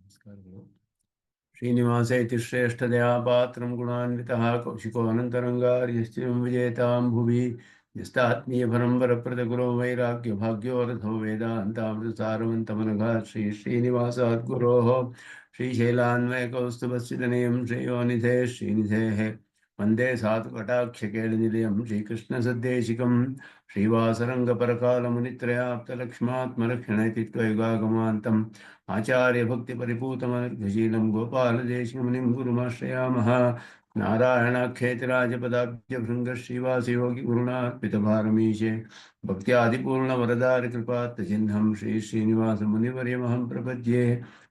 ನಮಸ್ಕಾರಗಳು. ಶ್ರೀನಿವಾಸ ಇತಿ ಶ್ರೇಷ್ಠದಯಾ ಪಾತ್ರಂ ಗುಣಾನ್ವಿತಃ ಕೌಶಿಕೋऽನन्तರಂಗಾರ್ಯಶ್ಚಿರಂ ವಿಜೇತಾಂ ಭುವಿ ಯಸ್ತಾತ್ಮೀಯಫಲಂ ವರಪ್ರದಗುರೋ ವೈರಾಗ್ಯಭಾಗ್ಯೋ ರಥೋ ವೇದಾಂತಾಮೃತಸಾರವಂತಮನಘ ಶ್ರೀನಿವಾಸಾದ್ಗುರೋः ಶ್ರೀಶೈಲಾನ್ವಯಕೌಸ್ತುಭಸ್ಸಿದನಯಂ ಶ್ರೇಯೋನಿಧೇ ಶ್ರೀನಿಧೇಃ ವಂದೇ ಸಾಧುಕಟಾಕ್ಷಕೇಳನಿಲಯಂ ಶ್ರೀಕೃಷ್ಣಸದ್ದೇಶಿಕಂ ಶ್ರೀವಾಸರಂಗಪರಕಾಲमुनित्रयाप्तलक्ष्मात्मरक्षणैति त्वयुगागमान्तम् आचार्यभक्तिपरिपूतमर्घशीलं गोपालदेशिकमुनिं गुरुमाश्रयामः। नारायणाख्येतिराजपदाब्जभृङ्गश्रीवासयोगिगुरुणार्पितभारमीशे भक्त्यादिपूर्णवरदारिकृपात्तचिह्नं श्रीश्रीनिवासमुनिवर्यमहं प्रपद्ये।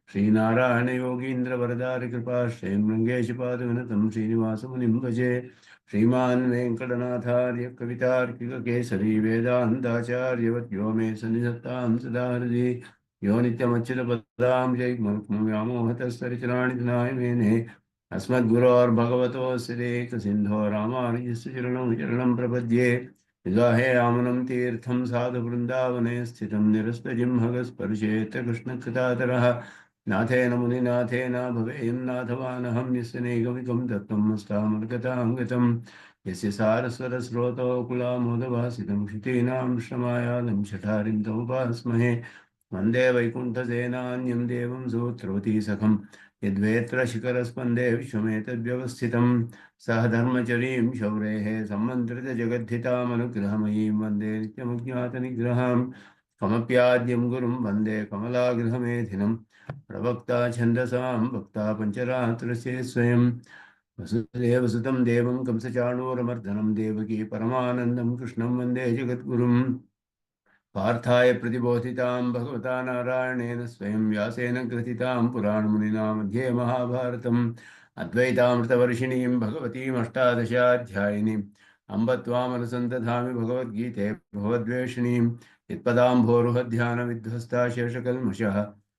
श्रीनारायणयोगीन्द्रवरदारिकृपाश्रयं रङ्गेशपादविनतं श्रीनिवासमुनिं भजे। श्रीमान् वेङ्कटनाथार्य कवितार्किककेसरी वेदान्ताचार्यवर्यो मे सन्निधत्तां सदा हृदि यो नित्यमच्युतपदां जैग्मोहतस्तरिचराणि दिनाय मेने अस्मद्गुरोर्भगवतोऽस्य देकसिन्धो रामानुजस्य चरणं प्रपद्ये। विगाहे आमनं तीर्थं साधुवृन्दावने स्थितं निरस्तजिह्मगस्पर्शेत कृष्णकृतातरः नाथेन मुनिनाथेन भवेयं नाथवानहं यस्य नैगमिकं तत्त्वं मस्तामर्गतां गतं यस्य सारस्वरस्रोतो कुलामोदभासितं क्षितीनां श्रमायालं शठारिं तमुपास्महे। वन्दे वैकुण्ठसेनान्यं देवं सूत्रवती सखं यद्वेत्र शिखरस्पन्दे विश्वमेतद्व्यवस्थितं सह धर्मचरीं शौरेः सम्मन्त्रितजगद्धितामनुग्रहमयीं वन्दे नित्यमज्ञातनिग्रहां कमप्याद्यं गुरुं वन्दे कमलागृहमेधिनं प्रवक्ता छन्दसां वक्ता पञ्चरात्रस्य स्वयं वसुदेवसुतं देवं कंसचाणूरमर्दनं देवकी परमानन्दं कृष्णं वन्दे जगद्गुरुम्। पार्थाय प्रतिबोधितां भगवता नारायणेन स्वयं व्यासेन ग्रथितां पुराणमुनिना मध्ये महाभारतम् अद्वैतामृतवर्षिणीं भगवतीमष्टादशाध्यायिनीम् अम्ब त्वामनुसन्तधामि भगवद्गीते भगवद्वेषिणीं यत्पदाम्भोरुहध्यानविध्वस्ता शेषकल्मषः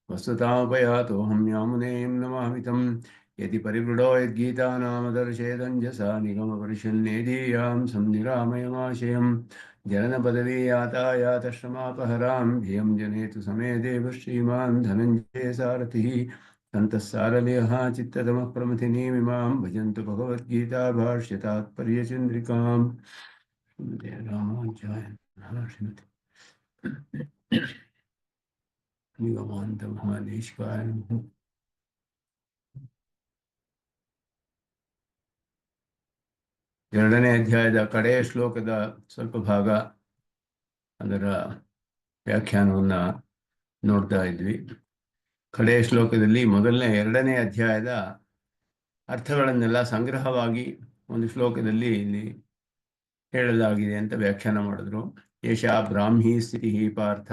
वस्तुतामुपयातोऽहं यामुनेयं नमामि तं यदि परिवृढो यद्गीतानामदर्शेदञ्जसा निगमपरिषन्नेदीयां संनिरामयमाशयम् जननपदवी यातायातश्रमापहरां धियं जनेतु समे देव श्रीमान् धनञ्जय सारथिः सन्तः सारमेयः चित्ततमः प्रमथिनीमिमां भजन्तु भगवद्गीता भाष्यतात्पर्यचन्द्रिकाम्। श्रीमते रामानुजाय नमः। श्रीमते निगमान्तमहादेशिकाय नमः। ಎರಡನೇ ಅಧ್ಯಾಯದ ಕಡೆಯ ಶ್ಲೋಕದ ಸ್ವಲ್ಪ ಭಾಗ ಅದರ ವ್ಯಾಖ್ಯಾನವನ್ನು ನೋಡ್ತಾ ಇದ್ವಿ. ಕಡೆಯ ಶ್ಲೋಕದಲ್ಲಿ ಎರಡನೇ ಅಧ್ಯಾಯದ ಅರ್ಥಗಳನ್ನೆಲ್ಲ ಸಂಗ್ರಹವಾಗಿ ಒಂದು ಶ್ಲೋಕದಲ್ಲಿ ಇಲ್ಲಿ ಹೇಳಲಾಗಿದೆ ಅಂತ ವ್ಯಾಖ್ಯಾನ ಮಾಡಿದ್ರು. ಏಷಾ ಬ್ರಾಹ್ಮೀ ಸ್ಥಿತಿ ಪಾರ್ಥ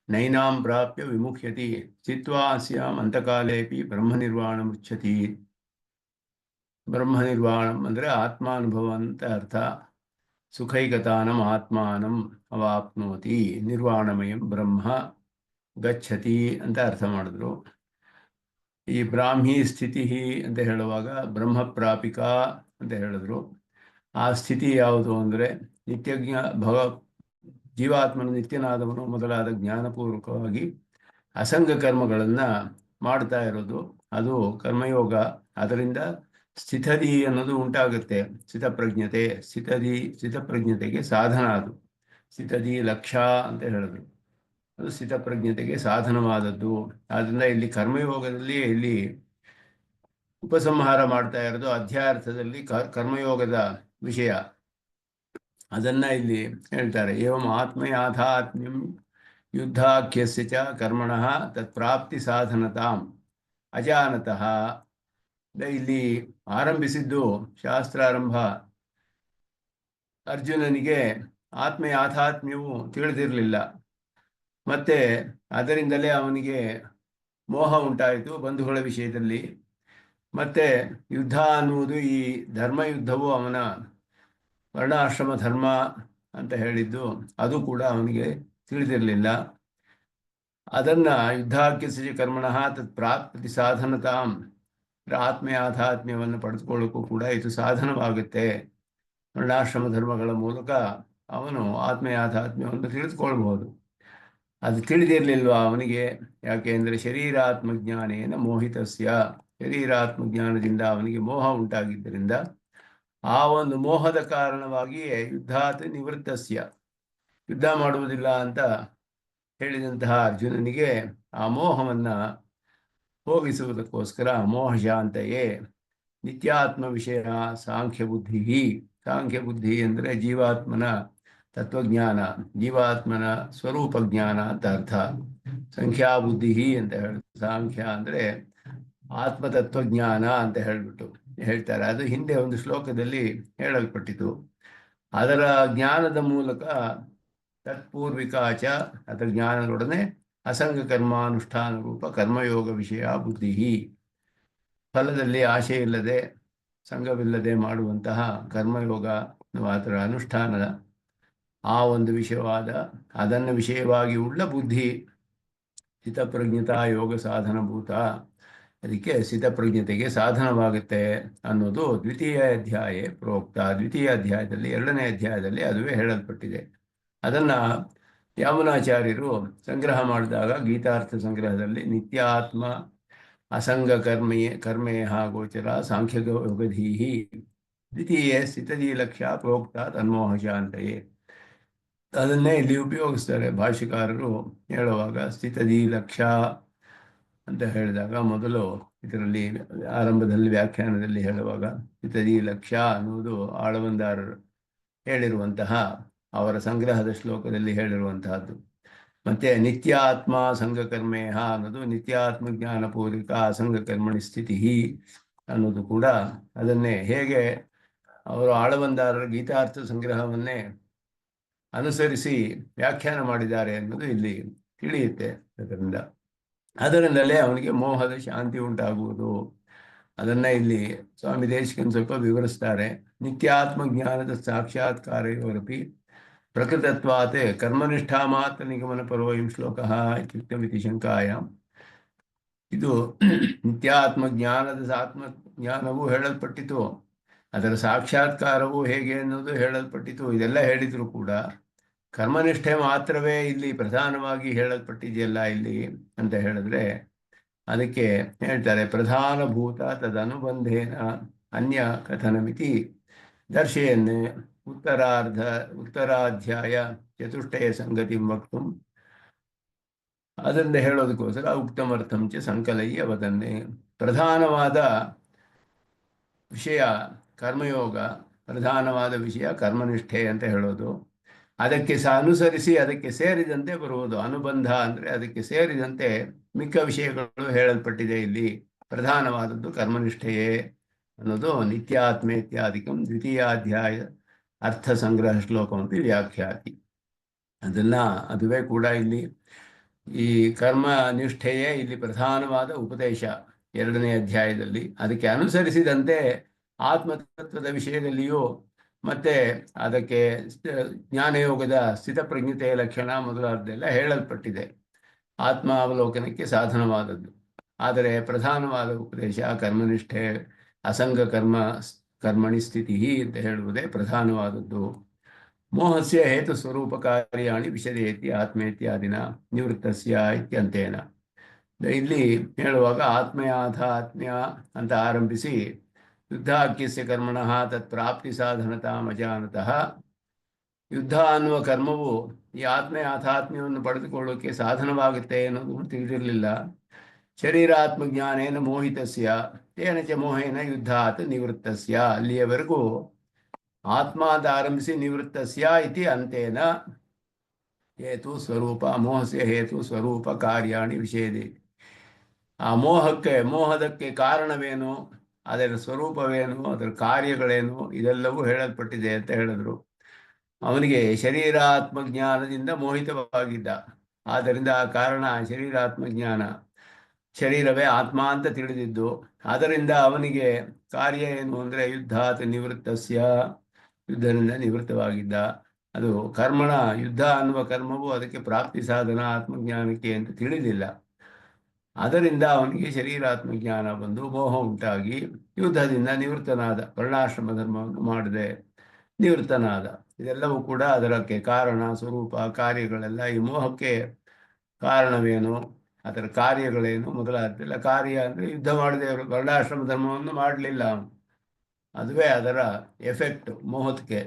ನೈನಾಂ ಪ್ರಾಪ್ಯ ವಿಮುಖ್ಯತಿ ಸ್ಥಿತ್ವಾ ಅಸ್ಯಾಂ ಅಂತಕಾಲೇಪಿ ಬ್ರಹ್ಮನಿರ್ವಾಣಮುಚ್ಯತಿ. ಬ್ರಹ್ಮನಿರ್ವಾಣಂ ಅಂದರೆ ಆತ್ಮಾನುಭವ ಅಂತ ಅರ್ಥ. ಸುಖೈಕತಾನಂ ಆತ್ಮಾನಂ ಅವಾಪ್ನೋತಿ ನಿರ್ವಾಣಮಯಂ ಬ್ರಹ್ಮ ಗಚ್ಚತಿ ಅಂತ ಅರ್ಥ ಮಾಡಿದ್ರು. ಈ ಬ್ರಾಹ್ಮಿ ಸ್ಥಿತಿ ಅಂತ ಹೇಳುವಾಗ ಬ್ರಹ್ಮಪ್ರಾಪಿಕಾ ಅಂತ ಹೇಳಿದ್ರು. ಆ ಸ್ಥಿತಿ ಯಾವುದು ಅಂದರೆ ಜೀವಾತ್ಮನು ನಿತ್ಯನಾದವನು ಮೊದಲಾದ ಜ್ಞಾನಪೂರ್ವಕವಾಗಿ ಅಸಂಗ ಕರ್ಮಗಳನ್ನು ಮಾಡ್ತಾ ಇರೋದು, ಅದು ಕರ್ಮಯೋಗ. ಅದರಿಂದ ಸ್ಥಿತದಿ ಅನ್ನೋದು ಉಂಟಾಗುತ್ತೆ. ಸ್ಥಿತಪ್ರಜ್ಞತೆಗೆ ಸಾಧನ ಅದು. ಸ್ಥಿತದಿ ಲಕ್ಷ್ಯ ಅಂತ ಹೇಳಿದ್ರು, ಅದು ಸ್ಥಿತಪ್ರಜ್ಞತೆಗೆ ಸಾಧನವಾದದ್ದು. ಆದ್ದರಿಂದ ಇಲ್ಲಿ ಕರ್ಮಯೋಗದಲ್ಲಿ ಇಲ್ಲಿ ಉಪಸಂಹಾರ ಮಾಡ್ತಾ ಇರೋದು ಅಧ್ಯಾಯಾರ್ಥದಲ್ಲಿ ಕರ್ಮಯೋಗದ ವಿಷಯ. ಅದನ್ನ ಇಲ್ಲಿ ಹೇಳ್ತಾರೆ. ಏವಂ ಆತ್ಮಯಾಥಾತ್ಮ್ಯಂ ಯುದ್ಧಾಖ್ಯಸ್ಯ ಚ ಕರ್ಮಣಃ ತತ್ಪ್ರಾಪ್ತಿ ಸಾಧನತಾಂ ಅಜಾನತಃ. ಇಲ್ಲಿ ಆರಂಭಿಸಿದ್ದು ಶಾಸ್ತ್ರಾರಂಭ ಅರ್ಜುನನಿಗೆ ಆತ್ಮಯಾಥಾತ್ಮ್ಯವು ತಿಳಿದಿರಲಿಲ್ಲ. ಮತ್ತೆ ಅದರಿಂದಲೇ ಅವನಿಗೆ ಮೋಹ ಉಂಟಾಯಿತು ಬಂಧುಗಳ ವಿಷಯದಲ್ಲಿ. ಮತ್ತೆ ಯುದ್ಧ ಅನ್ನುವುದು, ಈ ಧರ್ಮಯುದ್ಧವು ಅವನ ವರ್ಣಾಶ್ರಮ ಧರ್ಮ ಅಂತ ಹೇಳಿದ್ದು, ಅದು ಕೂಡ ಅವನಿಗೆ ತಿಳಿದಿರಲಿಲ್ಲ. ಅದನ್ನ ಯುದ್ಧಾಖ್ಯಸ್ಯ ಕರ್ಮಣಃ ತತ್ ಪ್ರಾಪ್ತಿ ಸಾಧನತಾಂ, ಆತ್ಮಯಾಥಾತ್ಮ್ಯವನ್ನು ಪಡೆದುಕೊಳ್ಳೋಕ್ಕೂ ಕೂಡ ಇದು ಸಾಧನವಾಗುತ್ತೆ. ವರ್ಣಾಶ್ರಮ ಧರ್ಮಗಳ ಮೂಲಕ ಅವನು ಆತ್ಮಯಾಥಾತ್ಮ್ಯವನ್ನು ತಿಳಿದುಕೊಳ್ಬಹುದು. ಅದು ತಿಳಿದಿರಲಿಲ್ವಾ ಅವನಿಗೆ? ಯಾಕೆ ಅಂದರೆ ಶರೀರಾತ್ಮಜ್ಞಾನೇನ ಮೋಹಿತಸ್ಯ, ಶರೀರಾತ್ಮಜ್ಞಾನದಿಂದ ಅವನಿಗೆ ಮೋಹ ಉಂಟಾಗಿದ್ದರಿಂದ ಆ ಒಂದು ಮೋಹದ ಕಾರಣವಾಗಿಯೇ ಯುದ್ಧಾತ್ ನಿವೃತ್ತಸ್ಯ, ಯುದ್ಧ ಮಾಡುವುದಿಲ್ಲ ಅಂತ ಹೇಳಿದಂತಹ ಅರ್ಜುನನಿಗೆ ಆ ಮೋಹವನ್ನು ಹೋಗಿಸುವುದಕ್ಕೋಸ್ಕರ ಮೋಹಶಾಂತಯೇ ನಿತ್ಯಾತ್ಮ ವಿಷಯ ಸಾಂಖ್ಯ ಬುದ್ಧಿ. ಸಾಂಖ್ಯ ಬುದ್ಧಿ ಅಂದರೆ ಜೀವಾತ್ಮನ ತತ್ವಜ್ಞಾನ, ಜೀವಾತ್ಮನ ಸ್ವರೂಪ ಜ್ಞಾನ ಅಂತ ಅರ್ಥ. ಸಂಖ್ಯಾ ಬುದ್ಧಿ ಅಂತ ಹೇಳಿ, ಸಾಂಖ್ಯ ಅಂದರೆ ಆತ್ಮತತ್ವಜ್ಞಾನ ಅಂತ ಹೇಳಿಬಿಟ್ಟು ಹೇಳ್ತಾರೆ. ಅದು ಹಿಂದೆ ಒಂದು ಶ್ಲೋಕದಲ್ಲಿ ಹೇಳಲ್ಪಟ್ಟಿತು. ಅದರ ಜ್ಞಾನದ ಮೂಲಕ ತತ್ಪೂರ್ವಿಕಾಚ, ಅದರ ಜ್ಞಾನದೊಡನೆ ಅಸಂಗ ಕರ್ಮಾನುಷ್ಠಾನ ರೂಪ ಕರ್ಮಯೋಗ ವಿಷಯ ಬುದ್ಧಿ, ಫಲದಲ್ಲಿ ಆಶೆ ಇಲ್ಲದೆ ಸಂಘವಿಲ್ಲದೆ ಮಾಡುವಂತಹ ಕರ್ಮಯೋಗ ಅದರ ಅನುಷ್ಠಾನದ ಆ ಒಂದು ವಿಷಯವಾದ ಅದನ್ನು ವಿಷಯವಾಗಿ ಉಳ್ಳ ಬುದ್ಧಿ ಸ್ಥಿತಪ್ರಜ್ಞತಾ ಯೋಗ ಸಾಧನಭೂತ, ಅದಕ್ಕೆ ಸ್ಥಿತಪ್ರಜ್ಞತೆಗೆ ಸಾಧನವಾಗುತ್ತೆ ಅನ್ನೋದು ದ್ವಿತೀಯ ಅಧ್ಯಾಯ ಪ್ರೋಕ್ತ. ದ್ವಿತೀಯ ಅಧ್ಯಾಯದಲ್ಲಿ, ಎರಡನೇ ಅಧ್ಯಾಯದಲ್ಲಿ ಅದುವೇ ಹೇಳಲ್ಪಟ್ಟಿದೆ. ಅದನ್ನು ಯಾಮುನಾಚಾರ್ಯರು ಸಂಗ್ರಹ ಮಾಡಿದಾಗ ಗೀತಾರ್ಥ ಸಂಗ್ರಹದಲ್ಲಿ ನಿತ್ಯಾತ್ಮ ಅಸಂಗ ಕರ್ಮೇಹ ಗೋಚರ ಸಾಂಖ್ಯಯೋಗಧೀಹಿ ದ್ವಿತೀಯ ಸ್ಥಿತದಿ ಲಕ್ಷ್ಯ ಪ್ರೋಕ್ತ ತನ್ಮೋಹ ಶಾಂತಯೇ, ಅದನ್ನೇ ಇಲ್ಲಿ ಉಪಯೋಗಿಸ್ತಾರೆ ಭಾಷ್ಯಕಾರರು ಹೇಳುವಾಗ. ಸ್ಥಿತದಿ ಲಕ್ಷ್ಯ ಅಂತ ಹೇಳಿದಾಗ ಮೊದಲು ಇದರಲ್ಲಿ ಆರಂಭದಲ್ಲಿ ವ್ಯಾಖ್ಯಾನದಲ್ಲಿ ಹೇಳುವಾಗ ಸ್ಥಿತದಿ ಲಕ್ಷ್ಯ ಅನ್ನುವುದು ಆಳವಂದಾರರು ಹೇಳಿರುವಂತಹ ಅವರ ಸಂಗ್ರಹದ ಶ್ಲೋಕದಲ್ಲಿ ಹೇಳಿರುವಂತಹದ್ದು. ಮತ್ತೆ ನಿತ್ಯಾತ್ಮ ಸಂಘಕರ್ಮೇಹ ಅನ್ನೋದು ನಿತ್ಯಾತ್ಮ ಜ್ಞಾನಪೂರ್ವಿಕ ಅಸಂಗಕರ್ಮಣಿ ಸ್ಥಿತಿ ಅನ್ನೋದು ಕೂಡ ಅದನ್ನೇ ಹೇಗೆ ಅವರು ಆಳವಂದಾರರ ಗೀತಾರ್ಥ ಸಂಗ್ರಹವನ್ನೇ ಅನುಸರಿಸಿ ವ್ಯಾಖ್ಯಾನ ಮಾಡಿದ್ದಾರೆ ಅನ್ನೋದು ಇಲ್ಲಿ ತಿಳಿಯುತ್ತೆ. ಅದರಿಂದಲೇ ಅವನಿಗೆ ಮೋಹದ ಶಾಂತಿ ಉಂಟಾಗುವುದು. ಅದನ್ನ ಇಲ್ಲಿ ಸ್ವಾಮಿ ದೇಶಿಕನ್ ಸ್ವಲ್ಪ ವಿವರಿಸ್ತಾರೆ. ನಿತ್ಯಾತ್ಮ ಜ್ಞಾನದ ಸಾಕ್ಷಾತ್ಕಾರಯೋರಪಿ ಪ್ರಕೃತತ್ವಾತ್ ಕರ್ಮನಿಷ್ಠಾ ಮಾತ್ರ ನಿಗಮನ ಪರ್ವಯಂ ಶ್ಲೋಕ ಇತ್ಯುಕ್ತಮಿತಿ ಶಂಕಾಯಾಮ್. ಇದು ನಿತ್ಯಾತ್ಮ ಜ್ಞಾನದ ಆತ್ಮಜ್ಞಾನವೂ ಹೇಳಲ್ಪಟ್ಟಿತು, ಅದರ ಸಾಕ್ಷಾತ್ಕಾರವು ಹೇಗೆ ಅನ್ನೋದು ಹೇಳಲ್ಪಟ್ಟಿತು. ಇದೆಲ್ಲ ಹೇಳಿದ್ರು ಕೂಡ ಕರ್ಮನಿಷ್ಠೆ ಮಾತ್ರವೇ ಇಲ್ಲಿ ಪ್ರಧಾನವಾಗಿ ಹೇಳಲ್ಪಟ್ಟಿದೆಯಲ್ಲ ಇಲ್ಲಿ ಅಂತ ಹೇಳಿದ್ರೆ, ಅದಕ್ಕೆ ಹೇಳ್ತಾರೆ ಪ್ರಧಾನಭೂತ ತದನುಬಂಧೇನ ಅನ್ಯ ಕಥನಮಿತಿ ದರ್ಶಯನ್ ಉತ್ತರಾಧ್ಯಾಯ ಚತುಷ್ಟಯ ಸಂಗತಿ ವಕ್ತು. ಅದರಿಂದ ಹೇಳೋದಕ್ಕೋಸ್ಕರ ಉಕ್ತಮರ್ಥಂಚ ಸಂಕಲಯ್ಯ ವದನ್ನೇ. ಪ್ರಧಾನವಾದ ವಿಷಯ ಕರ್ಮಯೋಗ, ಪ್ರಧಾನವಾದ ವಿಷಯ ಕರ್ಮನಿಷ್ಠೆ ಅಂತ ಹೇಳೋದು. ಅದಕ್ಕೆ ಅನುಸರಿಸಿ ಅದಕ್ಕೆ ಸೇರಿದಂತೆ ಬರುವುದು ಅನುಬಂಧ ಅಂದರೆ ಅದಕ್ಕೆ ಸೇರಿದಂತೆ ಮಿಕ್ಕ ವಿಷಯಗಳು ಹೇಳಲ್ಪಟ್ಟಿದೆ. ಇಲ್ಲಿ ಪ್ರಧಾನವಾದದ್ದು ಕರ್ಮನಿಷ್ಠೆಯೇ ಅನ್ನೋದು ನಿತ್ಯಾತ್ಮ ಇತ್ಯಾದಿಕಂ ದ್ವಿತೀಯಾಧ್ಯಾಯ ಅರ್ಥ ಸಂಗ್ರಹ ಶ್ಲೋಕವಂತೆ ವ್ಯಾಖ್ಯಾತಿ. ಅದುವೇ ಕೂಡ ಇಲ್ಲಿ ಈ ಕರ್ಮನಿಷ್ಠೆಯೇ ಇಲ್ಲಿ ಪ್ರಧಾನವಾದ ಉಪದೇಶ ಎರಡನೇ ಅಧ್ಯಾಯದಲ್ಲಿ. ಅದಕ್ಕೆ ಅನುಸರಿಸಿದಂತೆ ಆತ್ಮತತ್ವದ ವಿಷಯದಲ್ಲಿಯೂ ಮತ್ತೆ ಅದಕ್ಕೆ ಜ್ಞಾನಯೋಗದ ಸ್ಥಿತಪ್ರಜ್ಞತೆಯ ಲಕ್ಷಣ ಮೊದಲಾದೆಲ್ಲ ಹೇಳಲ್ಪಟ್ಟಿದೆ, ಆತ್ಮಾವಲೋಕನಕ್ಕೆ ಸಾಧನವಾದದ್ದು. ಆದರೆ ಪ್ರಧಾನವಾದ ಉಪದೇಶ ಕರ್ಮನಿಷ್ಠೆ, ಅಸಂಗ ಕರ್ಮಣಿ ಸ್ಥಿತಿ ಅಂತ ಹೇಳುವುದೇ ಪ್ರಧಾನವಾದದ್ದು. ಮೋಹಸ್ಯ ಹೇತು ಸ್ವರೂಪ ಕಾರ್ಯಾಣಿ ವಿಶದೇತಿ ಆತ್ಮೇತ್ಯಾದಿನ ನಿವೃತ್ತಸ್ಯ ಇತ್ಯಂತೇನ. ಇಲ್ಲಿ ಹೇಳುವಾಗ ಆತ್ಮಯಾಥಾತ್ಮ್ಯ ಅಂತ ಆರಂಭಿಸಿ ಯುದ್ಧಾಖ್ಯಸ್ಯ ಕರ್ಮಣಃ ತತ್ ಪ್ರಾಪ್ತಿ ಸಾಧನತಾಮಜಾನತಃ, ಯುದ್ಧ ಅನ್ನುವ ಕರ್ಮವು ಈ ಆತ್ಮಯಾಥಾತ್ಮ್ಯವನ್ನು ಪಡೆದುಕೊಳ್ಳೋಕೆ ಸಾಧನವಾಗುತ್ತೆ ಅನ್ನೋದು ತಿಳಿದಿರಲಿಲ್ಲ. ಶರೀರಾತ್ಮಜ್ಞಾನೇನ ಮೋಹಿತಸ್ಯ ತೇನ ಚ ಮೋಹೇನ ಯುದ್ಧಾತ್ ನಿವೃತ್ತಸ್ಯ, ಅಲ್ಲಿಯವರೆಗೂ ಆತ್ಮ ಅಂತ ಆರಂಭಿಸಿ ನಿವೃತ್ತಸ್ಯ ಇತಿ ಅಂತೇನ ಹೇತು ಸ್ವರೂಪ ಮೋಹಸ್ಯ ಹೇತು ಸ್ವರೂಪ ಕಾರ್ಯಾಣಿ ವಿಷಯದೇ. ಆ ಮೋಹದಕ್ಕೆ ಕಾರಣವೇನು, ಅದರ ಸ್ವರೂಪವೇನು, ಅದರ ಕಾರ್ಯಗಳೇನು, ಇದೆಲ್ಲವೂ ಹೇಳಲ್ಪಟ್ಟಿದೆ ಅಂತ ಹೇಳಿದ್ರು. ಅವನಿಗೆ ಶರೀರಾತ್ಮಜ್ಞಾನದಿಂದ ಮೋಹಿತವಾಗಿದ್ದ, ಆದ್ದರಿಂದ ಆ ಕಾರಣ ಶರೀರಾತ್ಮಜ್ಞಾನ, ಶರೀರವೇ ಆತ್ಮ ಅಂತ ತಿಳಿದಿದ್ದು. ಅದರಿಂದ ಅವನಿಗೆ ಕಾರ್ಯ ಏನು ಅಂದರೆ ಯುದ್ಧಾತ್ ನಿವೃತ್ತಸ್ಯ, ಯುದ್ಧದಿಂದ ನಿವೃತ್ತವಾಗಿದ್ದ. ಅದು ಕರ್ಮಣ, ಯುದ್ಧ ಅನ್ನುವ ಕರ್ಮವು ಅದಕ್ಕೆ ಪ್ರಾಪ್ತಿ ಸಾಧನ ಆತ್ಮಜ್ಞಾನಕ್ಕೆ ಅಂತ ತಿಳಿದಿಲ್ಲ. ಅದರಿಂದ ಅವನಿಗೆ ಶರೀರಾತ್ಮಜ್ಞಾನ ಬಂದು ಮೋಹ ಉಂಟಾಗಿ ಯುದ್ಧದಿಂದ ನಿವೃತ್ತನಾದ, ವರ್ಣಾಶ್ರಮ ಧರ್ಮವನ್ನು ಮಾಡದೆ ನಿವೃತ್ತನಾದ. ಇದೆಲ್ಲವೂ ಕೂಡ ಅದಕ್ಕೆ ಕಾರಣ ಸ್ವರೂಪ ಕಾರ್ಯಗಳೆಲ್ಲ ಈ ಮೋಹಕ್ಕೆ ಕಾರಣವೇನು, ಅದರ ಕಾರ್ಯಗಳೇನು ಮೊದಲಾದೆಲ್ಲ. ಕಾರ್ಯ ಅಂದರೆ ಯುದ್ಧ ಮಾಡದೆ ವರ್ಣಾಶ್ರಮ ಧರ್ಮವನ್ನು ಮಾಡಲಿಲ್ಲ ಅವನು, ಅದುವೇ ಅದರ ಎಫೆಕ್ಟ್ ಮೋಹತ್ಕೆ.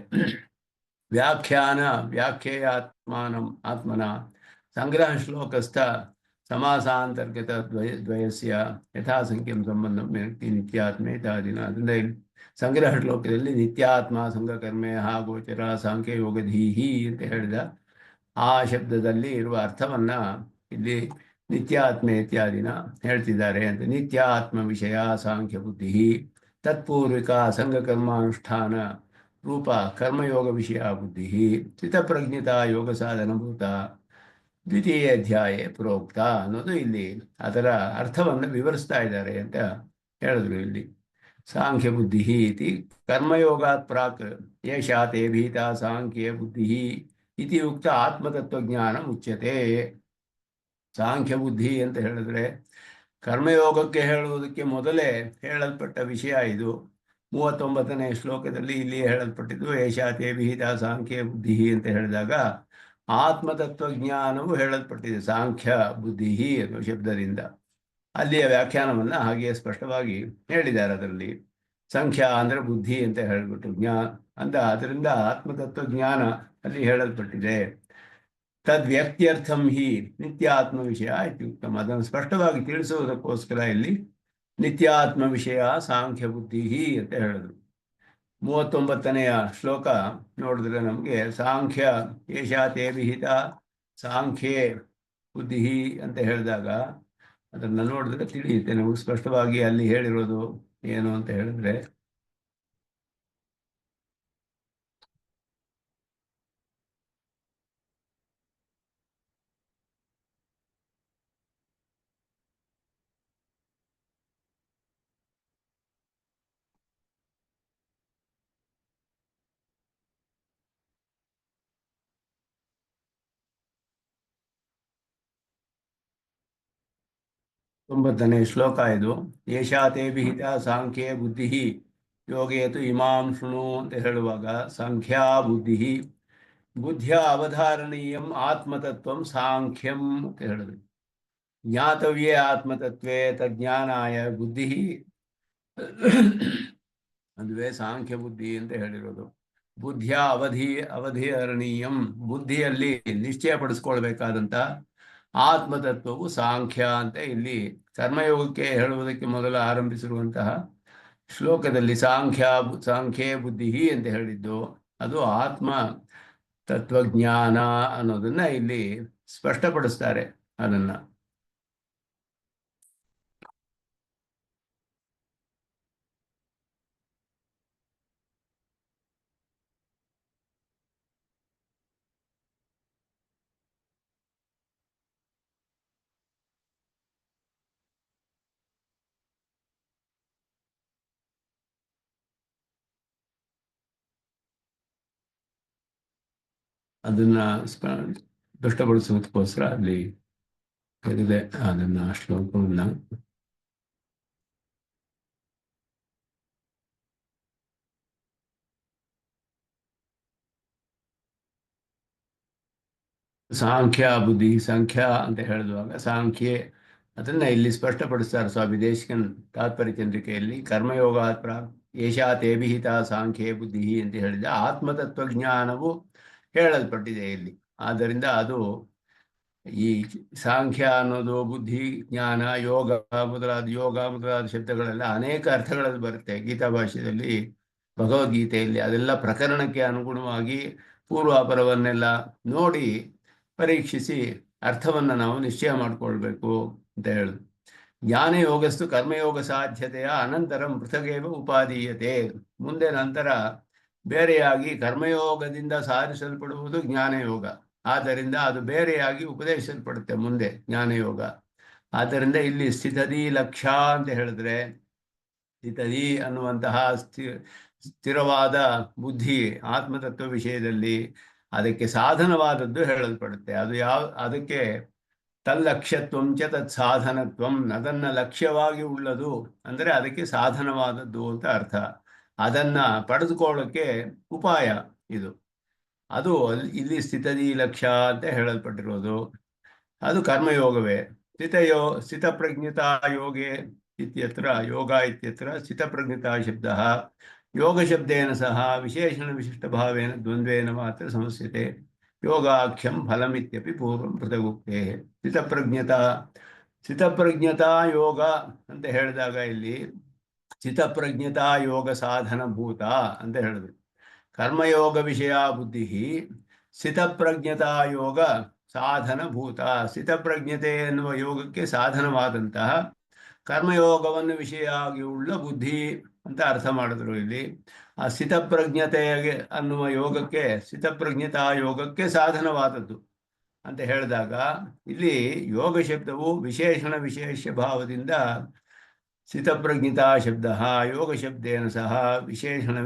ವ್ಯಾಖ್ಯಾನ ವ್ಯಾಖ್ಯೇಯಾತ್ಮಾನಂ ಆತ್ಮನ ಸಂಗ್ರಹ ಶ್ಲೋಕಸ್ಥ ಸಮಾಸಾಂತರ್ಗತ ದ್ವಯಸ್ಯ ಯಥಾಸಂಖ್ಯಂ ಸಂಬಂಧಂ ನಿತ್ಯಾತ್ಮೆ ಇತ್ಯಾದಿನ. ಅದರಿಂದ ಸಂಗ್ರಹ ಶ್ಲೋಕದಲ್ಲಿ ನಿತ್ಯಾತ್ಮ ಸಂಘಕರ್ಮೆ ಗೋಚರ ಸಾಂಖ್ಯ ಯೋಗಧೀಹಿ ಅಂತ ಹೇಳಿದ ಆ ಶಬ್ದದಲ್ಲಿ ಇರುವ ಅರ್ಥವನ್ನ ಇಲ್ಲಿ ನಿತ್ಯಾತ್ಮೆ ಇತ್ಯಾದಿನ ಹೇಳ್ತಿದ್ದಾರೆ ಅಂತ. ನಿತ್ಯಾತ್ಮ ವಿಷಯ ಸಾಂಖ್ಯ ಬುದ್ಧಿ ತತ್ಪೂರ್ವಿಕ ಸಂಘಕರ್ಮಾನುಷ್ಠಾನ ರೂಪ ಕರ್ಮಯೋಗ ವಿಷಯ ಬುದ್ಧಿ ಚಿತ್ತಪ್ರಜ್ಞಿತ ಯೋಗ ಸಾಧನಭೂತ ದ್ವಿತೀಯ ಅಧ್ಯಾಯ ಪ್ರೋಕ್ತ ಅನ್ನೋದು ಇಲ್ಲಿ ಅದರ ಅರ್ಥವನ್ನು ವಿವರಿಸ್ತಾ ಇದ್ದಾರೆ ಅಂತ ಹೇಳಿದ್ರು. ಇಲ್ಲಿ ಸಾಂಖ್ಯ ಬುದ್ಧಿ ಇತಿ ಕರ್ಮಯೋಗಾತ್ ಪ್ರಾಕ್ ಯೇಷಾ ತೇ ಭೀತ ಸಾಂಖ್ಯ ಬುದ್ಧಿ ಇತಿ ಉಕ್ತ ಆತ್ಮತತ್ವಜ್ಞಾನ ಮುಚ್ಯತೆ. ಸಾಂಖ್ಯ ಬುದ್ಧಿ ಅಂತ ಹೇಳಿದ್ರೆ ಕರ್ಮಯೋಗಕ್ಕೆ ಹೇಳುವುದಕ್ಕೆ ಮೊದಲೇ ಹೇಳಲ್ಪಟ್ಟ ವಿಷಯ ಇದು. 39ನೇ ಶ್ಲೋಕದಲ್ಲಿ ಇಲ್ಲಿ ಹೇಳಲ್ಪಟ್ಟಿದ್ದು ಯೇಷಾ ತೇ ವಿಹಿತ ಸಾಂಖ್ಯ ಬುದ್ಧಿ ಅಂತ ಹೇಳಿದಾಗ ಆತ್ಮತತ್ವಜ್ಞಾನವು ಹೇಳಲ್ಪಟ್ಟಿದೆ ಸಾಂಖ್ಯ ಬುದ್ಧಿ ಅನ್ನೋ ಶಬ್ದದಿಂದ. ಅಲ್ಲಿಯ ವ್ಯಾಖ್ಯಾನವನ್ನು ಹಾಗೆಯೇ ಸ್ಪಷ್ಟವಾಗಿ ಹೇಳಿದ್ದಾರೆ. ಅದರಲ್ಲಿ ಸಂಖ್ಯಾ ಅಂದರೆ ಬುದ್ಧಿ ಅಂತ ಹೇಳಿಬಿಟ್ಟು ಅದರಿಂದ ಆತ್ಮತತ್ವಜ್ಞಾನ ಅಲ್ಲಿ ಹೇಳಲ್ಪಟ್ಟಿದೆ. ತದ್ವ್ಯಕ್ತ್ಯರ್ಥಂ ಹಿ ನಿತ್ಯಾತ್ಮ ವಿಷಯ ಇತ್ಯುಕ್ತಂ. ಅದನ್ನು ಸ್ಪಷ್ಟವಾಗಿ ತಿಳಿಸುವುದಕ್ಕೋಸ್ಕರ ಇಲ್ಲಿ ನಿತ್ಯಾತ್ಮ ವಿಷಯ ಸಾಂಖ್ಯ ಬುದ್ಧಿ ಅಂತ ಹೇಳಿದ್ರು. 39ನೆಯ ಶ್ಲೋಕ ನೋಡಿದ್ರೆ ನಮಗೆ ಸಾಂಖ್ಯ ಯೇಷಾ ತೇ ವಿಹಿತ ಸಾಂಖ್ಯೇ ಬುದ್ಧಿ ಅಂತ ಹೇಳಿದಾಗ ಅದನ್ನು ನೋಡಿದ್ರೆ ತಿಳಿಯುತ್ತೆ ನಮಗೆ ಸ್ಪಷ್ಟವಾಗಿ ಅಲ್ಲಿ ಹೇಳಿರೋದು ಏನು ಅಂತ ಹೇಳಿದ್ರೆ, ಒಂಬತ್ತನೇ ಶ್ಲೋಕ ಇದು. ಯೇಷಾ ತೇ ವಿಹಿತ ಸಾಂಖ್ಯೇ ಬುದ್ಧಿ ಯೋಗೇತು ಇಮಾಂ ಶೃಣು ಅಂತ ಹೇಳುವಾಗ ಸಂಖ್ಯಾ ಬುದ್ಧಿ ಬುದ್ಧಿಯ ಅವಧಾರಣೀಯಂ ಆತ್ಮತತ್ವಂ ಸಾಂಖ್ಯಂ ಅಂತ ಹೇಳಿದ್ರು. ಜ್ಞಾತವ್ಯೇ ಆತ್ಮತತ್ವೇ ತಜ್ಞಾನಾಯ ಬುದ್ಧಿ ಅದುವೇ ಸಾಂಖ್ಯ ಬುದ್ಧಿ ಅಂತ ಹೇಳಿರೋದು. ಬುದ್ಧಿಯ ಅವಧಿಹರಣೀಯಂ ಬುದ್ಧಿಯಲ್ಲಿ ನಿಶ್ಚಯಪಡಿಸ್ಕೊಳ್ಬೇಕಾದಂಥ ಆತ್ಮತತ್ವವು ಸಾಂಖ್ಯ ಅಂತ ಇಲ್ಲಿ ಕರ್ಮಯೋಗಕ್ಕೆ ಹೇಳುವುದಕ್ಕೆ ಮೊದಲು ಆರಂಭಿಸಿರುವಂತಹ ಶ್ಲೋಕದಲ್ಲಿ ಸಾಂಖ್ಯೇ ಬುದ್ಧಿ ಅಂತ ಹೇಳಿದ್ದು ಅದು ಆತ್ಮ ತತ್ವಜ್ಞಾನ ಅನ್ನೋದನ್ನ ಇಲ್ಲಿ ಸ್ಪಷ್ಟಪಡಿಸ್ತಾರೆ. ಅದನ್ನ ಅದನ್ನ ಸ್ಪಷ್ಟಪಡಿಸೋದಕ್ಕೋಸ್ಕರ ಅಲ್ಲಿ ಹೇಳಿದೆ ಅದನ್ನ ಶ್ಲೋಕವನ್ನ. ಸಾಂಖ್ಯ ಬುದ್ಧಿ ಸಂಖ್ಯಾ ಅಂತ ಹೇಳಿದುವಾಗ ಸಾಂಖ್ಯೆ ಅದನ್ನ ಇಲ್ಲಿ ಸ್ಪಷ್ಟಪಡಿಸ್ತಾರೆ ಸ್ವಾಮಿ ದೇಶಿಕನ್ ತಾತ್ಪರ್ಯ ಚಂದ್ರಿಕೆಯಲ್ಲಿ. ಕರ್ಮಯೋಗ ಯೇಷಾ ತೇ ವಿಹಿತ ಸಾಂಖ್ಯೆ ಬುದ್ಧಿ ಅಂತ ಹೇಳಿದ ಆತ್ಮತತ್ವಜ್ಞಾನವು ಹೇಳಲ್ಪಟ್ಟಿದೆ ಇಲ್ಲಿ. ಆದ್ದರಿಂದ ಅದು ಈ ಸಾಂಖ್ಯ ಅನ್ನೋದು ಬುದ್ಧಿ ಜ್ಞಾನ ಯೋಗ ಮೊದಲಾದ ಶಬ್ದಗಳೆಲ್ಲ ಅನೇಕ ಅರ್ಥಗಳಲ್ಲಿ ಬರುತ್ತೆ ಗೀತಾ ಭಾಷೆಯಲ್ಲಿ ಭಗವದ್ಗೀತೆಯಲ್ಲಿ. ಅದೆಲ್ಲ ಪ್ರಕರಣಕ್ಕೆ ಅನುಗುಣವಾಗಿ ಪೂರ್ವಾಪರವನ್ನೆಲ್ಲ ನೋಡಿ ಪರೀಕ್ಷಿಸಿ ಅರ್ಥವನ್ನು ನಾವು ನಿಶ್ಚಯ ಮಾಡಿಕೊಳ್ಬೇಕು ಅಂತ ಹೇಳುದು. ಜ್ಞಾನ ಯೋಗಸ್ತು ಕರ್ಮಯೋಗ ಸಾಧ್ಯತೆಯ ಅನಂತರಂ ಪೃಥಗೇವ ಉಪಾದೀಯತೆ. ಮುಂದೆ ನಂತರ ಬೇರೆಯಾಗಿ ಕರ್ಮಯೋಗದಿಂದ ಸಾಧಿಸಲ್ಪಡುವುದು ಜ್ಞಾನಯೋಗ. ಆದ್ದರಿಂದ ಅದು ಬೇರೆಯಾಗಿ ಉಪದೇಶಿಸಲ್ಪಡುತ್ತೆ ಮುಂದೆ ಜ್ಞಾನಯೋಗ. ಆದ್ದರಿಂದ ಇಲ್ಲಿ ಸ್ಥಿತದಿ ಲಕ್ಷ್ಯ ಅಂತ ಹೇಳಿದ್ರೆ ಸ್ಥಿತದಿ ಅನ್ನುವಂತಹ ಸ್ಥಿರವಾದ ಬುದ್ಧಿ ಆತ್ಮತತ್ವ ವಿಷಯದಲ್ಲಿ ಅದಕ್ಕೆ ಸಾಧನವಾದದ್ದು ಹೇಳಲ್ಪಡುತ್ತೆ. ಅದು ಅದಕ್ಕೆ ತಲ್ಲಕ್ಷ್ಯತ್ವಂ ಚ ತತ್ ಸಾಧನತ್ವಂ, ಅದನ್ನ ಲಕ್ಷ್ಯವಾಗಿ ಉಳ್ಳದು ಅಂದರೆ ಅದಕ್ಕೆ ಸಾಧನವಾದದ್ದು ಅಂತ ಅರ್ಥ. ಅದನ್ನ ಪಡೆದುಕೊಳ್ಳೋಕೆ ಉಪಾಯ ಇದು. ಅದು ಇಲ್ಲಿ ಸ್ಥಿತದಿ ಲಕ್ಷ್ಯ ಅಂತ ಹೇಳಲ್ಪಟ್ಟಿರೋದು. ಅದು ಕರ್ಮಯೋಗವೇ. ಸ್ಥಿತಪ್ರಜ್ಞತಾ ಯೋಗೆ ಇತ್ಯತ್ರ ಯೋಗ ಇತ್ಯತ್ರ ಸ್ಥಿತಪ್ರಜ್ಞತಾ ಶಬ್ದಃ ಯೋಗಶಬ್ದೇನ ಸಹ ವಿಶೇಷಣವಿಶಿಷ್ಟಭಾವೇನ ದ್ವಂದ್ವೇನ ಮಾತ್ರ ಸಮಸ್ಯತೆ. ಯೋಗಾಖ್ಯಂ ಫಲಮಿತ್ಯಪಿ ಪೂರ್ವಂ ಪೃಥಗುಕ್ತೆ. ಸ್ಥಿತಪ್ರಜ್ಞತಾ ಯೋಗ ಅಂತ ಹೇಳಿದಾಗ ಇಲ್ಲಿ ಸ್ಥಿತಪ್ರಜ್ಞತಾ ಯೋಗ ಸಾಧನಭೂತ ಅಂತ ಹೇಳಿದ್ರು. ಕರ್ಮಯೋಗ ವಿಷಯ ಬುದ್ಧಿ, ಸ್ಥಿತಪ್ರಜ್ಞತಾ ಯೋಗ ಸಾಧನಭೂತ. ಸ್ಥಿತಪ್ರಜ್ಞತೆ ಎನ್ನುವ ಯೋಗಕ್ಕೆ ಸಾಧನವಾದಂತಹ ಕರ್ಮಯೋಗವನ್ನು ವಿಷಯವಾಗಿ ಉಳ್ಳ ಬುದ್ಧಿ ಅಂತ ಅರ್ಥ ಮಾಡಿದ್ರು. ಇಲ್ಲಿ ಆ ಸ್ಥಿತಪ್ರಜ್ಞತೆಗೆ ಅನ್ನುವ ಯೋಗಕ್ಕೆ, ಸ್ಥಿತಪ್ರಜ್ಞತಾ ಯೋಗಕ್ಕೆ ಸಾಧನವಾದದ್ದು ಅಂತ ಹೇಳಿದಾಗ ಇಲ್ಲಿ ಯೋಗ ಶಬ್ದವು ವಿಶೇಷಣ ವಿಶೇಷ ಭಾವದಿಂದ ಸ್ಥಿತಪ್ರಜ್ಞತಾ ಶಬ್ದ ಯೋಗ ಶಬ್ದೇನ ಸಹ ವಿಶೇಷಣ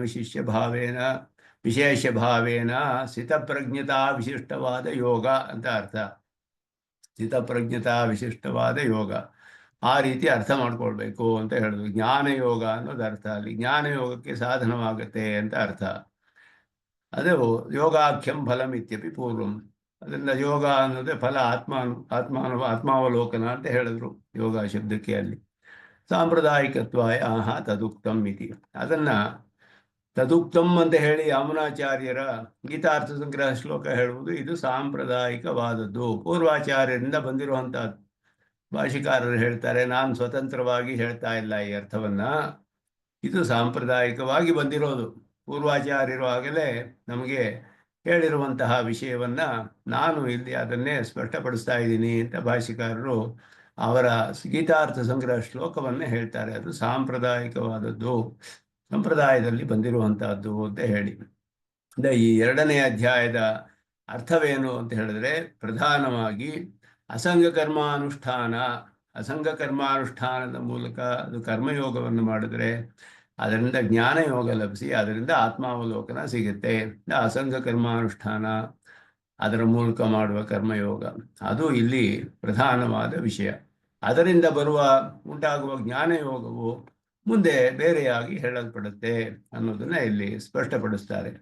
ವಿಶೇಷ ಭಾವೇನ ಸ್ಥಿತಪ್ರಜ್ಞತಾ ವಿಶಿಷ್ಟವಾದ ಯೋಗ ಅಂತ ಅರ್ಥ. ಸ್ಥಿತಪ್ರಜ್ಞತಾ ವಿಶಿಷ್ಟವಾದ ಯೋಗ ಆ ರೀತಿ ಅರ್ಥ ಮಾಡ್ಕೊಳ್ಬೇಕು ಅಂತ ಹೇಳಿದ್ರು. ಜ್ಞಾನಯೋಗ ಅನ್ನೋದು ಅರ್ಥ. ಅಲ್ಲಿ ಜ್ಞಾನಯೋಗಕ್ಕೆ ಸಾಧನವಾಗುತ್ತೆ ಅಂತ ಅರ್ಥ. ಅದು ಯೋಗಾಖ್ಯಂ ಫಲಂ ಇತ್ಯಪಿ ಪೂರ್ವಂ. ಅದರಿಂದ ಯೋಗ ಅನ್ನೋದೇ ಫಲ, ಆತ್ಮಾವಲೋಕನ ಅಂತ ಹೇಳಿದ್ರು ಯೋಗ ಶಬ್ದಕ್ಕೆ. ಅಲ್ಲಿ ಸಾಂಪ್ರದಾಯಿಕತ್ವಾಯ ತದುಕ್ತಂ ಇತಿ. ಅದನ್ನ ತದುಕ್ತಂ ಅಂತ ಹೇಳಿ ಯಮುನಾಚಾರ್ಯರ ಗೀತಾರ್ಥ ಸಂಗ್ರಹ ಶ್ಲೋಕ ಹೇಳುವುದು ಇದು ಸಾಂಪ್ರದಾಯಿಕವಾದದ್ದು, ಪೂರ್ವಾಚಾರ್ಯರಿಂದ ಬಂದಿರುವಂತಹದ್ದು. ಭಾಷಿಕಾರರು ಹೇಳ್ತಾರೆ, ನಾನು ಸ್ವತಂತ್ರವಾಗಿ ಹೇಳ್ತಾ ಇಲ್ಲ ಈ ಅರ್ಥವನ್ನ, ಇದು ಸಾಂಪ್ರದಾಯಿಕವಾಗಿ ಬಂದಿರೋದು. ಪೂರ್ವಾಚಾರ್ಯರು ಆಗಲೇ ನಮಗೆ ಹೇಳಿರುವಂತಹ ವಿಷಯವನ್ನ ನಾನು ಇಲ್ಲಿ ಅದನ್ನೇ ಸ್ಪಷ್ಟಪಡಿಸ್ತಾ ಇದ್ದೀನಿ ಅಂತ ಭಾಷಿಕಾರರು ಅವರ ಗೀತಾರ್ಥ ಸಂಗ್ರಹ ಶ್ಲೋಕವನ್ನೇ ಹೇಳ್ತಾರೆ. ಅದು ಸಾಂಪ್ರದಾಯಿಕವಾದದ್ದು, ಸಂಪ್ರದಾಯದಲ್ಲಿ ಬಂದಿರುವಂತಹದ್ದು ಅಂತ ಹೇಳಿ. ಈ 2ನೇ ಅಧ್ಯಾಯದ ಅರ್ಥವೇನು ಅಂತ ಹೇಳಿದ್ರೆ, ಪ್ರಧಾನವಾಗಿ ಅಸಂಗ ಕರ್ಮಾನುಷ್ಠಾನದ ಮೂಲಕ ಅದು ಕರ್ಮಯೋಗವನ್ನು ಮಾಡಿದ್ರೆ ಅದರಿಂದ ಜ್ಞಾನಯೋಗ ಲಭಿಸಿ ಅದರಿಂದ ಆತ್ಮಾವಲೋಕನ ಸಿಗುತ್ತೆ. ಅಸಂಗ ಕರ್ಮಾನುಷ್ಠಾನ, ಅದರ ಮೂಲಕ ಮಾಡುವ ಕರ್ಮಯೋಗ, ಅದು ಇಲ್ಲಿ ಪ್ರಧಾನವಾದ ವಿಷಯ. ಅದರಿಂದ ಉಂಟಾಗುವ ಜ್ಞಾನಯೋಗವು ಮುಂದೆ ಬೇರೆಯಾಗಿ ಹೇಳಲ್ಪಡುತ್ತೆ ಅನ್ನೋದನ್ನ ಇಲ್ಲಿ ಸ್ಪಷ್ಟಪಡಿಸ್ತಾರೆ.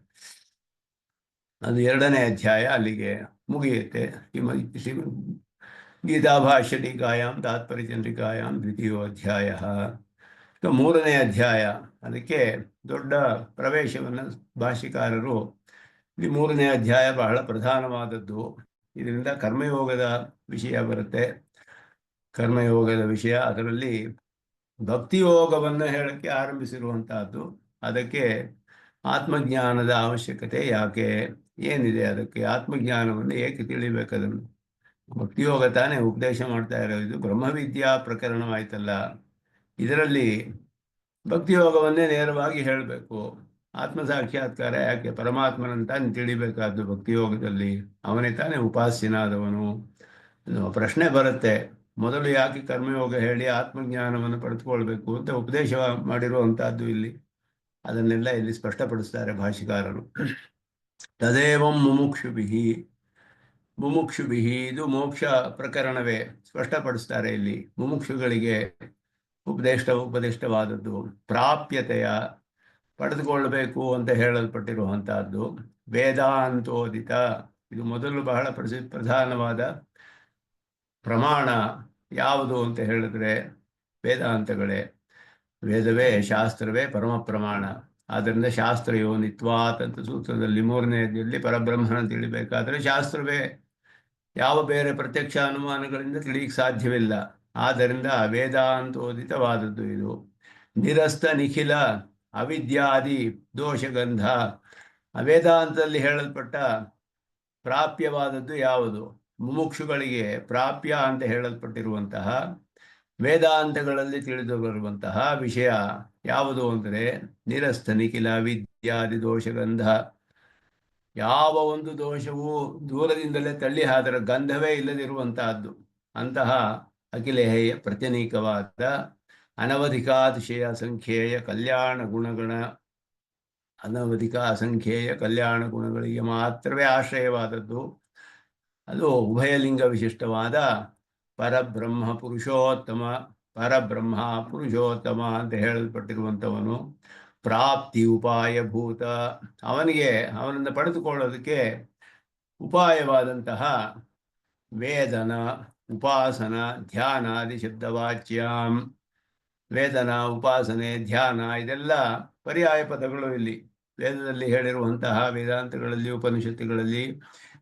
ಅದು 2ನೇ ಅಧ್ಯಾಯ ಅಲ್ಲಿಗೆ ಮುಗಿಯುತ್ತೆ. ಗೀತಾಭಾಷ್ಯ ಟೀಕಾಯಾಮ್ ತಾತ್ಪರ್ಯ ಚಂದ್ರಿಕಾಯಾಮ್ ದ್ವಿತೀಯೋಧ್ಯಾಯ. 3ನೇ ಅಧ್ಯಾಯ, ಅದಕ್ಕೆ ದೊಡ್ಡ ಪ್ರವೇಶವನ್ನು ಭಾಷ್ಯಕಾರರು ಈ 3ನೇ ಅಧ್ಯಾಯ ಬಹಳ ಪ್ರಧಾನವಾದದ್ದು. ಇದರಿಂದ ಕರ್ಮಯೋಗದ ವಿಷಯ ಬರುತ್ತೆ. ಕರ್ಮಯೋಗದ ವಿಷಯ, ಅದರಲ್ಲಿ ಭಕ್ತಿಯೋಗವನ್ನು ಹೇಳಕ್ಕೆ ಆರಂಭಿಸಿರುವಂತಹದ್ದು. ಅದಕ್ಕೆ ಆತ್ಮಜ್ಞಾನದ ಅವಶ್ಯಕತೆ ಯಾಕೆ, ಏನಿದೆ, ಅದಕ್ಕೆ ಆತ್ಮಜ್ಞಾನವನ್ನು ಏಕೆ ತಿಳಿಬೇಕದನ್ನು. ಭಕ್ತಿಯೋಗ ತಾನೇ ಉಪದೇಶ ಮಾಡ್ತಾ ಇರೋದು. ಬ್ರಹ್ಮವಿದ್ಯಾ ಪ್ರಕರಣವಾಯ್ತಲ್ಲ, ಇದರಲ್ಲಿ ಭಕ್ತಿಯೋಗವನ್ನೇ ನೇರವಾಗಿ ಹೇಳಬೇಕು. ಆತ್ಮ ಸಾಕ್ಷಾತ್ಕಾರ ಯಾಕೆ, ಪರಮಾತ್ಮನಂತ ತಿಳಿಬೇಕಾದ್ದು ಭಕ್ತಿಯೋಗದಲ್ಲಿ. ಅವನೇ ತಾನೇ ಉಪಾಸ್ಯನಾದವನು ಅನ್ನುವ ಪ್ರಶ್ನೆ ಬರುತ್ತೆ. ಮೊದಲು ಯಾಕೆ ಕರ್ಮಯೋಗ ಹೇಳಿ ಆತ್ಮಜ್ಞಾನವನ್ನು ಪಡೆದುಕೊಳ್ಬೇಕು ಅಂತ ಉಪದೇಶ ಮಾಡಿರುವಂತಹದ್ದು ಇಲ್ಲಿ. ಅದನ್ನೆಲ್ಲ ಇಲ್ಲಿ ಸ್ಪಷ್ಟಪಡಿಸ್ತಾರೆ ಭಾಷಿಕಾರರು. ತದೇವಂ ಮುಮುಕ್ಷುಭಿಃ, ಇದು ಮೋಕ್ಷ ಪ್ರಕರಣವೇ ಸ್ಪಷ್ಟಪಡಿಸ್ತಾರೆ ಇಲ್ಲಿ. ಮುಮುಕ್ಷುಗಳಿಗೆ ಉಪದಿಷ್ಟವಾದದ್ದು ಪ್ರಾಪ್ಯತೆಯ, ಪಡೆದುಕೊಳ್ಳಬೇಕು ಅಂತ ಹೇಳಲ್ಪಟ್ಟಿರುವಂತಹದ್ದು. ವೇದಾಂತೋದಿತ, ಇದು ಮೊದಲು ಬಹಳ ಪ್ರಧಾನವಾದ ಪ್ರಮಾಣ ಯಾವುದು ಅಂತ ಹೇಳಿದ್ರೆ ವೇದಾಂತಗಳೇ. ವೇದವೇ, ಶಾಸ್ತ್ರವೇ ಪರಮ ಪ್ರಮಾಣ. ಆದ್ದರಿಂದ ಶಾಸ್ತ್ರ ಯೋನಿತ್ವಾತ್ ಅಂತ ಸೂತ್ರದಲ್ಲಿ 3ನೇದಲ್ಲಿ ಪರಬ್ರಹ್ಮನ ತಿಳಿಬೇಕಾದ್ರೆ ಶಾಸ್ತ್ರವೇ, ಯಾವ ಬೇರೆ ಪ್ರತ್ಯಕ್ಷ ಅನುಮಾನಗಳಿಂದ ತಿಳಿಯಕ್ಕೆ ಸಾಧ್ಯವಿಲ್ಲ. ಆದ್ದರಿಂದ ವೇದಾಂತೋದಿತವಾದದ್ದು ಇದು. ನಿರಸ್ತ ನಿಖಿಲ ಅವಿದ್ಯಾದಿ ದೋಷಗಂಧ, ವೇದಾಂತದಲ್ಲಿ ಹೇಳಲ್ಪಟ್ಟ ಪ್ರಾಪ್ಯವಾದದ್ದು ಯಾವುದು, ಮುಮುಕ್ಷುಗಳಿಗೆ ಪ್ರಾಪ್ಯ ಅಂತ ಹೇಳಲ್ಪಟ್ಟಿರುವಂತಹ ವೇದಾಂತಗಳಲ್ಲಿ ತಿಳಿದು ಬರುವಂತಹ ವಿಷಯ ಯಾವುದು ಅಂದರೆ ನಿರಸ್ತ ನಿಖಿಲ ವಿದ್ಯಾದಿ ದೋಷಗಂಧ. ಯಾವ ಒಂದು ದೋಷವೂ ದೂರದಿಂದಲೇ ತಳ್ಳಿ ಹಾದರ ಗಂಧವೇ ಇಲ್ಲದಿರುವಂತಹದ್ದು. ಅಂತಹ ಅಖಿಲೇಯ ಪ್ರತ್ಯನೀಕವಾದ ಅನವಧಿಕ ಅಸಂಖ್ಯೇಯ ಕಲ್ಯಾಣ ಗುಣಗಳಿಗೆ ಮಾತ್ರವೇ ಆಶ್ರಯವಾದದ್ದು. ಅದು ಉಭಯಲಿಂಗ ವಿಶಿಷ್ಟವಾದ ಪರಬ್ರಹ್ಮ ಪುರುಷೋತ್ತಮ ಅಂತ ಹೇಳಲ್ಪಟ್ಟಿರುವಂಥವನು. ಪ್ರಾಪ್ತಿ ಉಪಾಯಭೂತ, ಅವನನ್ನು ಪಡೆದುಕೊಳ್ಳೋದಕ್ಕೆ ಉಪಾಯವಾದಂತಹ ಉಪಾಸನ ಧ್ಯಾನಾದಿ ಶಬ್ದವಾಚ್ಯಾಂ. ವೇದನ, ಉಪಾಸನೆ, ಧ್ಯಾನ ಇದೆಲ್ಲ ಪರ್ಯಾಯ ಪದಗಳು. ಇಲ್ಲಿ ವೇದದಲ್ಲಿ ಹೇಳಿರುವಂತಹ ವೇದಾಂತಗಳಲ್ಲಿ, ಉಪನಿಷತ್ತುಗಳಲ್ಲಿ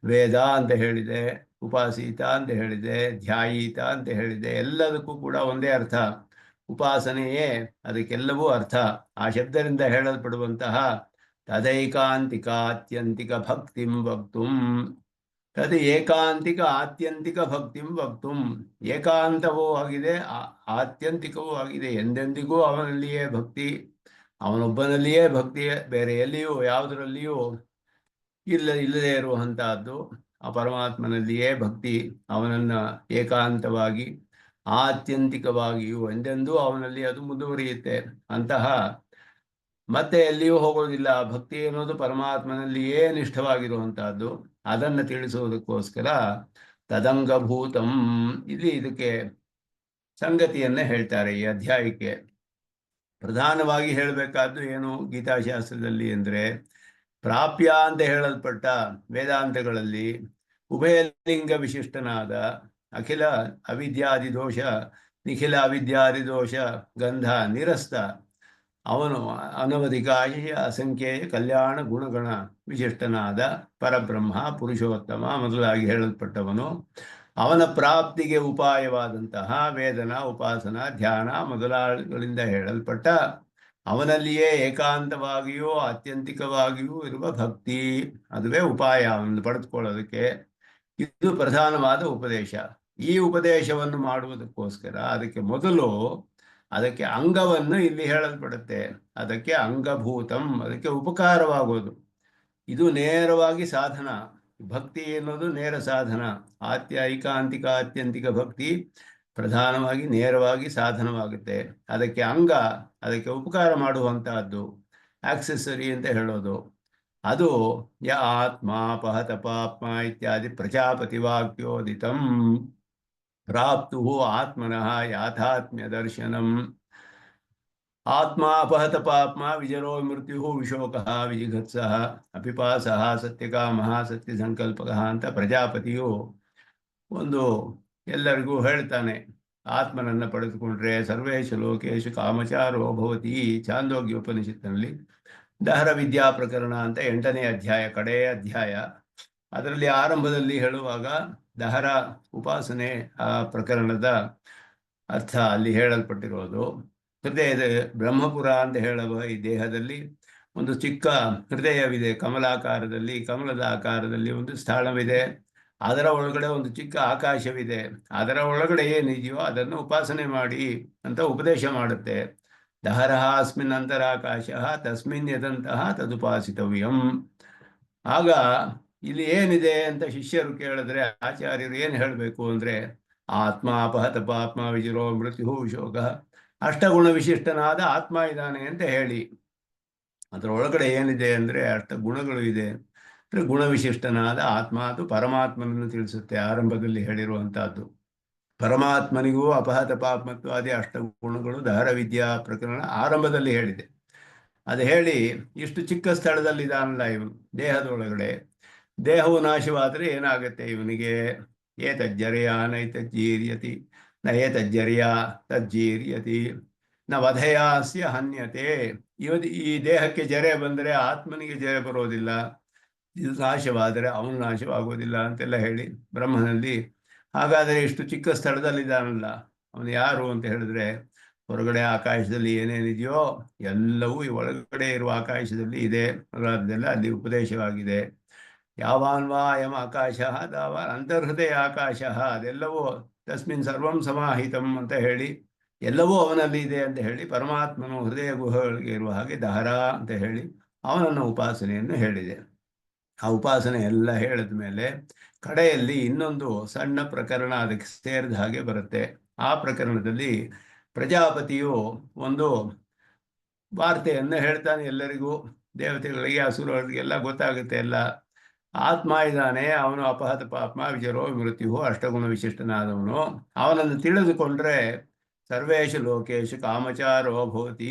ವೇದ ಅಂತ ಹೇಳಿದೆ, ಉಪಾಸೀತ ಅಂತ ಹೇಳಿದೆ, ಧ್ಯಾಯೀತ ಅಂತ ಹೇಳಿದೆ. ಎಲ್ಲದಕ್ಕೂ ಕೂಡ ಒಂದೇ ಅರ್ಥ, ಉಪಾಸನೆಯೇ ಅದಕ್ಕೆಲ್ಲವೂ ಅರ್ಥ. ಆ ಶಬ್ದದಿಂದ ಹೇಳಲ್ಪಡುವಂತಹ ತದೈಕಾಂತಿಕ ಆತ್ಯಂತಿಕ ಭಕ್ತಿಂ ವಕ್ತುಂ, ತದ್ ಏಕಾಂತಿಕ ಆತ್ಯಂತಿಕ ಭಕ್ತಿಂ ವಕ್ತುಂ. ಏಕಾಂತವೂ ಆಗಿದೆ, ಆತ್ಯಂತಿಕವೂ ಆಗಿದೆ. ಎಂದೆಂದಿಗೂ ಅವನಲ್ಲಿಯೇ ಭಕ್ತಿ, ಅವನೊಬ್ಬನಲ್ಲಿಯೇ ಭಕ್ತಿ, ಬೇರೆ ಎಲ್ಲಿಯೂ ಯಾವುದರಲ್ಲಿಯೂ ಇಲ್ಲದೇ ಇರುವಂತಹದ್ದು. ಆ ಪರಮಾತ್ಮನಲ್ಲಿಯೇ ಭಕ್ತಿ, ಅವನನ್ನು ಏಕಾಂತವಾಗಿ ಆತ್ಯಂತಿಕವಾಗಿಯೂ ಎಂದೆಂದೂ ಅವನಲ್ಲಿ ಅದು ಮುಂದುವರಿಯುತ್ತೆ. ಅಂತಹ ಮತ್ತೆ ಎಲ್ಲಿಯೂ ಹೋಗೋದಿಲ್ಲ. ಭಕ್ತಿ ಅನ್ನೋದು ಪರಮಾತ್ಮನಲ್ಲಿಯೇ ನಿಷ್ಠವಾಗಿರುವಂತಹದ್ದು. ಅದನ್ನು ತಿಳಿಸುವುದಕ್ಕೋಸ್ಕರ ತದಂಗಭೂತಂ, ಇಲ್ಲಿ ಇದಕ್ಕೆ ಸಂಗತಿಯನ್ನೇ ಹೇಳ್ತಾರೆ ಈ ಅಧ್ಯಾಯಕ್ಕೆ. ಪ್ರಧಾನವಾಗಿ ಹೇಳಬೇಕಾದ್ದು ಏನು ಗೀತಾಶಾಸ್ತ್ರದಲ್ಲಿ ಅಂದರೆ, ಪ್ರಾಪ್ಯ ಅಂತ ಹೇಳಲ್ಪಟ್ಟ ವೇದಾಂತಗಳಲ್ಲಿ ಉಭಯಲಿಂಗ ವಿಶಿಷ್ಟನಾದ ಅಖಿಲ ಅವಿದ್ಯಾದಿದೋಷ ನಿಖಿಲ ಅವಿದ್ಯಾದಿದೋಷ ಗಂಧ ನಿರಸ್ತ, ಅವನು ಅನವಧಿಕ ಅಸಂಖ್ಯೇಯ ಕಲ್ಯಾಣ ಗುಣಗಣ ವಿಶಿಷ್ಟನಾದ ಪರಬ್ರಹ್ಮ ಪುರುಷೋತ್ತಮ ಮೊದಲಾಗಿ ಹೇಳಲ್ಪಟ್ಟವನು. ಅವನ ಪ್ರಾಪ್ತಿಗೆ ಉಪಾಯವಾದಂತಹ ವೇದನ, ಉಪಾಸನ, ಧ್ಯಾನ ಮೊದಲಾಗಳಿಂದ ಹೇಳಲ್ಪಟ್ಟ ಅವನಲ್ಲಿಯೇ ಏಕಾಂತವಾಗಿಯೂ ಆತ್ಯಂತಿಕವಾಗಿಯೂ ಇರುವ ಭಕ್ತಿ, ಅದುವೇ ಉಪಾಯ ಅವನನ್ನು ಪಡೆದುಕೊಳ್ಳೋದಕ್ಕೆ. ಇದು ಪ್ರಧಾನವಾದ ಉಪದೇಶ. ಈ ಉಪದೇಶವನ್ನು ಮಾಡುವುದಕ್ಕೋಸ್ಕರ ಅದಕ್ಕೆ ಮೊದಲು ಅದಕ್ಕೆ ಅಂಗವನ್ನು ಇಲ್ಲಿ ಹೇಳಲ್ಪಡುತ್ತೆ. ಅದಕ್ಕೆ ಅಂಗಭೂತಂ, ಅದಕ್ಕೆ ಉಪಕಾರವಾಗೋದು. ಇದು ನೇರವಾಗಿ ಸಾಧನ. ಭಕ್ತಿ ಎನ್ನುವುದು ನೇರ ಸಾಧನ. ಐಕಾಂತಿಕ ಆತ್ಯಂತಿಕ ಭಕ್ತಿ ಪ್ರಧಾನವಾಗಿ ನೇರವಾಗಿ ಸಾಧನವಾಗುತ್ತೆ. ಅದಕ್ಕೆ ಅಂಗ, ಅದಕ್ಕೆ ಉಪಕಾರ ಮಾಡುವಂತಹದ್ದು, ಆಕ್ಸೆಸರಿ ಅಂತ ಹೇಳೋದು. ಅದು ಯ ಆತ್ಮ ಪಹತ ಪಾಪ್ಮ ಇತ್ಯಾದಿ ಪ್ರಜಾಪತಿ ವಾಕ್ಯೋದಿತಂ ಪ್ರಾಪ್ತು ಆತ್ಮನಃ ಯಾಥಾತ್ಮ್ಯ ದರ್ಶನಂ. ಆತ್ಮ ಅಪಹತ ಪಾಪ್ಮ ವಿಜರೋ ಮೃತ್ಯು ವಿಶೋಕಃ ವಿಜಿಘತ್ಸಃ ಅಪಿಪಾಸಃ ಸತ್ಯಕಾಮಃ ಸತ್ಯ ಸಂಕಲ್ಪಕಃ ಅಂತ ಪ್ರಜಾಪತಿಯು ಒಂದು ಎಲ್ಲರಿಗೂ ಹೇಳ್ತಾನೆ. ಆತ್ಮನನ್ನು ಪಡೆದುಕೊಂಡ್ರೆ ಸರ್ವೇಶು ಲೋಕೇಶು ಕಾಮಚಾರೋ ಭವತಿ. ಛಾಂದೋಗ್ಯ ಉಪನಿಷತ್ತಿನಲ್ಲಿ ದಹರ ವಿದ್ಯಾ ಪ್ರಕರಣ ಅಂತ 8ನೇ ಅಧ್ಯಾಯ, ಕಡೆಯ ಅಧ್ಯಾಯ. ಅದರಲ್ಲಿ ಆರಂಭದಲ್ಲಿ ಹೇಳುವಾಗ ದಹರ ಉಪಾಸನೆ ಆ ಪ್ರಕರಣದ ಅರ್ಥ ಅಲ್ಲಿ ಹೇಳಲ್ಪಟ್ಟಿರೋದು. ಹೃದಯದ ಬ್ರಹ್ಮಪುರ ಅಂತ ಹೇಳುವ ಈ ದೇಹದಲ್ಲಿ ಒಂದು ಚಿಕ್ಕ ಹೃದಯವಿದೆ, ಕಮಲಾಕಾರದಲ್ಲಿ, ಕಮಲದ ಆಕಾರದಲ್ಲಿ ಒಂದು ಸ್ಥಳವಿದೆ. ಅದರ ಒಳಗಡೆ ಒಂದು ಚಿಕ್ಕ ಆಕಾಶವಿದೆ. ಅದರ ಒಳಗಡೆ ಏನಿದೆಯೋ ಅದನ್ನು ಉಪಾಸನೆ ಮಾಡಿ ಅಂತ ಉಪದೇಶ ಮಾಡುತ್ತೆ. ದಹರಃ ಅಸ್ಮಿನ್ ಅಂತರಾಕಾಶ ತಸ್ಮಿನ್ ಯದಂತಹ ತದುಪಾಸಿತವ್ಯಂ. ಆಗ ಇಲ್ಲಿ ಏನಿದೆ ಅಂತ ಶಿಷ್ಯರು ಕೇಳಿದ್ರೆ ಆಚಾರ್ಯರು ಏನು ಹೇಳಬೇಕು ಅಂದರೆ, ಆತ್ಮ ಅಪಹತ ಪಾಪ್ಮ ವಿಜರೋ ಮೃತ್ಯು ವಿಶೋಕ, ಅಷ್ಟಗುಣ ವಿಶಿಷ್ಟನಾದ ಆತ್ಮ ಇದ್ದಾನೆ ಅಂತ ಹೇಳಿ. ಅದರ ಒಳಗಡೆ ಏನಿದೆ ಅಂದರೆ ಅಷ್ಟ ಗುಣಗಳು ಇದೆ. ಅಂದರೆ ಗುಣವಿಶಿಷ್ಟನಾದ ಆತ್ಮ, ಅದು ಪರಮಾತ್ಮನನ್ನು ತಿಳಿಸುತ್ತೆ. ಆರಂಭದಲ್ಲಿ ಹೇಳಿರುವಂತಹದ್ದು ಪರಮಾತ್ಮನಿಗೂ ಅಪಹತ ಪಾಪ್ಮತ್ವಾದಿ ಅಷ್ಟಗುಣಗಳು ದಹರ ವಿದ್ಯಾ ಪ್ರಕರಣ ಆರಂಭದಲ್ಲಿ ಹೇಳಿದೆ. ಅದು ಹೇಳಿ ಇಷ್ಟು ಚಿಕ್ಕ ಸ್ಥಳದಲ್ಲಿದ್ದಾನಲ್ಲ ಇವನು, ದೇಹದೊಳಗಡೆ. ದೇಹವು ನಾಶವಾದರೆ ಏನಾಗುತ್ತೆ ಇವನಿಗೆ? ಏತಜ್ಜರ್ಯ ನೈತಜ್ಜೀರ್ಯತಿ ನ ಏತಜ್ಜರ್ಯ ತಜ್ಜೀರ್ಯತಿ ನ ವಧಯಾಸ್ಯ ಹನ್ಯತೆ. ಈ ದೇಹಕ್ಕೆ ಜರೆ ಬಂದರೆ ಆತ್ಮನಿಗೆ ಜರೆ ಬರೋದಿಲ್ಲ. ಇದು ನಾಶವಾದರೆ ಅವನು ನಾಶವಾಗೋದಿಲ್ಲ ಅಂತೆಲ್ಲ ಹೇಳಿ ಬ್ರಹ್ಮನಲ್ಲಿ. ಹಾಗಾದರೆ ಇಷ್ಟು ಚಿಕ್ಕ ಸ್ಥಳದಲ್ಲಿದ್ದಾನಲ್ಲ ಅವನು ಯಾರು ಅಂತ ಹೇಳಿದ್ರೆ, ಹೊರಗಡೆ ಆಕಾಶದಲ್ಲಿ ಏನೇನಿದೆಯೋ ಎಲ್ಲವೂ ಈ ಒಳಗಡೆ ಇರುವ ಆಕಾಶದಲ್ಲಿ ಇದೆ ಅದೆಲ್ಲ ಅಲ್ಲಿ ಉಪದೇಶವಾಗಿದೆ. ಯಾವಾನ್ವಾ ಅಯಂ ಆಕಾಶ ತಾವಾನ್ ಅಂತರ್ಹೃದಯ ಆಕಾಶ, ಅದೆಲ್ಲವೂ ತಸ್ಮಿನ್ ಸರ್ವಂ ಸಮಾಹಿತಂ ಅಂತ ಹೇಳಿ ಎಲ್ಲವೂ ಅವನಲ್ಲಿ ಇದೆ ಅಂತ ಹೇಳಿ ಪರಮಾತ್ಮನು ಹೃದಯ ಗುಹೆಗಳಿಗೆ ಇರುವ ಹಾಗೆ ದಹರ ಅಂತ ಹೇಳಿ ಅವನನ್ನು ಉಪಾಸನೆಯನ್ನು ಹೇಳಿದೆ. ಆ ಉಪಾಸನೆ ಎಲ್ಲ ಹೇಳಿದ ಮೇಲೆ ಕಡೆಯಲ್ಲಿ ಇನ್ನೊಂದು ಸಣ್ಣ ಪ್ರಕರಣ ಅದಕ್ಕೆ ಸೇರಿದ ಹಾಗೆ ಬರುತ್ತೆ. ಆ ಪ್ರಕರಣದಲ್ಲಿ ಪ್ರಜಾಪತಿಯು ಒಂದು ವಾರ್ತೆಯನ್ನು ಹೇಳ್ತಾನೆ ಎಲ್ಲರಿಗೂ, ದೇವತೆಗಳಿಗೆ, ಅಸುರರಿಗೆಲ್ಲ ಗೊತ್ತಾಗುತ್ತೆ. ಎಲ್ಲ ಆತ್ಮ ಇದ್ದಾನೆ, ಅವನು ಅಪಹತ ಪಾಪ್ಮ ವಿಜರೋ ಮೃತ್ಯು ಅಷ್ಟಗುಣ ವಿಶಿಷ್ಟನಾದವನು. ಅವನನ್ನು ತಿಳಿದುಕೊಂಡ್ರೆ ಸರ್ವೇಶು ಲೋಕೇಶು ಕಾಮಚಾರೋ ಭವತಿ.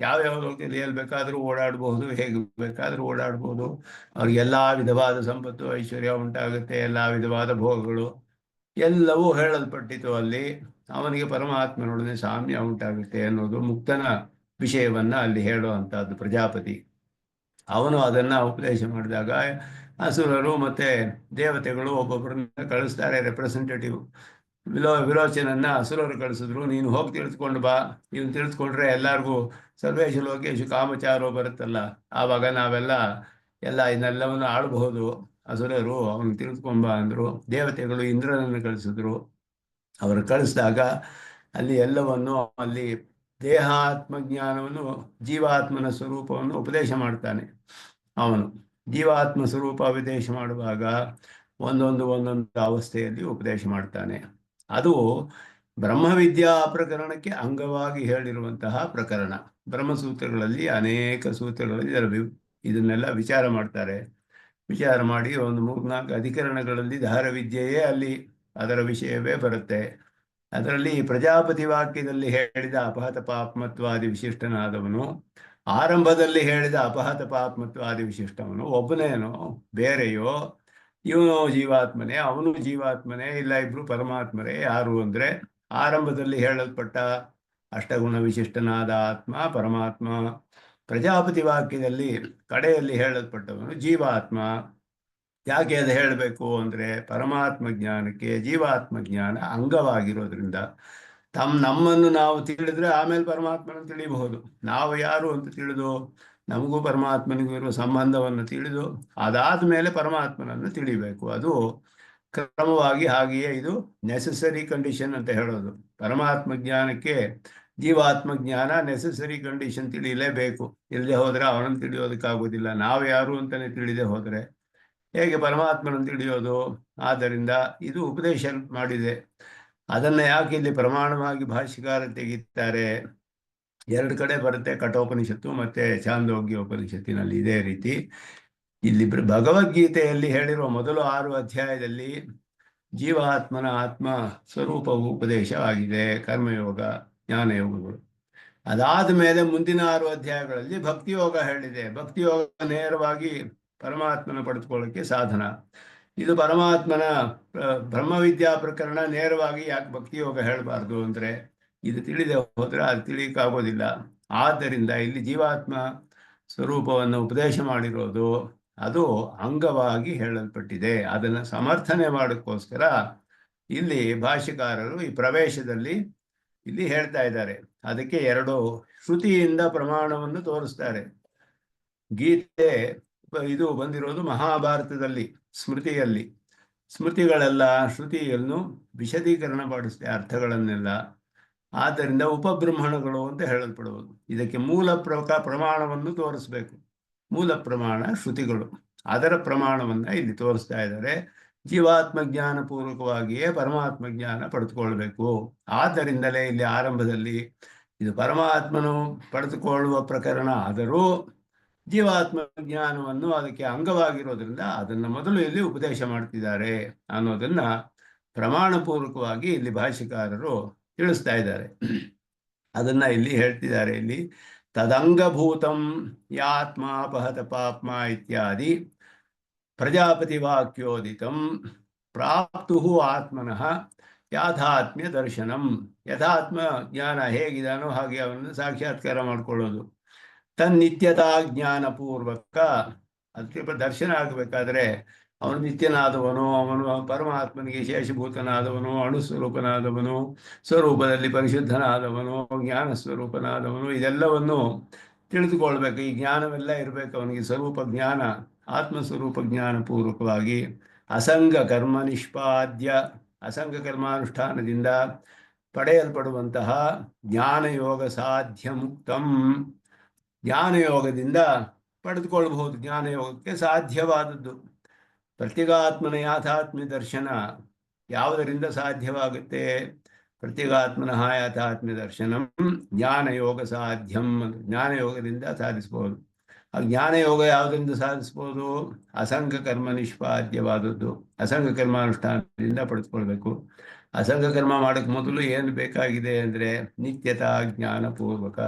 ಯಾವ್ಯಾವ ಲೋಕದಲ್ಲಿ ಎಲ್ಲಿ ಬೇಕಾದರೂ ಓಡಾಡಬಹುದು, ಹೇಗೆ ಬೇಕಾದರೂ ಓಡಾಡ್ಬೋದು. ಅವ್ರಿಗೆಲ್ಲ ವಿಧವಾದ ಸಂಪತ್ತು ಐಶ್ವರ್ಯ ಉಂಟಾಗುತ್ತೆ, ಎಲ್ಲ ವಿಧವಾದ ಭೋಗಗಳು. ಎಲ್ಲವೂ ಹೇಳಲ್ಪಟ್ಟಿತು ಅಲ್ಲಿ. ಅವನಿಗೆ ಪರಮಾತ್ಮನೊಡನೆ ಸಾಮ್ಯ ಉಂಟಾಗುತ್ತೆ ಅನ್ನೋದು ಮುಕ್ತನ ವಿಷಯವನ್ನ ಅಲ್ಲಿ ಹೇಳುವಂತಹದ್ದು ಪ್ರಜಾಪತಿ. ಅವನು ಅದನ್ನ ಉಪದೇಶ ಮಾಡಿದಾಗ ಅಸುರರು ಮತ್ತೆ ದೇವತೆಗಳು ಒಬ್ಬೊಬ್ಬರನ್ನ ಕಳಿಸ್ತಾರೆ, ರೆಪ್ರೆಸೆಂಟೇಟಿವ್ ವಿರೋಚನನ್ನ ಅಸುರರು ಕಳಿಸಿದ್ರು. ನೀನು ಹೋಗಿ ತಿಳಿದುಕೊಂಡು ಬಾ, ಇವನು ತಿಳಿದುಕೊಂಡ್ರೆ ಎಲ್ಲರಿಗೂ ಸರ್ವೇಶು ಲೋಕೇಶು ಕಾಮಚಾರೋ ಬರುತ್ತಲ್ಲ, ಆವಾಗ ನಾವೆಲ್ಲ ಇದನ್ನೆಲ್ಲವನ್ನು ಆಳಬಹುದು. ಅಸುರರು ಅವನು ತಿಳಿದುಕೊಂಬ ಅಂದರು. ದೇವತೆಗಳು ಇಂದ್ರನನ್ನು ಕಳಿಸಿದ್ರು. ಅವರು ಕಳಿಸಿದಾಗ ಅಲ್ಲಿ ಎಲ್ಲವನ್ನು, ಅಲ್ಲಿ ದೇಹ ಆತ್ಮಜ್ಞಾನವನ್ನು, ಜೀವಾತ್ಮನ ಸ್ವರೂಪವನ್ನು ಉಪದೇಶ ಮಾಡ್ತಾನೆ. ಅವನು ಜೀವಾತ್ಮ ಸ್ವರೂಪ ಉಪದೇಶ ಮಾಡುವಾಗ ಒಂದೊಂದು ಅವಸ್ಥೆಯಲ್ಲಿ ಉಪದೇಶ ಮಾಡ್ತಾನೆ. ಅದು ಬ್ರಹ್ಮವಿದ್ಯಾ ಪ್ರಕರಣಕ್ಕೆ ಅಂಗವಾಗಿ ಹೇಳಿರುವಂತಹ ಪ್ರಕರಣ. ಬ್ರಹ್ಮಸೂತ್ರಗಳಲ್ಲಿ ಅನೇಕ ಸೂತ್ರಗಳಲ್ಲಿ ಇದನ್ನೆಲ್ಲ ವಿಚಾರ ಮಾಡ್ತಾರೆ. ವಿಚಾರ ಮಾಡಿ ಒಂದು 3-4 ಅಧಿಕರಣಗಳಲ್ಲಿ ಧಾರವಿದ್ಯೆಯೇ ಅಲ್ಲಿ ಅದರ ವಿಷಯವೇ ಬರುತ್ತೆ. ಅದರಲ್ಲಿ ಪ್ರಜಾಪತಿ ವಾಕ್ಯದಲ್ಲಿ ಹೇಳಿದ ಅಪಹತ ಪಾಪ್ಮತ್ವಾದಿ ವಿಶಿಷ್ಟನಾದವನು, ಆರಂಭದಲ್ಲಿ ಹೇಳಿದ ಅಪಹತ ಪಾಪ್ಮತ್ವಾದಿ ವಿಶಿಷ್ಟವನು ಒಬ್ಬನೇನೋ ಬೇರೆಯೋ, ಇವನು ಜೀವಾತ್ಮನೇ ಅವನು ಜೀವಾತ್ಮನೇ ಇಲ್ಲ ಇಬ್ರು ಪರಮಾತ್ಮರೇ ಯಾರು ಅಂದ್ರೆ, ಆರಂಭದಲ್ಲಿ ಹೇಳಲ್ಪಟ್ಟ ಅಷ್ಟಗುಣ ವಿಶಿಷ್ಟನಾದ ಆತ್ಮ ಪರಮಾತ್ಮ, ಪ್ರಜಾಪತಿ ವಾಕ್ಯದಲ್ಲಿ ಕಡೆಯಲ್ಲಿ ಹೇಳಲ್ಪಟ್ಟವನು ಜೀವಾತ್ಮ. ಯಾಕೆ ಅದು ಹೇಳಬೇಕು ಅಂದ್ರೆ, ಪರಮಾತ್ಮ ಜ್ಞಾನಕ್ಕೆ ಜೀವಾತ್ಮ ಜ್ಞಾನ ಅಂಗವಾಗಿರೋದ್ರಿಂದ ನಮ್ಮನ್ನು ನಾವು ತಿಳಿದ್ರೆ ಆಮೇಲೆ ಪರಮಾತ್ಮನ ತಿಳಿಯಬಹುದು. ನಾವು ಯಾರು ಅಂತ ತಿಳಿದು ನಮಗೂ ಪರಮಾತ್ಮನಿಗೂ ಇರುವ ಸಂಬಂಧವನ್ನು ತಿಳಿದು ಅದಾದ ಮೇಲೆ ಪರಮಾತ್ಮನನ್ನು ತಿಳಿಬೇಕು. ಅದು ಕ್ರಮವಾಗಿ ಹಾಗೆಯೇ ಇದು ನೆಸೆಸರಿ ಕಂಡೀಷನ್ ಅಂತ ಹೇಳೋದು. ಪರಮಾತ್ಮ ಜ್ಞಾನಕ್ಕೆ ಜೀವಾತ್ಮ ಜ್ಞಾನ ನೆಸೆಸರಿ ಕಂಡೀಷನ್, ತಿಳಿಯಲೇಬೇಕು. ಇಲ್ಲದೆ ಹೋದ್ರೆ ಅವನನ್ನು ತಿಳಿಯೋದಕ್ಕಾಗೋದಿಲ್ಲ. ನಾವು ಯಾರು ಅಂತಾನೆ ತಿಳಿದೇ ಹೋದ್ರೆ ಹೇಗೆ ಪರಮಾತ್ಮನನ್ನು ತಿಳಿಯೋದು? ಆದ್ದರಿಂದ ಇದು ಉಪದೇಶ ಮಾಡಿದೆ. ಅದನ್ನ ಯಾಕೆ ಇಲ್ಲಿ ಪ್ರಮಾಣವಾಗಿ ಭಾಷ್ಯಕಾರ ತೆಗಿತಾರೆ? 2 ಕಡೆ ಬರುತ್ತೆ, ಕಠೋಪನಿಷತ್ತು ಮತ್ತೆ ಛಾಂದೋಗ್ಯ ಉಪನಿಷತ್ತಿನಲ್ಲಿ ಇದೇ ರೀತಿ. ಇಲ್ಲಿ ಭಗವದ್ಗೀತೆಯಲ್ಲಿ ಹೇಳಿರುವ ಮೊದಲು 6 ಅಧ್ಯಾಯದಲ್ಲಿ ಜೀವಾತ್ಮನ ಆತ್ಮ ಸ್ವರೂಪವು ಉಪದೇಶವಾಗಿದೆ, ಕರ್ಮಯೋಗ ಜ್ಞಾನಯೋಗಗಳು. ಅದಾದ ಮೇಲೆ ಮುಂದಿನ 6 ಅಧ್ಯಾಯಗಳಲ್ಲಿ ಭಕ್ತಿಯೋಗ ಹೇಳಿದೆ. ಭಕ್ತಿಯೋಗ ನೇರವಾಗಿ ಪರಮಾತ್ಮನ ಪಡೆದುಕೊಳ್ಳೋಕ್ಕೆ ಸಾಧನ. ಇದು ಪರಮಾತ್ಮನ ಬ್ರಹ್ಮವಿದ್ಯಾ ಪ್ರಕರಣ. ನೇರವಾಗಿ ಯಾಕೆ ಭಕ್ತಿಯೋಗ ಹೇಳಬಾರ್ದು ಅಂದ್ರೆ, ಇದು ತಿಳಿದೇ ಹೋದ್ರೆ ಅದು ತಿಳಿಯಕ್ಕಾಗೋದಿಲ್ಲ. ಆದ್ದರಿಂದ ಇಲ್ಲಿ ಜೀವಾತ್ಮ ಸ್ವರೂಪವನ್ನು ಉಪದೇಶ ಮಾಡಿರೋದು ಅದು ಅಂಗವಾಗಿ ಹೇಳಲ್ಪಟ್ಟಿದೆ. ಅದನ್ನು ಸಮರ್ಥನೆ ಮಾಡೋಕ್ಕೋಸ್ಕರ ಇಲ್ಲಿ ಭಾಷ್ಯಕಾರರು ಈ ಪ್ರವೇಶದಲ್ಲಿ ಇಲ್ಲಿ ಹೇಳ್ತಾ ಇದ್ದಾರೆ. ಅದಕ್ಕೆ 2 ಶ್ರುತಿಯಿಂದ ಪ್ರಮಾಣವನ್ನು ತೋರಿಸ್ತಾರೆ. ಗೀತೆ ಇದು ಬಂದಿರೋದು ಮಹಾಭಾರತದಲ್ಲಿ, ಸ್ಮೃತಿಯಲ್ಲಿ. ಸ್ಮೃತಿಗಳೆಲ್ಲ ಶ್ರುತಿಯನ್ನು ವಿಶದೀಕರಣ ಪಡಿಸಿದೆ ಅರ್ಥಗಳನ್ನೆಲ್ಲ. ಆದ್ದರಿಂದ ಉಪಬ್ರಹ್ಮಣಗಳು ಅಂತ ಹೇಳಲ್ಪಡುವುದು. ಇದಕ್ಕೆ ಮೂಲ ಪ್ರಮಾಣವನ್ನು ತೋರಿಸ್ಬೇಕು. ಮೂಲ ಪ್ರಮಾಣ ಶ್ರುತಿಗಳು, ಅದರ ಪ್ರಮಾಣವನ್ನ ಇಲ್ಲಿ ತೋರಿಸ್ತಾ ಇದ್ದಾರೆ. ಜೀವಾತ್ಮ ಜ್ಞಾನ ಪೂರ್ವಕವಾಗಿಯೇ ಪರಮಾತ್ಮ ಜ್ಞಾನ ಪಡೆದುಕೊಳ್ಬೇಕು. ಆದ್ದರಿಂದಲೇ ಇಲ್ಲಿ ಆರಂಭದಲ್ಲಿ ಇದು ಪರಮಾತ್ಮನು ಪಡೆದುಕೊಳ್ಳುವ ಪ್ರಕರಣ ಆದರೂ ಜೀವಾತ್ಮ ಜ್ಞಾನವನ್ನು ಅದಕ್ಕೆ ಅಂಗವಾಗಿರೋದ್ರಿಂದ ಅದನ್ನು ಮೊದಲು ಇಲ್ಲಿ ಉಪದೇಶ ಮಾಡ್ತಿದ್ದಾರೆ ಅನ್ನೋದನ್ನ ಪ್ರಮಾಣಪೂರ್ವಕವಾಗಿ ಇಲ್ಲಿ ಭಾಷ್ಯಕಾರರು ತಿಳಿಸ್ತಾ ಇದ್ದಾರೆ. ಅದನ್ನ ಇಲ್ಲಿ ಹೇಳ್ತಿದ್ದಾರೆ. ಇಲ್ಲಿ ತದಂಗಭೂತಂ ಯಾತ್ಮಾಪಹತ ಪಾಪ್ಮ ಇತ್ಯಾದಿ ಪ್ರಜಾಪತಿ ವಾಕ್ಯೋದಿತಂ ಪ್ರಾಪ್ತು ಆತ್ಮನಃ ಯಾಥಾತ್ಮ್ಯ ದರ್ಶನಂ. ಯಥಾತ್ಮ ಜ್ಞಾನ ಹೇಗಿದಾನೋ ಹಾಗೆ ಅವನನ್ನು ಸಾಕ್ಷಾತ್ಕಾರ ಮಾಡಿಕೊಳ್ಳೋದು. ತನ್ನಿತ್ಯತಾ ಜ್ಞಾನಪೂರ್ವಕ ಅದು ದರ್ಶನ ಆಗಬೇಕಾದ್ರೆ ಅವನು ನಿತ್ಯನಾದವನು, ಅವನು ಪರಮಾತ್ಮನಿಗೆ ಶೇಷಭೂತನಾದವನು, ಅಣುಸ್ವರೂಪನಾದವನು, ಸ್ವರೂಪದಲ್ಲಿ ಪರಿಶುದ್ಧನಾದವನು, ಜ್ಞಾನ ಸ್ವರೂಪನಾದವನು, ಇದೆಲ್ಲವನ್ನು ತಿಳಿದುಕೊಳ್ಬೇಕು. ಈ ಜ್ಞಾನವೆಲ್ಲ ಇರಬೇಕು ಅವನಿಗೆ. ಸ್ವರೂಪ ಜ್ಞಾನ, ಆತ್ಮಸ್ವರೂಪ ಜ್ಞಾನ ಪೂರ್ವಕವಾಗಿ ಅಸಂಗ ಕರ್ಮ ನಿಷ್ಪಾದ್ಯ, ಅಸಂಗ ಕರ್ಮಾನುಷ್ಠಾನದಿಂದ ಪಡೆಯಲ್ಪಡುವಂತಹ ಜ್ಞಾನಯೋಗ ಸಾಧ್ಯ ಮುಕ್ತಂ, ಜ್ಞಾನಯೋಗದಿಂದ ಪಡೆದುಕೊಳ್ಳಬಹುದು. ಜ್ಞಾನಯೋಗಕ್ಕೆ ಸಾಧ್ಯವಾದದ್ದು ಪ್ರತ್ಯಗಾತ್ಮನ ಯಾಥಾತ್ಮ್ಯ ದರ್ಶನ ಯಾವುದರಿಂದ ಸಾಧ್ಯವಾಗುತ್ತೆ? ಪ್ರತ್ಯಗಾತ್ಮನಃ ಯಾಥಾತ್ಮ್ಯ ದರ್ಶನಂ ಜ್ಞಾನಯೋಗ ಸಾಧ್ಯಂ. ಜ್ಞಾನಯೋಗದಿಂದ ಸಾಧಿಸ್ಬೋದು. ಆ ಜ್ಞಾನಯೋಗ ಯಾವುದರಿಂದ ಸಾಧಿಸ್ಬೋದು? ಅಸಂಗ ಕರ್ಮ ನಿಷ್ಪಾದ್ಯವಾದದ್ದು, ಅಸಂಗ ಕರ್ಮಾನುಷ್ಠಾನದಿಂದ ಪಡೆದುಕೊಳ್ಬೇಕು. ಅಸಂಗ ಕರ್ಮ ಮಾಡೋಕ್ಕೆ ಮೊದಲು ಏನು ಬೇಕಾಗಿದೆ ಅಂದರೆ ನಿತ್ಯತಾ ಜ್ಞಾನಪೂರ್ವಕ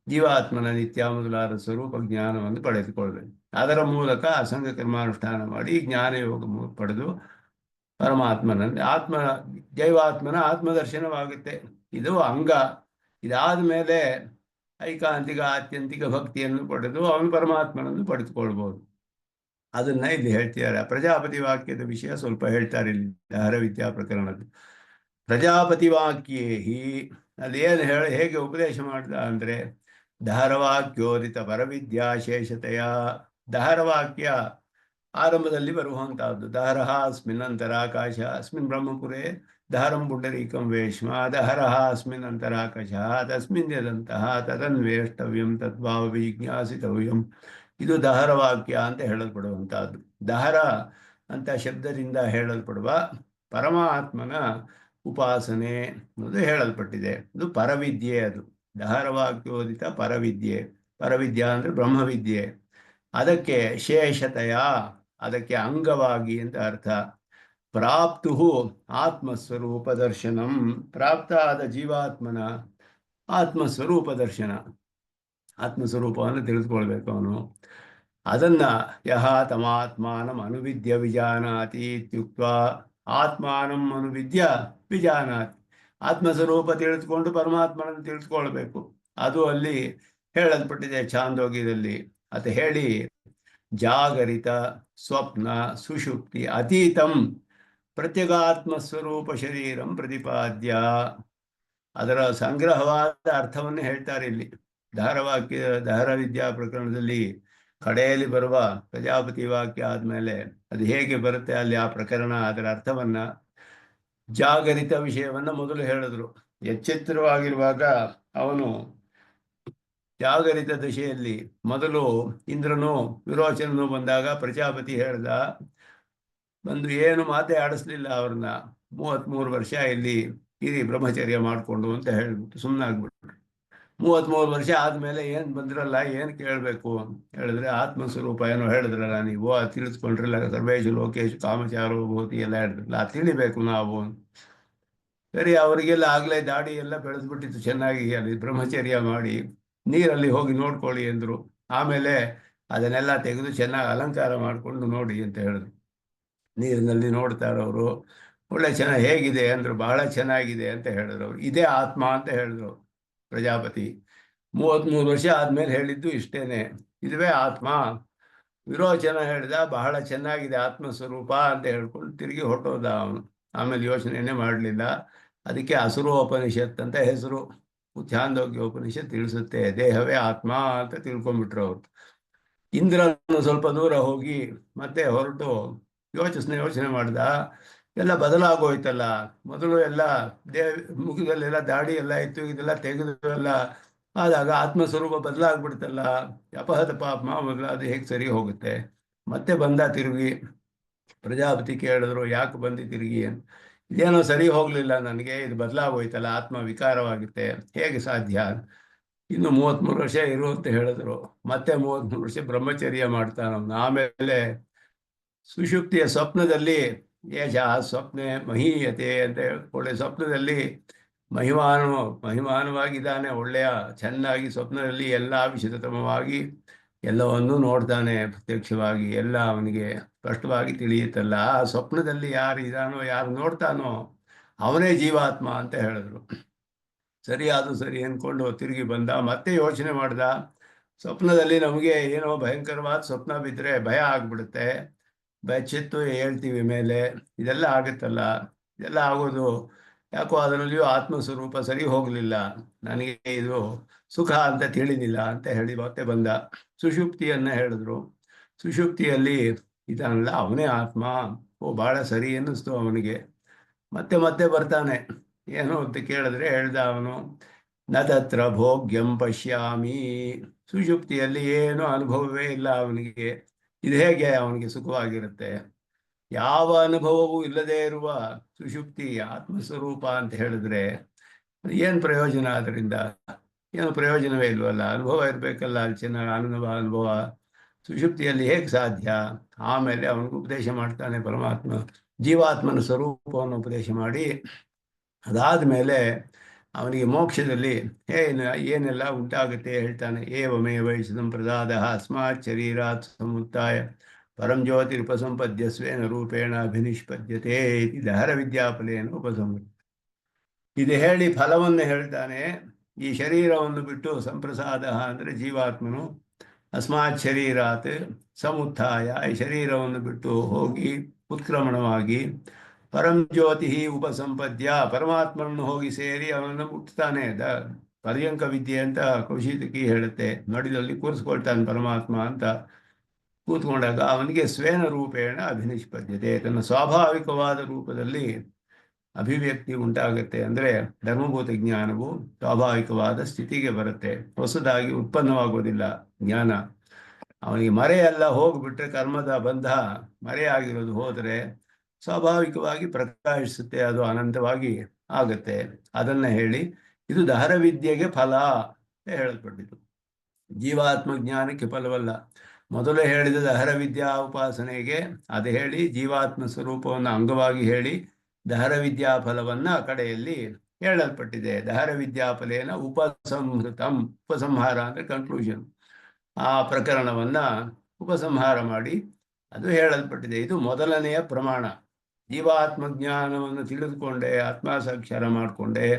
ಜೀವಾತ್ಮನ ನಿತ್ಯ ಮೊದಲಾದ ಸ್ವರೂಪ ಜ್ಞಾನವನ್ನು ಪಡೆದುಕೊಳ್ಬೇಕು. ಅದರ ಮೂಲಕ ಅಸಂಗ ಕರ್ಮಾನುಷ್ಠಾನ ಮಾಡಿ ಜ್ಞಾನಯೋಗ ಪಡೆದು ಪರಮಾತ್ಮನಲ್ಲಿ ಜೈವಾತ್ಮನ ಆತ್ಮದರ್ಶನವಾಗುತ್ತೆ. ಇದು ಅಂಗ. ಇದಾದ ಮೇಲೆ ಐಕಾಂತಿಕ ಆತ್ಯಂತಿಕ ಭಕ್ತಿಯನ್ನು ಪಡೆದು ಅವನು ಪರಮಾತ್ಮನನ್ನು ಪಡೆದುಕೊಳ್ಬೋದು. ಅದನ್ನ ಇಲ್ಲಿ ಹೇಳ್ತಿದ್ದಾರೆ. ಪ್ರಜಾಪತಿ ವಾಕ್ಯದ ವಿಷಯ ಸ್ವಲ್ಪ ಹೇಳ್ತಾರೆ ಇಲ್ಲಿ ದಹರ ವಿದ್ಯಾ ಪ್ರಕರಣದ್ದು. ಪ್ರಜಾಪತಿ ವಾಕ್ಯೇ ಹಿ ಅಲ್ಲಿ ಏನು ಹೇಗೆ ಉಪದೇಶ ಮಾಡ್ದ ಅಂದರೆ, ದಹರವಾಕ್ಯೋದಿತ ಪರವಿದ್ಯಾಶೇಷತೆಯ. ದಹರವಾಕ್ಯ ಆರಂಭದಲ್ಲಿ ಬರುವಂತಹದ್ದು. ದಹರಃ ಅಸ್ಮಿನ್ ಅಂತರಾಕಾಶ ಅಸ್ಮಿನ್ ಬ್ರಹ್ಮಪುರೇ ದಹರಂ ಪುಂಡರೀಕಂ ವೇಶ್ಮ ದಹರಃ ಅಸ್ಮಿನ್ ಅಂತರಾಕಾಶ ತಸ್ಮಿನ್ ಯದಂತಹ ತದನ್ವೇಷ್ಟವ್ಯಂ ತದ್ಭಾವ ವಿಜ್ಞಾಸಿತವ್ಯಂ. ಇದು ದಹರವಾಕ್ಯ ಅಂತ ಹೇಳಲ್ಪಡುವಂತಹದ್ದು. ದಹರ ಅಂತ ಶಬ್ದದಿಂದ ಹೇಳಲ್ಪಡುವ ಪರಮಾತ್ಮನ ಉಪಾಸನೆ ಅನ್ನೋದು ಹೇಳಲ್ಪಟ್ಟಿದೆ. ಅದು ಪರವಿದ್ಯೆ. ಅದು ದಹರವಾಕ್ಯೋದಿತ ಪರವಿದ್ಯೆ. ಪರವಿದ್ಯಾ ಅಂದರೆ ಬ್ರಹ್ಮವಿದ್ಯೆ. ಅದಕ್ಕೆ ಶೇಷತೆಯ, ಅದಕ್ಕೆ ಅಂಗವಾಗಿ ಅಂತ ಅರ್ಥ. ಪ್ರಾಪ್ತು ಆತ್ಮಸ್ವರೂಪ ದರ್ಶನಂ. ಪ್ರಾಪ್ತ ಆದ ಜೀವಾತ್ಮನ ಆತ್ಮಸ್ವರೂಪ ದರ್ಶನ. ಆತ್ಮಸ್ವರೂಪವನ್ನು ತಿಳಿದುಕೊಳ್ಬೇಕು ಅವನು. ಅದನ್ನ ಯಹ ತಮಾತ್ಮಾನಂ ಅನುವಿದ್ಯ ವಿಜಾನಾತಿ ಇತ್ಯುಕ್ತ. ಆತ್ಮಾನಂ ಅನುವಿದ್ಯ ವಿಜಾನಾತಿ. ಆತ್ಮಸ್ವರೂಪ ತಿಳಿದುಕೊಂಡು ಪರಮಾತ್ಮನನ್ನು ತಿಳಿದುಕೊಳ್ಬೇಕು. ಅದು ಅಲ್ಲಿ ಹೇಳಲ್ಪಟ್ಟಿದೆ ಛಾಂದೋಗ್ಯದಲ್ಲಿ. ಅದು ಹೇಳಿ ಜಾಗರಿತ ಸ್ವಪ್ನ ಸುಷುಪ್ತಿ ಅತೀತಂ ಪ್ರತ್ಯಗಾತ್ಮಸ್ವರೂಪ ಶರೀರಂ ಪ್ರತಿಪಾದ್ಯ. ಅದರ ಸಂಗ್ರಹವಾದ ಅರ್ಥವನ್ನು ಹೇಳ್ತಾರೆ ಇಲ್ಲಿ. ದಹರ ವಿದ್ಯಾ ಪ್ರಕರಣದಲ್ಲಿ ಕಡೆಯಲ್ಲಿ ಬರುವ ಪ್ರಜಾಪತಿ ವಾಕ್ಯ ಆದಮೇಲೆ ಅದು ಹೇಗೆ ಬರುತ್ತೆ ಅಲ್ಲಿ ಆ ಪ್ರಕರಣ, ಅದರ ಅರ್ಥವನ್ನ, ಜಾಗರಿತ ವಿಷಯವನ್ನ ಮೊದಲು ಹೇಳಿದ್ರು. ಎಚ್ಚೆತ್ತರವಾಗಿರುವಾಗ ಅವನು ಜಾಗರಿತ ದಶೆಯಲ್ಲಿ ಮೊದಲು ಇಂದ್ರನು ವಿರೋಚನನು ಬಂದಾಗ ಪ್ರಜಾಪತಿ ಹೇಳ್ದ, ಬಂದು ಏನು ಮಾತೇ ಆಡಿಸ್ಲಿಲ್ಲ ಅವ್ರನ್ನ. 33 ವರ್ಷ ಇಲ್ಲಿ ಇರಿ ಬ್ರಹ್ಮಚರ್ಯ ಮಾಡಿಕೊಂಡು ಅಂತ ಹೇಳ್ಬಿಟ್ಟು ಸುಮ್ಮನಾಗ್ಬಿಟ್ರು. 33 ವರ್ಷ ಆದ್ಮೇಲೆ ಏನು ಬಂದ್ರಲ್ಲ, ಏನು ಕೇಳಬೇಕು ಹೇಳಿದ್ರೆ, ಆತ್ಮಸ್ವರೂಪ ಏನೋ ಹೇಳಿದ್ರಲ್ಲ ನೀವು, ಅದು ತಿಳಿಸ್ಕೊಂಡ್ರಲ್ಲ, ಸರ್ವೇಶು ಲೋಕೇಶು ಕಾಮಚಾರೋ ಭೂತಿ ಎಲ್ಲ ಹೇಳಿದ್ರಲ್ಲ, ಅದು ತಿಳಿಬೇಕು ನಾವು. ಸರಿ, ಅವರಿಗೆಲ್ಲ ಆಗಲೇ ದಾಡಿ ಎಲ್ಲ ಬೆಳೆದ್ಬಿಟ್ಟಿತ್ತು ಚೆನ್ನಾಗಿ. ಅಲ್ಲಿ ಬ್ರಹ್ಮಚರ್ಯ ಮಾಡಿ ನೀರಲ್ಲಿ ಹೋಗಿ ನೋಡ್ಕೊಳ್ಳಿ ಅಂದರು. ಆಮೇಲೆ ಅದನ್ನೆಲ್ಲ ತೆಗೆದು ಚೆನ್ನಾಗಿ ಅಲಂಕಾರ ಮಾಡಿಕೊಂಡು ನೋಡಿ ಅಂತ ಹೇಳಿದ್ರು. ನೀರಿನಲ್ಲಿ ನೋಡ್ತಾರವರು. ಒಳ್ಳೆ ಚೆನ್ನಾಗಿ ಹೇಗಿದೆ ಅಂದರು. ಬಹಳ ಚೆನ್ನಾಗಿದೆ ಅಂತ ಹೇಳಿದ್ರು ಅವರು. ಇದೇ ಆತ್ಮ ಅಂತ ಹೇಳಿದ್ರು ಪ್ರಜಾಪತಿ. 33 ವರ್ಷ ಆದ್ಮೇಲೆ ಹೇಳಿದ್ದು ಇಷ್ಟೇನೆ, ಇದುವೇ ಆತ್ಮ. ವಿರೋಚನ ಹೇಳಿದ ಬಹಳ ಚೆನ್ನಾಗಿದೆ ಆತ್ಮಸ್ವರೂಪ ಅಂತ ಹೇಳ್ಕೊಂಡು ತಿರುಗಿ ಹೊರಟೋದ ಅವನು. ಆಮೇಲೆ ಯೋಚನೆಯೇ ಮಾಡಲಿಲ್ಲ. ಅದಕ್ಕೆ ಅಸುರೋಪನಿಷತ್ ಅಂತ ಹೆಸರು. ಛಾಂದೋಗ್ಯ ಉಪನಿಷತ್ ತಿಳಿಸುತ್ತೆ ದೇಹವೇ ಆತ್ಮ ಅಂತ ತಿಳ್ಕೊಂಡ್ಬಿಟ್ರು ಅವರು. ಇಂದ್ರನು ಸ್ವಲ್ಪ ದೂರ ಹೋಗಿ ಮತ್ತೆ ಹೊರಟು ಯೋಚನೆ ಮಾಡ್ದ. ಎಲ್ಲ ಬದಲಾಗೋಯ್ತಲ್ಲ. ಮೊದಲು ಎಲ್ಲ ಮುಖದಲ್ಲೆಲ್ಲ ದಾಡಿ ಎಲ್ಲ ಇತ್ತು, ಇದೆಲ್ಲ ತೆಗೆದು ಎಲ್ಲ ಆದಾಗ ಆತ್ಮಸ್ವರೂಪ ಬದಲಾಗ್ಬಿಡ್ತಲ್ಲ, ಅಪಹತ ಪಾಪ ಮೊದಲು ಅದು ಹೇಗೆ ಸರಿ ಹೋಗುತ್ತೆ. ಮತ್ತೆ ಬಂದ ತಿರುಗಿ. ಪ್ರಜಾಪತಿ ಕೇಳಿದ್ರು, ಯಾಕೆ ಬಂದು ತಿರುಗಿ ಅಂತ. ಇದೇನೋ ಸರಿ ಹೋಗಲಿಲ್ಲ ನನಗೆ, ಇದು ಬದಲಾಗೋಯ್ತಲ್ಲ, ಆತ್ಮ ವಿಕಾರವಾಗುತ್ತೆ, ಹೇಗೆ ಸಾಧ್ಯ. ಇನ್ನು 33 ವರ್ಷ ಇರು ಅಂತ ಹೇಳಿದ್ರು. ಮತ್ತೆ 33 ವರ್ಷ ಬ್ರಹ್ಮಚರ್ಯ ಮಾಡ್ತಾನವನು. ಆಮೇಲೆ ಸುಷುಪ್ತಿಯ ಸ್ವಪ್ನದಲ್ಲಿ ಯಶ ಸ್ವಪ್ನೆ ಮಹೀಯತೆ ಅಂತ ಒಳ್ಳೆ ಸ್ವಪ್ನದಲ್ಲಿ ಮಹಿಮಾನವಾಗಿದ್ದಾನೆ. ಒಳ್ಳೆಯ ಚೆನ್ನಾಗಿ ಸ್ವಪ್ನದಲ್ಲಿ ಎಲ್ಲ ವಿಶದತಮವಾಗಿ ಎಲ್ಲವನ್ನೂ ನೋಡ್ತಾನೆ. ಪ್ರತ್ಯಕ್ಷವಾಗಿ ಎಲ್ಲ ಅವನಿಗೆ ಸ್ಪಷ್ಟವಾಗಿ ತಿಳಿಯುತ್ತಲ್ಲ. ಆ ಸ್ವಪ್ನದಲ್ಲಿ ಯಾರು ಇದಾನೋ, ಯಾರು ನೋಡ್ತಾನೋ ಅವನೇ ಜೀವಾತ್ಮ ಅಂತ ಹೇಳಿದ್ರು. ಸರಿ, ಅದು ಸರಿ ಅಂದ್ಕೊಂಡು ತಿರುಗಿ ಬಂದ. ಮತ್ತೆ ಯೋಚನೆ ಮಾಡ್ದ. ಸ್ವಪ್ನದಲ್ಲಿ ನಮಗೆ ಏನೋ ಭಯಂಕರವಾದ ಸ್ವಪ್ನ ಬಿದ್ದರೆ ಭಯ ಆಗ್ಬಿಡುತ್ತೆ, ಬೆಚ್ಚಿತ್ತು ಹೇಳ್ತೀವಿ ಮೇಲೆ, ಇದೆಲ್ಲ ಆಗುತ್ತಲ್ಲ. ಇದೆಲ್ಲ ಆಗೋದು ಯಾಕೋ ಅದರಲ್ಲಿಯೂ ಆತ್ಮಸ್ವರೂಪ ಸರಿ ಹೋಗಲಿಲ್ಲ, ನನಗೆ ಇದು ಸುಖ ಅಂತ ತಿಳಿಲಿಲ್ಲ ಅಂತ ಹೇಳಿ ಮತ್ತೆ ಬಂದ. ಸುಷುಪ್ತಿಯನ್ನು ಹೇಳಿದ್ರು. ಸುಷುಪ್ತಿಯಲ್ಲಿ ಇದನ್ನಲ್ಲ, ಅವನೇ ಆತ್ಮ. ಓ, ಭಾಳ ಸರಿ ಅನ್ನಿಸ್ತು ಅವನಿಗೆ. ಮತ್ತೆ ಮತ್ತೆ ಬರ್ತಾನೆ. ಏನು ಅಂತ ಕೇಳಿದ್ರೆ ಹೇಳ್ದ ಅವನು, ನ ತತ್ರ ಭೋಗ್ಯಂ ಪಶ್ಯಾಮಿ. ಸುಷುಪ್ತಿಯಲ್ಲಿ ಏನು ಅನುಭವವೇ ಇಲ್ಲ ಅವನಿಗೆ. ಇದು ಹೇಗೆ ಅವನಿಗೆ ಸುಖವಾಗಿರುತ್ತೆ? ಯಾವ ಅನುಭವವೂ ಇಲ್ಲದೆ ಇರುವ ಸುಷುಪ್ತಿ ಆತ್ಮಸ್ವರೂಪ ಅಂತ ಹೇಳಿದ್ರೆ ಏನು ಪ್ರಯೋಜನ? ಅದರಿಂದ ಏನು ಪ್ರಯೋಜನವೇ ಇಲ್ವಲ್ಲ. ಅನುಭವ ಇರಬೇಕಲ್ಲ, ಅಲ್ಲಿ ಚೆನ್ನಾಗಿ ಅನುಭವ. ಸುಷುಪ್ತಿಯಲ್ಲಿ ಹೇಗೆ ಸಾಧ್ಯ? ಆಮೇಲೆ ಅವನಿಗೆ ಉಪದೇಶ ಮಾಡ್ತಾನೆ ಪರಮಾತ್ಮ. ಜೀವಾತ್ಮನ ಸ್ವರೂಪವನ್ನು ಉಪದೇಶ ಮಾಡಿ ಅದಾದ ಮೇಲೆ ಅವನಿಗೆ ಮೋಕ್ಷದಲ್ಲಿ ಏನೆಲ್ಲ ಉಂಟಾಗುತ್ತೆ ಹೇಳ್ತಾನೆ. ಏವಮೇವ ಸಂಪ್ರದಾದ ಅಸ್ಮಾತ್ ಶರೀರಾತ್ ಸಮುತ್ತಾಯ ಪರಂ ಜ್ಯೋತಿರುಪಸಂಪದ್ಯ ಸ್ವೇನ ರೂಪೇಣ ಅಭಿನಿಷ್ಪದ್ಯತೆ ಇತಿ ದಹರ ವಿದ್ಯಾಫಲೇನ ಉಪಸಂಹೃತ. ಇದು ಹೇಳಿ ಫಲವನ್ನು ಹೇಳ್ತಾನೆ. ಈ ಶರೀರವನ್ನು ಬಿಟ್ಟು ಸಂಪ್ರಸಾದ ಅಂದರೆ ಜೀವಾತ್ಮನು ಅಸ್ಮಾತ್ ಶರೀರಾತ್ ಸಮುತ್ಥಾಯ, ಈ ಶರೀರವನ್ನು ಬಿಟ್ಟು ಹೋಗಿ ಉತ್ಕ್ರಮಣವಾಗಿ ಪರಂ ಜ್ಯೋತಿ ಉಪಸಂಪದ್ಯ, ಪರಮಾತ್ಮನನ್ನು ಹೋಗಿ ಸೇರಿ ಅವನನ್ನು ಮುಟ್ತಾನೆ. ಪರ್ಯಂಕ ವಿದ್ಯೆ ಅಂತ ಕೌಶಿಕಿ ಹೇಳುತ್ತೆ. ಮಡಿಲಲ್ಲಿ ಕೂರಿಸ್ಕೊಳ್ತಾನೆ ಪರಮಾತ್ಮ ಅಂತ. ಕೂತ್ಕೊಂಡಾಗ ಅವನಿಗೆ ಸ್ವೇನ ರೂಪೇಣ ಅಭಿನಿಷ್ಪದ್ಯತೆ, ತನ್ನ ಸ್ವಾಭಾವಿಕವಾದ ರೂಪದಲ್ಲಿ ಅಭಿವ್ಯಕ್ತಿ ಉಂಟಾಗುತ್ತೆ. ಅಂದರೆ ಧರ್ಮಭೂತ ಜ್ಞಾನವು ಸ್ವಾಭಾವಿಕವಾದ ಸ್ಥಿತಿಗೆ ಬರುತ್ತೆ, ಹೊಸದಾಗಿ ಉತ್ಪನ್ನವಾಗೋದಿಲ್ಲ ಜ್ಞಾನ. ಅವನಿಗೆ ಮರೆಯೆಲ್ಲ ಹೋಗ್ಬಿಟ್ರೆ, ಕರ್ಮದ ಬಂಧ ಮರೆಯಾಗಿರೋದು ಹೋದರೆ ಸ್ವಾಭಾವಿಕವಾಗಿ ಪ್ರಕಾಶಿಸುತ್ತೆ, ಅದು ಅನಂತವಾಗಿ ಆಗುತ್ತೆ. ಅದನ್ನ ಹೇಳಿ ಇದು ದಹರ ವಿದ್ಯೆಗೆ ಫಲ ಅಂತ ಹೇಳಲ್ಪಟ್ಟಿತು, ಜೀವಾತ್ಮ ಜ್ಞಾನಕ್ಕೆ ಫಲವಲ್ಲ. ಮೊದಲು ಹೇಳಿದ ದಹರ ವಿದ್ಯಾ ಉಪಾಸನೆಗೆ ಅದು ಹೇಳಿ, ಜೀವಾತ್ಮ ಸ್ವರೂಪವನ್ನು ಅಂಗವಾಗಿ ಹೇಳಿ ದಹರ ವಿದ್ಯಾ ಫಲವನ್ನ ಕಡೆಯಲ್ಲಿ ಹೇಳಲ್ಪಟ್ಟಿದೆ. ದಹರ ವಿದ್ಯಾಫಲೇನ ಉಪಸಂಹೃತಂ, ಉಪಸಂಹಾರ ಅಂದರೆ ಕನ್ಕ್ಲೂಷನ್. ಆ ಪ್ರಕರಣವನ್ನ ಉಪಸಂಹಾರ ಮಾಡಿ ಅದು ಹೇಳಲ್ಪಟ್ಟಿದೆ. ಇದು ಮೊದಲನೆಯ ಪ್ರಮಾಣ. ಜೀವಾತ್ಮ ಜ್ಞಾನವನ್ನು ತಿಳಿದುಕೊಂಡೇ, ಆತ್ಮಸಾಕ್ಷಾರ ಮಾಡಿಕೊಂಡೇ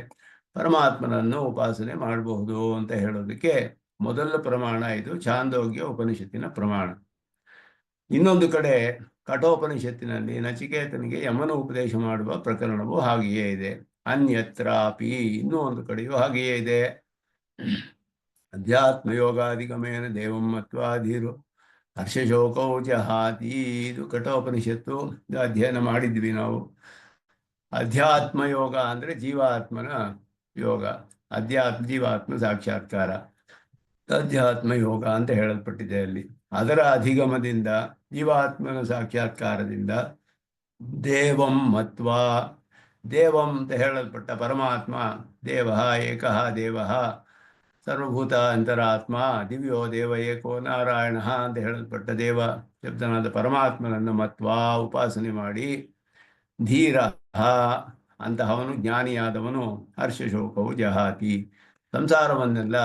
ಪರಮಾತ್ಮನನ್ನು ಉಪಾಸನೆ ಮಾಡಬಹುದು ಅಂತ ಹೇಳೋದಕ್ಕೆ ಮೊದಲ ಪ್ರಮಾಣ ಇದು, ಛಾಂದೋಗ್ಯ ಉಪನಿಷತ್ತಿನ ಪ್ರಮಾಣ. ಇನ್ನೊಂದು ಕಡೆ ಕಠೋಪನಿಷತ್ತಿನಲ್ಲಿ ನಚಿಕೇತನಿಗೆ ಯಮನ ಉಪದೇಶ ಮಾಡುವ ಪ್ರಕರಣವು ಹಾಗೆಯೇ ಇದೆ. ಅನ್ಯತ್ರಾಪಿ, ಇನ್ನೂ ಒಂದು ಕಡೆಯೂ ಹಾಗೆಯೇ ಇದೆ. ಅಧ್ಯಾತ್ಮ ಯೋಗಾಧಿಗಮೇನ ದೇವಂ ಮತ್ವಾಧೀರು ಹರ್ಷಶೋಕೌ ಜಹಾತಿ, ಇದು ಕಠೋಪನಿಷತ್ತು, ಅಧ್ಯಯನ ಮಾಡಿದ್ವಿ ನಾವು. ಅಧ್ಯಾತ್ಮ ಯೋಗ ಅಂದರೆ ಜೀವಾತ್ಮನ ಯೋಗ, ಜೀವಾತ್ಮ ಸಾಕ್ಷಾತ್ಕಾರ, ಅಧ್ಯಾತ್ಮ ಯೋಗ ಅಂತ ಹೇಳಲ್ಪಟ್ಟಿದೆ ಅಲ್ಲಿ. ಅದರ ಅಧಿಗಮದಿಂದ, ಜೀವಾತ್ಮನ ಸಾಕ್ಷಾತ್ಕಾರದಿಂದ ದೇವಂ ಮತ್ವಾ, ದೇವಂ ಅಂತ ಹೇಳಲ್ಪಟ್ಟ ಪರಮಾತ್ಮ, ದೇವ ಏಕಃ ದೇವ ಸರ್ವಭೂತ ಅಂತರಾತ್ಮ, ದಿವ್ಯೋ ದೇವ ಏಕೋ ನಾರಾಯಣ ಅಂತ ಹೇಳಲ್ಪಟ್ಟ ದೇವ ಶಬ್ದನಾದ ಪರಮಾತ್ಮನನ್ನು ಮತ್ವಾ ಉಪಾಸನೆ ಮಾಡಿ, ಧೀರ ಅಂತಹವನು, ಜ್ಞಾನಿಯಾದವನು, ಹರ್ಷಶೋಕವು ಜಹಾತಿ, ಸಂಸಾರವನ್ನೆಲ್ಲ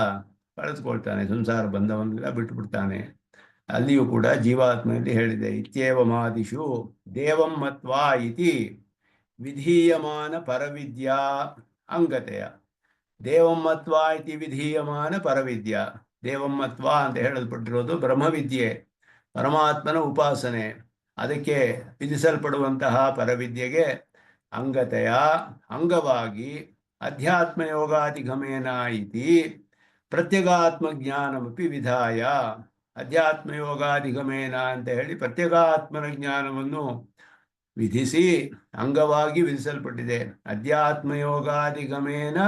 ಕಳೆದುಕೊಳ್ತಾನೆ, ಸಂಸಾರ ಬಂಧವನ್ನೆಲ್ಲ ಬಿಟ್ಟುಬಿಡ್ತಾನೆ. ಅಲ್ಲಿಯೂ ಕೂಡ ಜೀವಾತ್ಮೆಯಲ್ಲಿ ಹೇಳಿದೆ, ಇತ್ಯೇವಮಾದಿಷು ದೇವಂ ಮತ್ವಾ ಇತಿ ವಿಧೀಯಮಾನ ಪರವಿದ್ಯಾ ಅಂಗತೆಯ. ದೇವಂ ಮತ್ವಾ ಇತಿ ವಿಧೀಯಮಾನ ಪರವಿದ್ಯಾ, ದೇವಂ ಮತ್ವಾ ಅಂತ ಹೇಳಲ್ಪಟ್ಟಿರೋದು ಬ್ರಹ್ಮವಿದ್ಯೆ, ಪರಮಾತ್ಮನ ಉಪಾಸನೆ. ಅದಕ್ಕೆ ವಿಧಿಸಲ್ಪಡುವಂತಹ ಪರವಿದ್ಯೆಗೆ ಅಂಗತೆಯ, ಅಂಗವಾಗಿ, ಅಧ್ಯಾತ್ಮ ಯೋಗಾಧಿಗಮೇನ ಇತಿ ಪ್ರತ್ಯಗಾತ್ಮ ಜ್ಞಾನಮಪಿ ವಿಧಾಯ. ಅಧ್ಯಾತ್ಮ ಯೋಗಾಧಿಗಮೇನ ಅಂತ ಹೇಳಿ ಪ್ರತ್ಯಗಾತ್ಮನ ಜ್ಞಾನವನ್ನು ವಿಧಿಸಿ, ಅಂಗವಾಗಿ ವಿಧಿಸಲ್ಪಟ್ಟಿದೆ. ಅಧ್ಯಾತ್ಮ ಯೋಗಾಧಿಗಮೇನ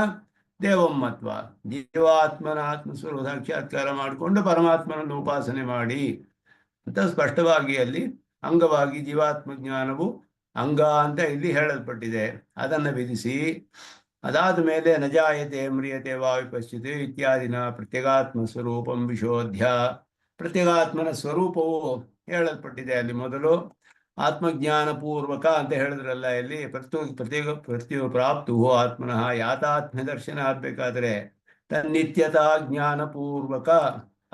ದೇವಂ ಮತ್ವ, ಜೀವಾತ್ಮನ ಆತ್ಮಸ್ವರೂಪ ಸಾಕ್ಷಾತ್ಕಾರ ಮಾಡಿಕೊಂಡು ಪರಮಾತ್ಮನನ್ನು ಉಪಾಸನೆ ಮಾಡಿ ಅಂತ ಸ್ಪಷ್ಟವಾಗಿ ಅಲ್ಲಿ ಅಂಗವಾಗಿ ಜೀವಾತ್ಮ ಜ್ಞಾನವು ಅಂಗ ಅಂತ ಇಲ್ಲಿ ಹೇಳಲ್ಪಟ್ಟಿದೆ. ಅದನ್ನು ವಿಧಿಸಿ, ಅದಾದ ಮೇಲೆ ನಜಾಯತೆ ಮ್ರಿಯತೆ ವಾ ವಿಪಶ್ಚಿತೆ ಇತ್ಯಾದಿನ ಪ್ರತ್ಯಗಾತ್ಮ ಸ್ವರೂಪಂ ವಿಶೋಧ್ಯ, ಪ್ರತ್ಯಗಾತ್ಮನ ಸ್ವರೂಪವು ಹೇಳಲ್ಪಟ್ಟಿದೆ. ಅಲ್ಲಿ ಮೊದಲು ಆತ್ಮಜ್ಞಾನ ಪೂರ್ವಕ ಅಂತ ಹೇಳಿದ್ರಲ್ಲ, ಇಲ್ಲಿ ಪ್ರತ್ಯೇಕ ಪ್ರಾಪ್ತು ಆತ್ಮನಃ ಯಾತಾತ್ಮ ದರ್ಶನ ಆಗಬೇಕಾದ್ರೆ ತನ್ನಿತ್ಯತಾ ಜ್ಞಾನಪೂರ್ವಕ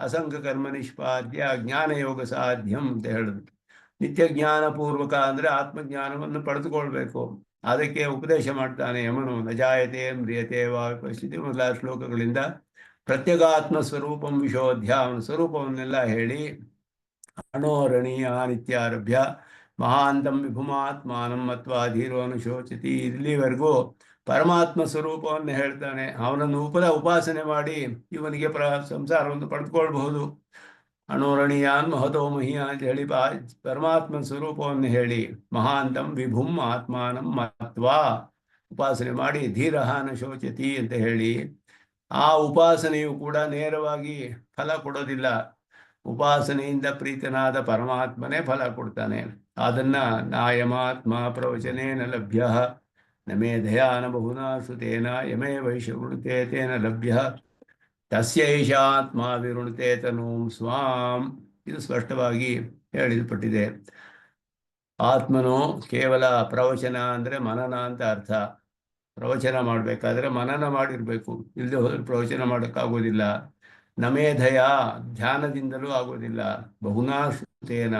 ಅಸಂಗ ಕರ್ಮ ನಿಷ್ಪಾದ್ಯ ಜ್ಞಾನಯೋಗ ಸಾಧ್ಯಂ ಅಂತ ಹೇಳಿದ್ರು. ನಿತ್ಯ ಜ್ಞಾನಪೂರ್ವಕ ಅಂದರೆ ಆತ್ಮಜ್ಞಾನವನ್ನು ಪಡೆದುಕೊಳ್ಬೇಕು. ಅದಕ್ಕೆ ಉಪದೇಶ ಮಾಡ್ತಾನೆ ಯಮನು, ನಜಾಯತೆ ಮ್ರಿಯತೆ ವಾ ವಿಪಶ್ಚಿತೆ ಮೊದಲಾದ ಶ್ಲೋಕಗಳಿಂದ ಪ್ರತ್ಯಗಾತ್ಮ ಸ್ವರೂಪಂ ವಿಶೋಧ್ಯ, ಅವನ ಸ್ವರೂಪವನ್ನೆಲ್ಲ ಹೇಳಿ, ಅಣೋರಣೀಯ ನಿತ್ಯಾರಭ್ಯ ಮಹಾಂತಂ ವಿಭುಮಾತ್ಮಾನಂ ಮತ್ವಾ ಧೀರೋ ಅನುಶೋಚತಿ, ಇಲ್ಲಿವರೆಗೂ ಪರಮಾತ್ಮ ಸ್ವರೂಪವನ್ನು ಹೇಳ್ತಾನೆ. ಅವನನ್ನು ಉಪಾಸನೆ ಮಾಡಿ ಇವನಿಗೆ ಸಂಸಾರವನ್ನು ಪಡೆದುಕೊಳ್ಬಹುದು. ಅಣೋರಣೀಯಾನ್ ಮಹತೋ ಮಹಿಯ ಅಂತ ಹೇಳಿ ಪರಮಾತ್ಮ ಸ್ವರೂಪವನ್ನು ಹೇಳಿ, ಮಹಾಂತಂ ವಿಭುಂ ಆತ್ಮಾನಂ ಮತ್ವಾ ಉಪಾಸನೆ ಮಾಡಿ, ಧೀರಃ ನ ಶೋಚತಿ ಅಂತ ಹೇಳಿ, ಆ ಉಪಾಸನೆಯು ಕೂಡ ನೇರವಾಗಿ ಫಲ ಕೊಡೋದಿಲ್ಲ. ಉಪಾಸನೆಯಿಂದ ಪ್ರೀತನಾದ ಪರಮಾತ್ಮನೇ ಫಲ ಕೊಡ್ತಾನೆ. ಅದನ್ನ ನಾಯಮಾತ್ಮ ಪ್ರವಚನೇನ ಲಭ್ಯ ನ ಮೇಧಯಾ ನ ಬಹುನಾ ಶ್ರುತೇನ ಯಮೇ ವೈಶ್ಯಗುಣತೆ ತೇನ ಲಭ್ಯ ತಸ್ಯೈಷಾತ್ಮ ವಿರುಣತೆ ತನೂಂ ಸ್ವಾಂ. ಇದು ಸ್ಪಷ್ಟವಾಗಿ ಹೇಳಲ್ಪಟ್ಟಿದೆ. ಆತ್ಮನು ಕೇವಲ ಪ್ರವಚನ ಅಂದರೆ ಮನನ ಅಂತ ಅರ್ಥ. ಪ್ರವಚನ ಮಾಡಬೇಕಾದ್ರೆ ಮನನ ಮಾಡಿರಬೇಕು, ಇಲ್ಲದೆ ಹೋದ್ರೆ ಪ್ರವಚನ ಮಾಡೋಕ್ಕಾಗೋದಿಲ್ಲ. ನಮೇಧಯ ಧ್ಯಾನದಿಂದಲೂ ಆಗೋದಿಲ್ಲ. ಬಹುನಾ ಶ್ರುತೇನ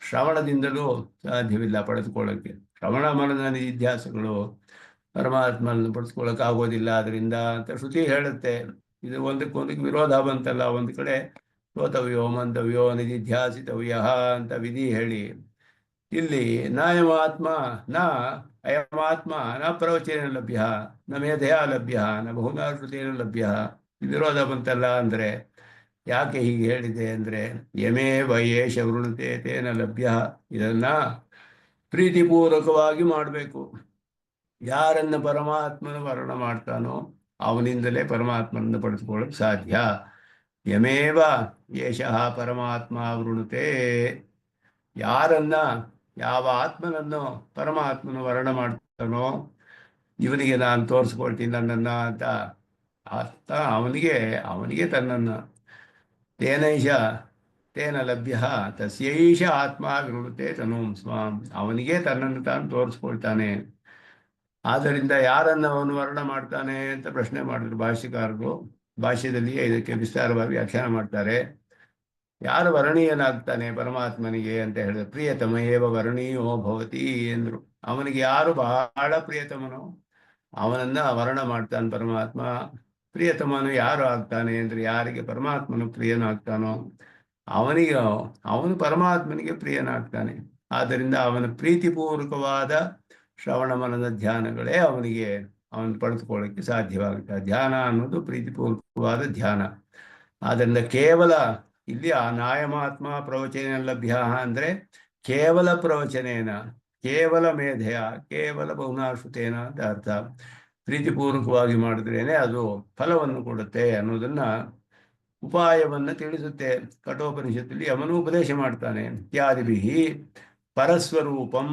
ಶ್ರವಣದಿಂದಲೂ ಸಾಧ್ಯವಿಲ್ಲ ಪಡೆದುಕೊಳ್ಳೋಕ್ಕೆ. ಶ್ರವಣ ಮನನ ನಿಧಿಧ್ಯಾಸಗಳು ಪರಮಾತ್ಮನನ್ನು ಪಡೆದುಕೊಳ್ಳೋಕೆ ಆಗೋದಿಲ್ಲ ಅದರಿಂದ ಅಂತ ಶ್ರುತಿ ಹೇಳುತ್ತೆ. ಇದು ಒಂದಕ್ಕೊಂದಕ್ಕೆ ವಿರೋಧ ಬಂತಲ್ಲ. ಒಂದು ಕಡೆ ಶ್ರೋತವ್ಯೋ ಮಂತವ್ಯೋ ನಿಧಿಧ್ಯಾಸಿತವ್ಯ ಅಂತ ವಿಧಿ ಹೇಳಿ, ಇಲ್ಲಿ ನಾಯಮಾತ್ಮ ನ ಅಯಮಾತ್ಮ ನ ಪ್ರವಚನ ಲಭ್ಯ ನ ಮೇಧೆಯ ಲಭ್ಯ ನ ಬಹುನಾ ಶ್ರುತೇನ ಲಭ್ಯ, ವಿರೋಧ ಬಂತಲ್ಲ. ಅಂದರೆ ಯಾಕೆ ಹೀಗೆ ಹೇಳಿದೆ ಅಂದರೆ, ಯಮೇ ವಯೇಶ ವೃಣತೆ ತೇನ ಲಭ್ಯ, ಇದನ್ನ ಪ್ರೀತಿಪೂರ್ವಕವಾಗಿ ಮಾಡಬೇಕು. ಯಾರನ್ನ ಪರಮಾತ್ಮನ ವರ್ಣ ಮಾಡ್ತಾನೋ ಅವನಿಂದಲೇ ಪರಮಾತ್ಮನನ್ನು ಪಡೆದುಕೊಳ್ಳಕ್ಕೆ ಸಾಧ್ಯ. ಯಮೇವ ಯೇಷಃ ಪರಮಾತ್ಮ ವೃಣತೆ, ಯಾರನ್ನ ಯಾವ ಆತ್ಮನನ್ನು ಪರಮಾತ್ಮನ ವರ್ಣ ಮಾಡ್ತಾನೋ ಇವನಿಗೆ ನಾನು ತೋರಿಸ್ಕೊಳ್ತೀನಿ ನನ್ನನ್ನು ಅಂತ ಆತ ಅವನಿಗೆ ತನ್ನನ್ನು ತೇನೈಷ ತೇನ ಲಭ್ಯ ತಸ್ಯೈಷ ಆತ್ಮ ವಿರುಣತೆ ತನೂಂ ಸ್ವಾಂ, ಅವನಿಗೆ ತನ್ನನ್ನು ತಾನು ತೋರಿಸ್ಕೊಳ್ತಾನೆ. ಆದ್ದರಿಂದ ಯಾರನ್ನ ಅವನು ವರ್ಣ ಮಾಡ್ತಾನೆ ಅಂತ ಪ್ರಶ್ನೆ ಮಾಡಿದ್ರು ಭಾಷ್ಯಕಾರರು. ಭಾಷ್ಯದಲ್ಲಿ ಇದಕ್ಕೆ ವಿಸ್ತಾರವಾಗಿ ವ್ಯಾಖ್ಯಾನ ಮಾಡ್ತಾರೆ. ಯಾರು ವರ್ಣೀಯನಾಗ್ತಾನೆ ಪರಮಾತ್ಮನಿಗೆ ಅಂತ ಹೇಳಿದ್ರೆ, ಪ್ರಿಯತಮೇವ ವರ್ಣೀಯೋ ಭವತಿ ಎಂದ್ರು. ಅವನಿಗೆ ಯಾರು ಬಹಳ ಪ್ರಿಯತಮನೋ ಅವನನ್ನ ವರ್ಣ ಮಾಡ್ತಾನೆ ಪರಮಾತ್ಮ. ಪ್ರಿಯತಮನು ಯಾರು ಆಗ್ತಾನೆ ಅಂದ್ರೆ, ಯಾರಿಗೆ ಪರಮಾತ್ಮನು ಪ್ರಿಯನಾಗ್ತಾನೋ ಅವನು ಪರಮಾತ್ಮನಿಗೆ ಪ್ರಿಯನಾಗ್ತಾನೆ. ಆದ್ದರಿಂದ ಅವನ ಪ್ರೀತಿಪೂರ್ವಕವಾದ ಶ್ರವಣ ಮನದ ಧ್ಯಾನಗಳೇ ಅವನು ಪಡೆದುಕೊಳ್ಳಕ್ಕೆ ಸಾಧ್ಯವಾಗುತ್ತೆ. ಧ್ಯಾನ ಅನ್ನೋದು ಪ್ರೀತಿಪೂರ್ವಕವಾದ ಧ್ಯಾನ. ಆದ್ದರಿಂದ ಕೇವಲ ಇಲ್ಲಿ ಆ ನಾಯಮಾತ್ಮ ಪ್ರವಚನ ಲಭ್ಯ ಅಂದರೆ ಕೇವಲ ಪ್ರವಚನೇನ, ಕೇವಲ ಮೇಧೆಯ, ಕೇವಲ ಬಹುನಾಶ್ರುತೇನ ಅಂತ ಅರ್ಥ. ಪ್ರೀತಿಪೂರ್ವಕವಾಗಿ ಮಾಡಿದ್ರೇನೆ ಅದು ಫಲವನ್ನು ಕೊಡುತ್ತೆ ಅನ್ನೋದನ್ನ ಉಪಾಯವನ್ನು ತಿಳಿಸುತ್ತೆ. ಕಠೋಪನಿಷತ್ತಲ್ಲಿ ಅವನು ಉಪದೇಶ ಮಾಡ್ತಾನೆ. ಇತ್ಯಾದಿಭಿಹಿ ಪರಸ್ವರೂಪಂ,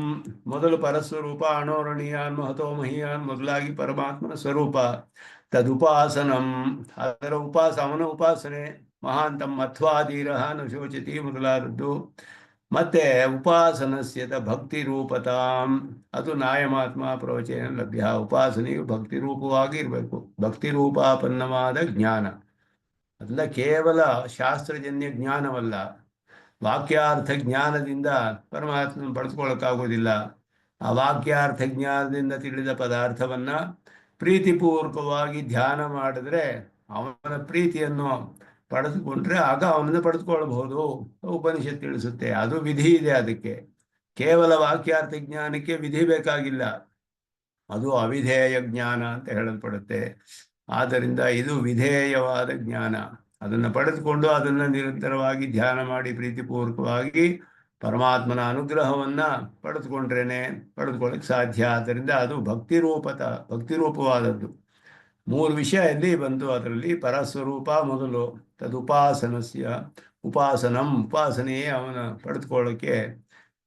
ಮೊದಲು ಪರಸ್ವರೂಪ ಅಣೋರಣೀಯಾನ್ ಮಹತೋ ಮಹೀಯಾನ್ ಮೊದಲಾಗಿ ಪರಮಾತ್ಮನ ಸ್ವರೂಪ. ತದುಪಾಸನಂ, ಅದರ ಅವನ ಉಪಾಸನೆ. ಮಹಾಂತಂ ಮಧ್ವಾಧೀರ ನ ಶೋಚತಿ ಮೊದಲಾದದ್ದು. ಮತ್ತೆ ಉಪಾಸನಸ್ಯತ ಭಕ್ತಿ ರೂಪತಾಂ, ಅದು ನಾಯಮಾತ್ಮ ಪ್ರವಚನ ಲಭ್ಯ. ಉಪಾಸನೆಯು ಭಕ್ತಿ ರೂಪವಾಗಿ ಇರಬೇಕು. ಭಕ್ತಿ ರೂಪಾಪನ್ನವಾದ ಜ್ಞಾನ, ಅದಲ್ಲ ಕೇವಲ ಶಾಸ್ತ್ರಜನ್ಯ ಜ್ಞಾನವಲ್ಲ. ವಾಕ್ಯಾರ್ಥ ಜ್ಞಾನದಿಂದ ಪರಮಾತ್ಮನ ಪಡೆದುಕೊಳ್ಳೋಕ್ಕಾಗೋದಿಲ್ಲ. ಆ ವಾಕ್ಯಾರ್ಥ ಜ್ಞಾನದಿಂದ ತಿಳಿದ ಪದಾರ್ಥವನ್ನ ಪ್ರೀತಿಪೂರ್ವಕವಾಗಿ ಧ್ಯಾನ ಮಾಡಿದ್ರೆ ಅವನ ಪ್ರೀತಿಯನ್ನು ಪಡೆದುಕೊಂಡ್ರೆ ಆಗ ಅವನನ್ನು ಪಡೆದುಕೊಳ್ಳಬಹುದು. ಉಪನಿಷತ್ ತಿಳಿಸುತ್ತೆ. ಅದು ವಿಧಿ ಇದೆ ಅದಕ್ಕೆ. ಕೇವಲ ವಾಕ್ಯಾರ್ಥ ಜ್ಞಾನಕ್ಕೆ ವಿಧಿ ಬೇಕಾಗಿಲ್ಲ, ಅದು ಅವಿಧೇಯ ಜ್ಞಾನ ಅಂತ ಹೇಳಲ್ಪಡುತ್ತೆ. ಆದ್ದರಿಂದ ಇದು ವಿಧೇಯವಾದ ಜ್ಞಾನ. ಅದನ್ನು ಪಡೆದುಕೊಂಡು ಅದನ್ನು ನಿರಂತರವಾಗಿ ಧ್ಯಾನ ಮಾಡಿ ಪ್ರೀತಿಪೂರ್ವಕವಾಗಿ ಪರಮಾತ್ಮನ ಅನುಗ್ರಹವನ್ನ ಪಡೆದುಕೊಳ್ಳಕ್ಕೆ ಸಾಧ್ಯ. ಆದ್ದರಿಂದ ಅದು ಭಕ್ತಿರೂಪವಾದದ್ದು. 3 ವಿಷಯ ಇಲ್ಲಿ ಬಂತು. ಅದರಲ್ಲಿ ಪರಸ್ವರೂಪ ಮೊದಲು, ತದುಪಾಸನಸ್ಯ ಉಪಾಸನಂ, ಉಪಾಸನೆಯೇ ಅವನ ಪಡೆದುಕೊಳ್ಳೋಕ್ಕೆ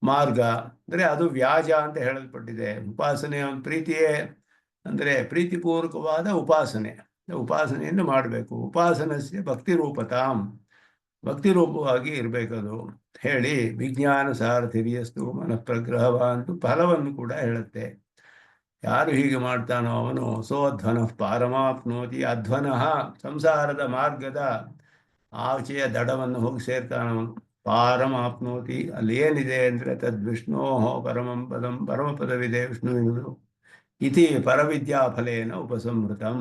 ಮಾರ್ಗ. ಅಂದರೆ ಅದು ವ್ಯಾಜ ಅಂತ ಹೇಳಲ್ಪಟ್ಟಿದೆ. ಉಪಾಸನೆ ಅವನ ಪ್ರೀತಿಯೇ ಅಂದರೆ ಪ್ರೀತಿಪೂರ್ವಕವಾದ ಉಪಾಸನೆಯನ್ನು ಮಾಡಬೇಕು. ಉಪಾಸನಸ್ಯ ಭಕ್ತಿರೂಪತಾಂ, ಭಕ್ತಿರೂಪವಾಗಿ ಇರಬೇಕದು ಹೇಳಿ ವಿಜ್ಞಾನ ಸಾರಥಿರ್ಯಸ್ತು ಮನಃಪ್ರಗ್ರಹವ ಅಂತೂ ಫಲವನ್ನು ಕೂಡ ಹೇಳುತ್ತೆ. ಯಾರು ಹೀಗೆ ಮಾಡ್ತಾನೋ ಅವನು ಸೋಧ್ವನ ಪಾರಮಾಪ್ನೋತಿ. ಅಧ್ವನಃ ಸಂಸಾರದ ಮಾರ್ಗದ ಆಚೆಯ ದಡವನ್ನು ಹೋಗಿ ಸೇರ್ತಾನವನು. ಪಾರಮಾಪ್ನೋತಿ, ಅಲ್ಲಿ ಏನಿದೆ ಅಂದರೆ ತದ್ವಿಷ್ಣೋ ಪರಮಂ ಪದಂ, ಪರಮಪದವಿದೆ ವಿಷ್ಣುವಿನದು. ಇತಿ ಪರವಿದ್ಯಾ ಫಲೇನ ಉಪಸಂಹೃತಂ.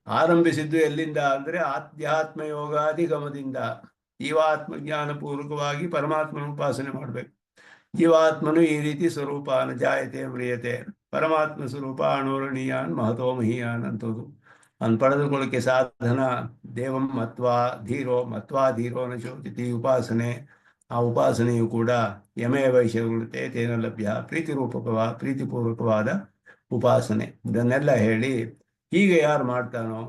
ಆರಂಭಿಸಿದ್ದು ಎಲ್ಲಿಂದ ಅಂದರೆ ಆಧ್ಯಾತ್ಮ ಯೋಗಾಧಿಗಮದಿಂದ. ಜೀವಾತ್ಮಜ್ಞಾನ ಪೂರ್ವಕವಾಗಿ ಪರಮಾತ್ಮನ ಉಪಾಸನೆ ಮಾಡಬೇಕು. ಜೀವಾತ್ಮನು ಈ ರೀತಿ ಸ್ವರೂಪಾನ ಜಾಯತೆ ಮ್ರಿಯತೆ, ಪರಮಾತ್ಮ ಸ್ವರೂಪ ಅಣೋರಣೀಯಾನ್ ಮಹತೋ ಮಹೀಯಾನ್ ಅಂತದ್ದು. ಅವನು ಪಡೆದುಕೊಳ್ಳಕ್ಕೆ ಸಾಧನ ದೇವಂ ಮತ್ವಾ ಧೀರೋ ನ ಶೋಚತಿ ಉಪಾಸನೆ. ಆ ಉಪಾಸನೆಯು ಕೂಡ ಯಮೇ ವೈಶ್ಯತೆ ತೇನ ಲಭ್ಯ, ಪ್ರೀತಿಪೂರ್ವಕವಾದ ಉಪಾಸನೆ. ಇದನ್ನೆಲ್ಲ ಹೇಳಿ ಹೀಗೆ ಯಾರು ಮಾಡ್ತಾನೋ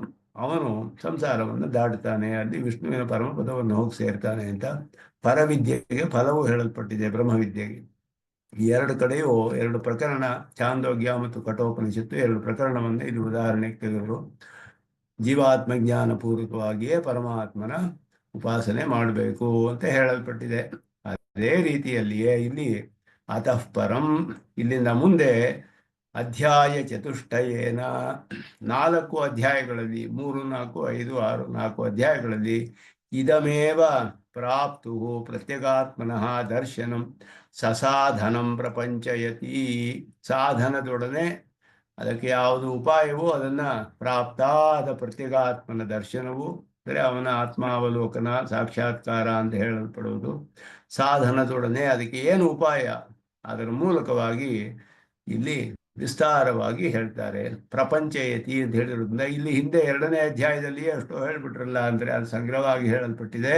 ಅವನು ಸಂಸಾರವನ್ನು ದಾಟುತ್ತಾನೆ, ಅಲ್ಲಿ ವಿಷ್ಣುವಿನ ಪರಮಪದವನ್ನು ಹೋಗಿ ಸೇರ್ತಾನೆ ಅಂತ ಪರವಿದ್ಯೆಗೆ ಫಲವು ಹೇಳಲ್ಪಟ್ಟಿದೆ. ಬ್ರಹ್ಮವಿದ್ಯೆಗೆ ಈ 2 ಕಡೆಯೂ 2 ಪ್ರಕರಣ, ಛಾಂದೋಗ್ಯ ಮತ್ತು ಕಠೋಪನಿಷತ್ತು 2 ಪ್ರಕರಣವನ್ನು ಇದು ಉದಾಹರಣೆಗೆ ತೆಗೆದರು. ಜೀವಾತ್ಮಜ್ಞಾನ ಪೂರ್ವಕವಾಗಿಯೇ ಪರಮಾತ್ಮನ ಉಪಾಸನೆ ಮಾಡಬೇಕು ಅಂತ ಹೇಳಲ್ಪಟ್ಟಿದೆ. ಅದೇ ರೀತಿಯಲ್ಲಿಯೇ ಇಲ್ಲಿ ಅತಃ ಪರಂ, ಇಲ್ಲಿಂದ ಮುಂದೆ ಅಧ್ಯಾಯ ಚತುಷ್ಟಯೇನ 4 ಅಧ್ಯಾಯಗಳಲ್ಲಿ 3, 4, 5, 6, 4 ಅಧ್ಯಾಯಗಳಲ್ಲಿ ಇದಮೇವ ಪ್ರಾಪ್ತು ಪ್ರತ್ಯಗಾತ್ಮನಃ ದರ್ಶನಂ ಸಸಾಧನಂ ಪ್ರಪಂಚಯತಿ. ಸಾಧನದೊಡನೆ ಅದಕ್ಕೆ ಯಾವುದು ಉಪಾಯವೋ ಅದನ್ನು ಪ್ರಾಪ್ತಾದ ಪ್ರತ್ಯಗಾತ್ಮನ ದರ್ಶನವು ಅಂದರೆ ಅವನ ಆತ್ಮಾವಲೋಕನ ಸಾಕ್ಷಾತ್ಕಾರ ಅಂತ ಹೇಳಲ್ಪಡುವುದು. ಸಾಧನದೊಡನೆ ಅದಕ್ಕೆ ಏನು ಉಪಾಯ ಅದರ ಮೂಲಕವಾಗಿ ಇಲ್ಲಿ ವಿಸ್ತಾರವಾಗಿ ಹೇಳ್ತಾರೆ. ಪ್ರಪಂಚಯತಿ ಅಂತ ಹೇಳಿರೋದ್ರಿಂದ ಇಲ್ಲಿ ಹಿಂದೆ 2ನೇ ಅಧ್ಯಾಯದಲ್ಲಿ ಅಷ್ಟೋ ಹೇಳ್ಬಿಟ್ರಲ್ಲ ಅಂದರೆ ಅದು ಸಂಗ್ರಹವಾಗಿ ಹೇಳಲ್ಪಟ್ಟಿದೆ.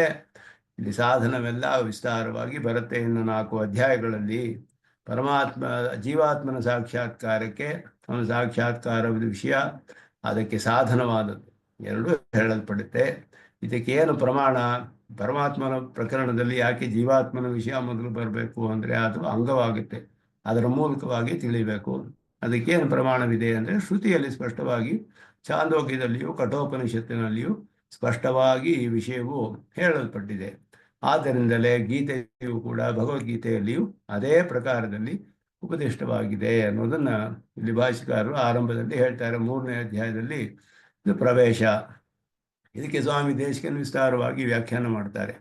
ಇಲ್ಲಿ ಸಾಧನವೆಲ್ಲ ವಿಸ್ತಾರವಾಗಿ ಬರುತ್ತೆ. ಇನ್ನು 4 ಅಧ್ಯಾಯಗಳಲ್ಲಿ ಪರಮಾತ್ಮ ಜೀವಾತ್ಮನ ಸಾಕ್ಷಾತ್ಕಾರಕ್ಕೆ ಅವನ ಸಾಕ್ಷಾತ್ಕಾರದ ವಿಷಯ, ಅದಕ್ಕೆ ಸಾಧನವಾದದ್ದು ಎರಡೂ ಹೇಳಲ್ಪಡುತ್ತೆ. ಇದಕ್ಕೆ ಏನು ಪ್ರಮಾಣ? ಪರಮಾತ್ಮನ ಪ್ರಕರಣದಲ್ಲಿ ಯಾಕೆ ಜೀವಾತ್ಮನ ವಿಷಯ ಮೊದಲು ಬರಬೇಕು ಅಂದರೆ ಅದು ಅಂಗವಾಗುತ್ತೆ, ಅದರ ಮೂಲಕವಾಗಿ ತಿಳಿಬೇಕು. ಅದಕ್ಕೇನು ಪ್ರಮಾಣವಿದೆ ಅಂದರೆ ಶ್ರುತಿಯಲ್ಲಿ ಸ್ಪಷ್ಟವಾಗಿ, ಛಾಂದೋಗ್ಯದಲ್ಲಿಯೂ ಕಠೋಪನಿಷತ್ತಿನಲ್ಲಿಯೂ ಸ್ಪಷ್ಟವಾಗಿ ಈ ವಿಷಯವು ಹೇಳಲ್ಪಟ್ಟಿದೆ. ಆದ್ದರಿಂದಲೇ ಗೀತೆಯು ಕೂಡ ಭಗವದ್ಗೀತೆಯಲ್ಲಿಯೂ ಅದೇ ಪ್ರಕಾರದಲ್ಲಿ ಉಪದಿಷ್ಟವಾಗಿದೆ ಅನ್ನೋದನ್ನು ಇಲ್ಲಿ ಭಾಷಿಕಾರರು ಆರಂಭದಲ್ಲಿ ಹೇಳ್ತಾರೆ. 3ನೇ ಅಧ್ಯಾಯದಲ್ಲಿ ಇದು ಪ್ರವೇಶ. ಇದಕ್ಕೆ ಸ್ವಾಮಿ ದೇಶಿಕನ್ ವಿಸ್ತಾರವಾಗಿ ವ್ಯಾಖ್ಯಾನ ಮಾಡ್ತಾರೆ.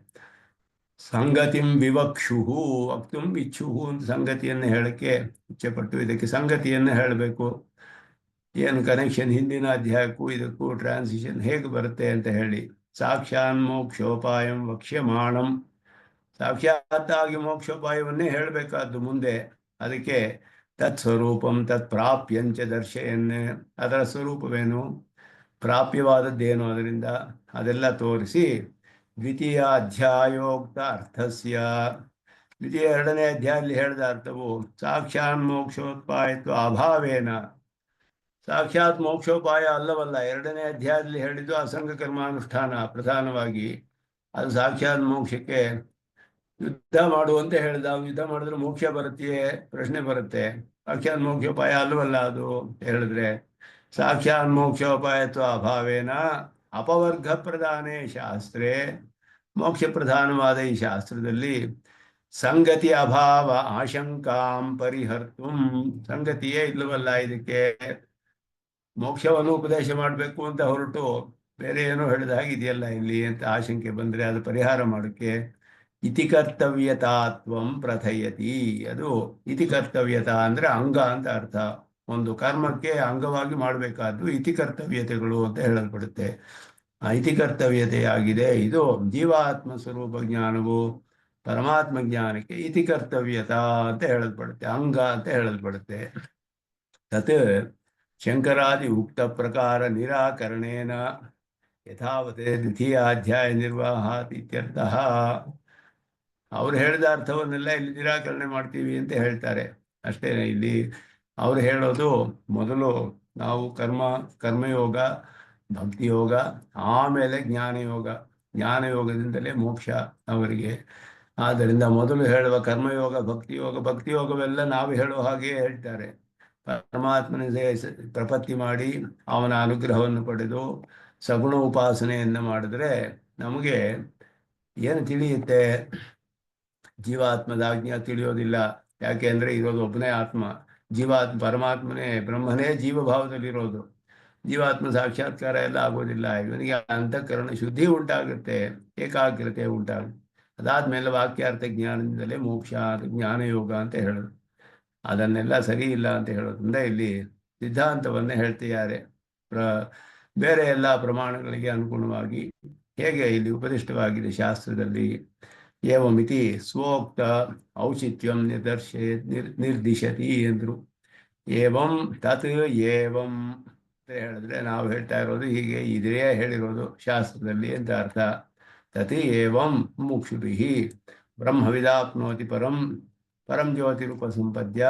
ಸಂಗತಿಂ ವಿವಕ್ಷುಹು ವಕ್ತುಂ ಇಚ್ಛುಹು ಅಂತ ಸಂಗತಿಯನ್ನು ಹೇಳಕ್ಕೆ ಇಚ್ಛೆಪಟ್ಟು ಇದಕ್ಕೆ ಸಂಗತಿಯನ್ನು ಹೇಳಬೇಕು. ಏನು ಕನೆಕ್ಷನ್ ಹಿಂದಿನ ಅಧ್ಯಾಯಕ್ಕೂ ಇದಕ್ಕೂ ಟ್ರಾನ್ಸಿಷನ್ ಹೇಗೆ ಬರುತ್ತೆ ಅಂತ ಹೇಳಿ, ಸಾಕ್ಷಾನ್ ಮೋಕ್ಷೋಪಾಯಂ ವಕ್ಷ್ಯಮಾಣಂ, ಸಾಕ್ಷಾತ್ತಾಗಿ ಮೋಕ್ಷೋಪಾಯವನ್ನೇ ಹೇಳಬೇಕಾದ್ದು ಮುಂದೆ. ಅದಕ್ಕೆ ತತ್ ಸ್ವರೂಪಂ ತತ್ ಪ್ರಾಪ್ಯಂಚ ದರ್ಶಯನ್ನೇ, ಅದರ ಸ್ವರೂಪವೇನು, ಪ್ರಾಪ್ಯವಾದದ್ದೇನು, ಅದರಿಂದ ಅದೆಲ್ಲ ತೋರಿಸಿ ದ್ವಿತೀಯ ಅಧ್ಯಾಯೋಕ್ತ ಅರ್ಥಸ್ಯ, ದ್ವಿತೀಯ 2ನೇ ಅಧ್ಯಾಯದಲ್ಲಿ ಹೇಳಿದ ಅರ್ಥವು ಸಾಕ್ಷಾತ್ ಮೋಕ್ಷೋಪಾಯತ್ವ ಅಭಾವೇನ, ಸಾಕ್ಷಾತ್ ಮೋಕ್ಷೋಪಾಯ ಅಲ್ಲವಲ್ಲ. 2ನೇ ಅಧ್ಯಾಯದಲ್ಲಿ ಹೇಳಿದ್ದು ಅಸಂಗ ಕರ್ಮಾನುಷ್ಠಾನ ಪ್ರಧಾನವಾಗಿ, ಅದು ಸಾಕ್ಷಾತ್ ಮೋಕ್ಷಕ್ಕೆ ಯುದ್ಧ ಮಾಡುವಂತೆ ಹೇಳಿದ. ಯುದ್ಧ ಮಾಡಿದ್ರೆ ಮೋಕ್ಷ ಬರುತ್ತೆಯೇ ಪ್ರಶ್ನೆ ಬರುತ್ತೆ. ಸಾಕ್ಷಾತ್ ಮೋಕ್ಷೋಪಾಯ ಅಲ್ಲವಲ್ಲ ಅದು ಹೇಳಿದ್ರೆ. ಸಾಕ್ಷಾತ್ ಮೋಕ್ಷೋಪಾಯತ್ವ ಅಭಾವೇನ ಅಪವರ್ಗ ಪ್ರಧಾನೇ ಶಾಸ್ತ್ರೇ, ಮೋಕ್ಷ ಪ್ರಧಾನವಾದ ಈ ಶಾಸ್ತ್ರದಲ್ಲಿ ಸಂಗತಿ ಅಭಾವ ಆಶಂಕಾಂ ಪರಿಹರ್ತುಂ, ಸಂಗತಿಯೇ ಇಲ್ಲವಲ್ಲ ಇದಕ್ಕೆ, ಮೋಕ್ಷವನ್ನು ಉಪದೇಶ ಮಾಡಬೇಕು ಅಂತ ಹೊರಟು ಬೇರೆ ಏನೋ ಹೇಳಿದ ಹಾಗಿದೆಯಲ್ಲ ಇಲ್ಲಿ ಅಂತ ಆಶಂಕೆ ಬಂದರೆ ಅದು ಪರಿಹಾರ ಮಾಡೋಕ್ಕೆ ಇತಿ ಕರ್ತವ್ಯತಾತ್ವಂ ಪ್ರಥಯತಿ. ಅದು ಇತಿ ಕರ್ತವ್ಯತ ಅಂದರೆ ಅಂಗ ಅಂತ ಅರ್ಥ. ಒಂದು ಕರ್ಮಕ್ಕೆ ಅಂಗವಾಗಿ ಮಾಡಬೇಕಾದ್ದು ಇತಿ ಕರ್ತವ್ಯತೆಗಳು ಅಂತ ಹೇಳಲ್ಪಡುತ್ತೆ. ಆ ಇತಿ ಕರ್ತವ್ಯತೆಯಾಗಿದೆ ಇದು ಜೀವಾತ್ಮ ಸ್ವರೂಪ ಜ್ಞಾನವು ಪರಮಾತ್ಮ ಜ್ಞಾನಕ್ಕೆ ಇತಿ ಕರ್ತವ್ಯತ ಅಂತ ಹೇಳಲ್ಪಡುತ್ತೆ, ಅಂಗ ಅಂತ ಹೇಳಲ್ಪಡುತ್ತೆ. ತತ್ ಶಂಕರಾದಿ ಉಕ್ತ ಪ್ರಕಾರ ನಿರಾಕರಣೇನ ಯಥಾವತೆ ದ್ವಿತೀಯಾಧ್ಯಾಯ ನಿರ್ವಾಹಾತ್ ಇತ್ಯರ್ಥಃ. ಅವ್ರು ಹೇಳಿದ ಅರ್ಥವನ್ನೆಲ್ಲ ಇಲ್ಲಿ ನಿರಾಕರಣೆ ಮಾಡ್ತೀವಿ ಅಂತ ಹೇಳ್ತಾರೆ ಅಷ್ಟೇ. ಇಲ್ಲಿ ಅವರು ಹೇಳೋದು ಮೊದಲು ನಾವು ಕರ್ಮಯೋಗ, ಭಕ್ತಿಯೋಗ, ಆಮೇಲೆ ಜ್ಞಾನಯೋಗ, ಜ್ಞಾನಯೋಗದಿಂದಲೇ ಮೋಕ್ಷ ಅವರಿಗೆ. ಆದ್ದರಿಂದ ಮೊದಲು ಹೇಳುವ ಕರ್ಮಯೋಗ, ಭಕ್ತಿಯೋಗವೆಲ್ಲ ನಾವು ಹೇಳೋ ಹಾಗೆಯೇ ಹೇಳ್ತಾರೆ. ಪರಮಾತ್ಮನಿಗೆ ಪ್ರಪತ್ತಿ ಮಾಡಿ ಅವನ ಅನುಗ್ರಹವನ್ನು ಪಡೆದು ಸಗುಣ ಉಪಾಸನೆಯನ್ನು ಮಾಡಿದ್ರೆ ನಮಗೆ ಏನು ತಿಳಿಯುತ್ತೆ? ಜೀವಾತ್ಮದ ಆಜ್ಞೆ ತಿಳಿಯೋದಿಲ್ಲ. ಯಾಕೆ ಅಂದರೆ ಇರೋದು ಒಬ್ಬನೇ ಆತ್ಮ, ಪರಮಾತ್ಮನೇ ಬ್ರಹ್ಮನೇ ಜೀವಭಾವದಲ್ಲಿರೋದು. ಜೀವಾತ್ಮ ಸಾಕ್ಷಾತ್ಕಾರ ಎಲ್ಲ ಆಗೋದಿಲ್ಲ. ಇವನಿಗೆ ಅಂತಃಕರಣ ಶುದ್ಧಿ ಉಂಟಾಗುತ್ತೆ, ಏಕಾಗ್ರತೆ ಉಂಟಾಗುತ್ತೆ. ಅದಾದ್ಮೇಲೆ ವಾಕ್ಯಾರ್ಥ ಜ್ಞಾನದಿಂದಲೇ ಮೋಕ್ಷ, ಜ್ಞಾನಯೋಗ ಅಂತ ಹೇಳೋದು. ಅದನ್ನೆಲ್ಲ ಸರಿ ಇಲ್ಲ ಅಂತ ಹೇಳೋದ್ರಿಂದ ಇಲ್ಲಿ ಸಿದ್ಧಾಂತವನ್ನೇ ಹೇಳ್ತಿದ್ದಾರೆ. ಬೇರೆ ಎಲ್ಲ ಪ್ರಮಾಣಗಳಿಗೆ ಅನುಗುಣವಾಗಿ ಹೇಗೆ ಇಲ್ಲಿ ಉಪದಿಷ್ಟವಾಗಿದೆ ಶಾಸ್ತ್ರದಲ್ಲಿ. ಏವಮಿತಿ ಸ್ವೋಕ್ತ ಔಚಿತ್ಯಂ ನಿರ್ದಿಶತಿ ಎಂದರು. ಏವಂ ತತ್ ಏವಂ ಅಂತ ಹೇಳಿದ್ರೆ ನಾವು ಹೇಳ್ತಾ ಇರೋದು ಹೀಗೆ ಇದೇ ಹೇಳಿರೋದು ಶಾಸ್ತ್ರದಲ್ಲಿ ಅಂತ ಅರ್ಥ. ತತ್ ಏವಂ ಮುಕ್ಷುಭಿಃ ಬ್ರಹ್ಮವಿದಾಪ್ನೋತಿ ಪರಂ ಜ್ಯೋತಿರುಪಸಂಪದ್ಯ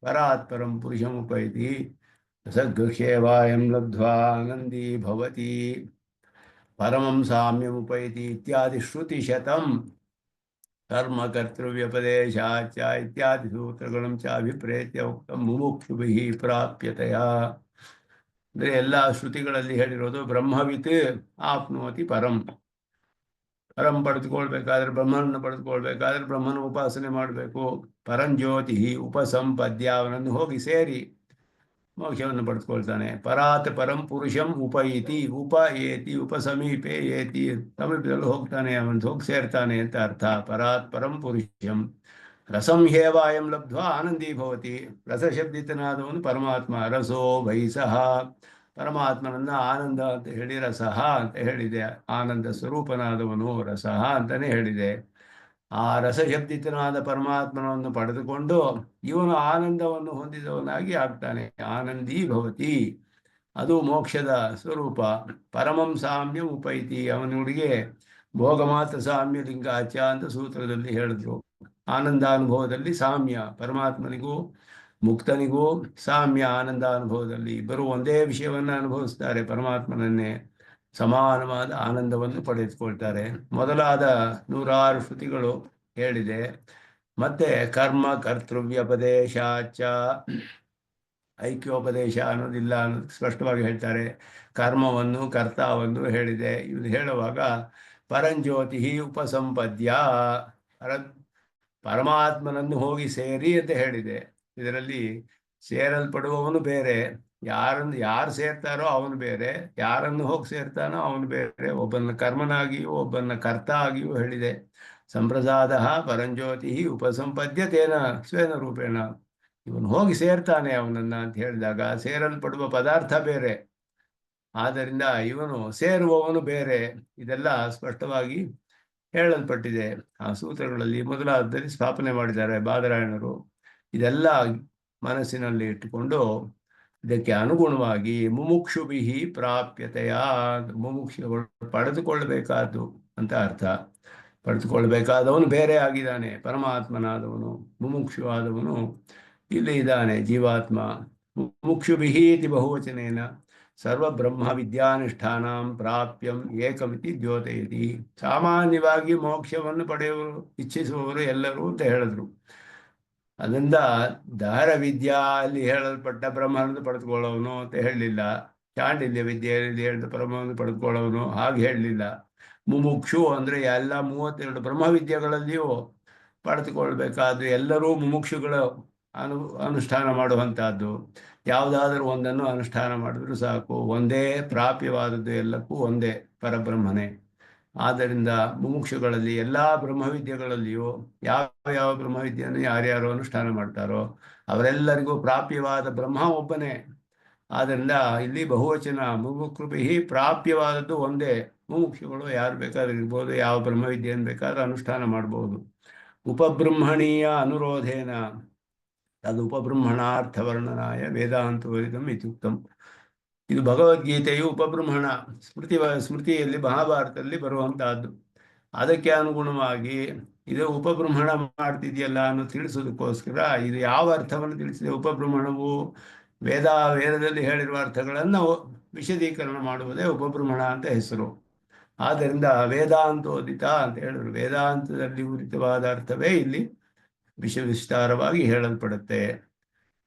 ಪರಾತ್ ಪರಂ ಪುರುಷಮುಪೈತಿ ಸದ್ಗೃಹ್ಯೇವಾಯಂ ಲಬ್ಧ್ವಾ ಆನಂದೀ ಭವತಿ ಪರಮಂ ಸಾಮ್ಯಮುಪೈತಿ ಇತ್ಯಾದಿ ಶ್ರುತಿಶತಂ ಕರ್ಮ ಕರ್ತೃವ್ಯಪದೇಶಾಚ ಇತ್ಯಾದಿ ಸೂತ್ರಗಳನ್ನು ಅಭಿಪ್ರೇತ್ಯ ಉಕ್ತ ಮುಮುಕ್ಷುಭಿಃ ಪ್ರಾಪ್ಯತೆಯ. ಅಂದರೆ ಎಲ್ಲ ಶ್ರುತಿಗಳಲ್ಲಿ ಹೇಳಿರೋದು ಬ್ರಹ್ಮವಿತ್ ಆಪ್ನೋತಿ ಪರಂ ಪಡೆದುಕೊಳ್ಬೇಕಾದ್ರೆ, ಬ್ರಹ್ಮನನ್ನು ಪಡೆದುಕೊಳ್ಬೇಕಾದ್ರೆ ಬ್ರಹ್ಮನ ಉಪಾಸನೆ ಮಾಡಬೇಕು. ಪರಂಜ್ಯೋತಿ ಉಪಸಂಪದ್ಯ, ಅವನನ್ನು ಹೋಗಿ ಸೇರಿ ಮೋಕ್ಷವನ್ನು ಪಡೆದುಕೊಳ್ತಾನೆ. ಪರಾತ್ ಪರಂ ಪುರುಷಂ ಉಪೈತಿ, ಉಪ ಏತಿ, ಉಪಸಮೀಪೆ ಏತಿ, ಸಮೀಪದಲ್ಲಿ ಹೋಗ್ತಾನೆ, ಅವನು ಹೋಗಿ ಸೇರ್ತಾನೆ ಅಂತ ಅರ್ಥ. ಪರಾತ್ ಪರಂ ಪುರುಷಂ ರಸಂ ಹೇವ ಅಯಂ ಲಬ್ಧ್ವಾ ಆನಂದೀ ಭವತಿ. ರಸಶಬ್ದಿತನಾದವನು ಪರಮಾತ್ಮ. ರಸೋ ವೈಸಃ, ಪರಮಾತ್ಮನನ್ನ ಆನಂದ ಅಂತ ಹೇಳಿ ರಸಃ ಅಂತ ಹೇಳಿದೆ. ಆನಂದ ಸ್ವರೂಪನಾದವನು ರಸಃ ಅಂತಾನೆ ಹೇಳಿದೆ. ಆ ರಸಶಬ್ದಿತನಾದ ಪರಮಾತ್ಮನನ್ನು ಪಡೆದುಕೊಂಡು ಇವನು ಆನಂದವನ್ನು ಹೊಂದಿದವನಾಗಿ ಆಗ್ತಾನೆ. ಆನಂದೀ ಭವತಿ, ಅದು ಮೋಕ್ಷದ ಸ್ವರೂಪ. ಪರಮಂ ಸಾಮ್ಯಂ ಉಪೈತಿ, ಅವನಿಗೆ ಭೋಗಮಾತ್ರ ಸಾಮ್ಯ ಲಿಂಗಾಚ ಅಂತ ಸೂತ್ರದಲ್ಲಿ ಹೇಳಿದ್ರು. ಆನಂದಾನುಭವದಲ್ಲಿ ಸಾಮ್ಯ, ಪರಮಾತ್ಮನಿಗೂ ಮುಕ್ತನಿಗೂ ಸಾಮ್ಯ. ಆನಂದಾನುಭವದಲ್ಲಿ ಇಬ್ಬರು ಒಂದೇ ವಿಷಯವನ್ನು ಅನುಭವಿಸ್ತಾರೆ, ಪರಮಾತ್ಮನನ್ನೇ. ಸಮಾನವಾದ ಆನಂದವನ್ನು ಪಡೆದುಕೊಳ್ತಾರೆ. ಮೊದಲಾದ 106 ಶ್ರುತಿಗಳು ಹೇಳಿದೆ. ಮತ್ತೆ ಕರ್ಮ ಕರ್ತೃವ್ಯಪದೇಶಾಚ, ಐಕ್ಯೋಪದೇಶ ಅನ್ನೋದಿಲ್ಲ ಅನ್ನೋದು ಸ್ಪಷ್ಟವಾಗಿ ಹೇಳ್ತಾರೆ. ಕರ್ಮವನ್ನು ಕರ್ತಾವನ್ನು ಹೇಳಿದೆ. ಇದು ಹೇಳುವಾಗ ಪರಂಜ್ಯೋತಿ ಉಪಸಂಪದ್ಯ, ಪರಮಾತ್ಮನನ್ನು ಹೋಗಿ ಸೇರಿ ಅಂತ ಹೇಳಿದೆ. ಇದರಲ್ಲಿ ಸೇರಲ್ಪಡುವವನು ಬೇರೆ, ಯಾರು ಸೇರ್ತಾರೋ ಅವನು ಬೇರೆ, ಯಾರನ್ನು ಹೋಗಿ ಸೇರ್ತಾನೋ ಅವನು ಬೇರೆ. ಒಬ್ಬನ ಕರ್ಮನಾಗಿಯೂ ಒಬ್ಬನ ಕರ್ತ ಆಗಿಯೂ ಹೇಳಿದೆ. ಸಂಪ್ರಸಾದ ಪರಂಜ್ಯೋತಿ ಉಪಸಂಪದ್ಯತೇನ ಸ್ವೇನ ರೂಪೇಣ, ಇವನು ಹೋಗಿ ಸೇರ್ತಾನೆ ಅವನನ್ನ ಅಂತ ಹೇಳಿದಾಗ ಸೇರಲ್ಪಡುವ ಪದಾರ್ಥ ಬೇರೆ, ಆದ್ದರಿಂದ ಇವನು ಸೇರುವವನು ಬೇರೆ. ಇದೆಲ್ಲ ಸ್ಪಷ್ಟವಾಗಿ ಹೇಳಲ್ಪಟ್ಟಿದೆ ಆ ಸೂತ್ರಗಳಲ್ಲಿ. ಮೊದಲಾದಲ್ಲಿ ಸ್ಥಾಪನೆ ಮಾಡಿದ್ದಾರೆ ಬಾದರಾಯಣರು. ಇದೆಲ್ಲ ಮನಸ್ಸಿನಲ್ಲಿ ಇಟ್ಟುಕೊಂಡು ಇದಕ್ಕೆ ಅನುಗುಣವಾಗಿ ಮುಮುಕ್ಷುಭಿಹಿ ಪ್ರಾಪ್ಯತೆಯ, ಮುಮುಕ್ಷುಗಳು ಪಡೆದುಕೊಳ್ಳಬೇಕಾದ್ದು ಅಂತ ಅರ್ಥ. ಪಡೆದುಕೊಳ್ಳಬೇಕಾದವನು ಬೇರೆ ಆಗಿದ್ದಾನೆ, ಪರಮಾತ್ಮನಾದವನು. ಮುಮುಕ್ಷು ಆದವನು ಇಲ್ಲಿ ಇದ್ದಾನೆ, ಜೀವಾತ್ಮ. ಮುಮುಕ್ಷುಭಿಹಿ ಇತಿ ಬಹುವಚನೇನ ಸರ್ವಬ್ರಹ್ಮ ವಿದ್ಯಾನುಷ್ಠಾನಂ ಪ್ರಾಪ್ಯಂ ಏಕಮಿತಿ ದ್ಯೋತಯತಿ. ಸಾಮಾನ್ಯವಾಗಿ ಮೋಕ್ಷವನ್ನು ಪಡೆಯುವರು ಇಚ್ಛಿಸುವವರು ಎಲ್ಲರೂ ಅಂತ ಹೇಳಿದ್ರು. ಅದರಿಂದ ದಹರ ವಿದ್ಯಾ ಅಲ್ಲಿ ಹೇಳಲ್ಪಟ್ಟ ಬ್ರಹ್ಮವನ್ನು ಪಡೆದುಕೊಳ್ಳೋನು ಅಂತ ಹೇಳಲಿಲ್ಲ. ಚಾಂಡಿಲ್ಯ ವಿದ್ಯೆಯಲ್ಲಿ ಹೇಳಿದ ಬ್ರಹ್ಮವನ್ನು ಪಡೆದುಕೊಳ್ಳೋನು ಹಾಗೆ ಹೇಳಲಿಲ್ಲ. ಮುಮುಕ್ಷು ಅಂದರೆ ಎಲ್ಲ 32 ಬ್ರಹ್ಮವಿದ್ಯೆಗಳಲ್ಲಿಯೂ ಪಡೆದುಕೊಳ್ಬೇಕಾದ್ದು. ಎಲ್ಲರೂ ಮುಮುಕ್ಷುಗಳು ಅನುಷ್ಠಾನ ಮಾಡುವಂತಹದ್ದು. ಯಾವುದಾದ್ರೂ ಒಂದನ್ನು ಅನುಷ್ಠಾನ ಮಾಡಿದ್ರು ಸಾಕು. ಒಂದೇ ಪ್ರಾಪ್ಯವಾದದ್ದು, ಎಲ್ಲಕ್ಕೂ ಒಂದೇ ಪರಬ್ರಹ್ಮನೇ. ಆದ್ದರಿಂದ ಮುಮುಕ್ಷುಗಳಲ್ಲಿ ಎಲ್ಲ ಬ್ರಹ್ಮವಿದ್ಯೆಗಳಲ್ಲಿಯೂ ಯಾವ ಬ್ರಹ್ಮವಿದ್ಯೆಯನ್ನು ಯಾರ್ಯಾರು ಅನುಷ್ಠಾನ ಮಾಡ್ತಾರೋ ಅವರೆಲ್ಲರಿಗೂ ಪ್ರಾಪ್ಯವಾದ ಬ್ರಹ್ಮ ಒಬ್ಬನೇ. ಆದ್ದರಿಂದ ಇಲ್ಲಿ ಬಹುವಚನ. ಮುಮುಕ್ಷುಭಿಹಿ ಪ್ರಾಪ್ಯವಾದದ್ದು ಒಂದೇ. ಮುಮುಕ್ಷುಗಳು ಯಾರು ಬೇಕಾದ್ರೂ ಇರ್ಬೋದು, ಯಾವ ಬ್ರಹ್ಮವಿದ್ಯೆಯನ್ನು ಬೇಕಾದ್ರೂ ಅನುಷ್ಠಾನ ಮಾಡ್ಬೋದು. ಉಪಬ್ರಹ್ಮಣೀಯ ಅನುರೋಧೇನ ಅದು ಉಪಬ್ರಹ್ಮಣಾರ್ಥವರ್ಣನಾಯ ವೇದಾಂತೋರಿತಂ ಇತ್ಯುಕ್ತಂ. ಇದು ಭಗವದ್ಗೀತೆಯು ಉಪಬ್ರಹ್ಮಣ ಸ್ಮೃತಿಯಲ್ಲಿ ಮಹಾಭಾರತದಲ್ಲಿ ಬರುವಂತಹದ್ದು. ಅದಕ್ಕೆ ಅನುಗುಣವಾಗಿ ಇದು ಉಪಬ್ರಹ್ಮಣ ಮಾಡ್ತಿದೆಯಲ್ಲ ಅನ್ನೋ ತಿಳಿಸೋದಕ್ಕೋಸ್ಕರ ಇದು ಯಾವ ಅರ್ಥವನ್ನು ತಿಳಿಸಿದೆ. ಉಪಬ್ರಹ್ಮಣವು ವೇದದಲ್ಲಿ ಹೇಳಿರುವ ಅರ್ಥಗಳನ್ನು ವಿಶದೀಕರಣ ಮಾಡುವುದೇ ಉಪಬ್ರಹ್ಮಣ ಅಂತ ಹೆಸರು. ಆದ್ದರಿಂದ ವೇದಾಂತೋದಿತ ಅಂತ ಹೇಳಿದ್ರು. ವೇದಾಂತದಲ್ಲಿ ಉದಿತವಾದ ಅರ್ಥವೇ ಇಲ್ಲಿ ವಿಸ್ತಾರವಾಗಿ ಹೇಳಲ್ಪಡುತ್ತೆ.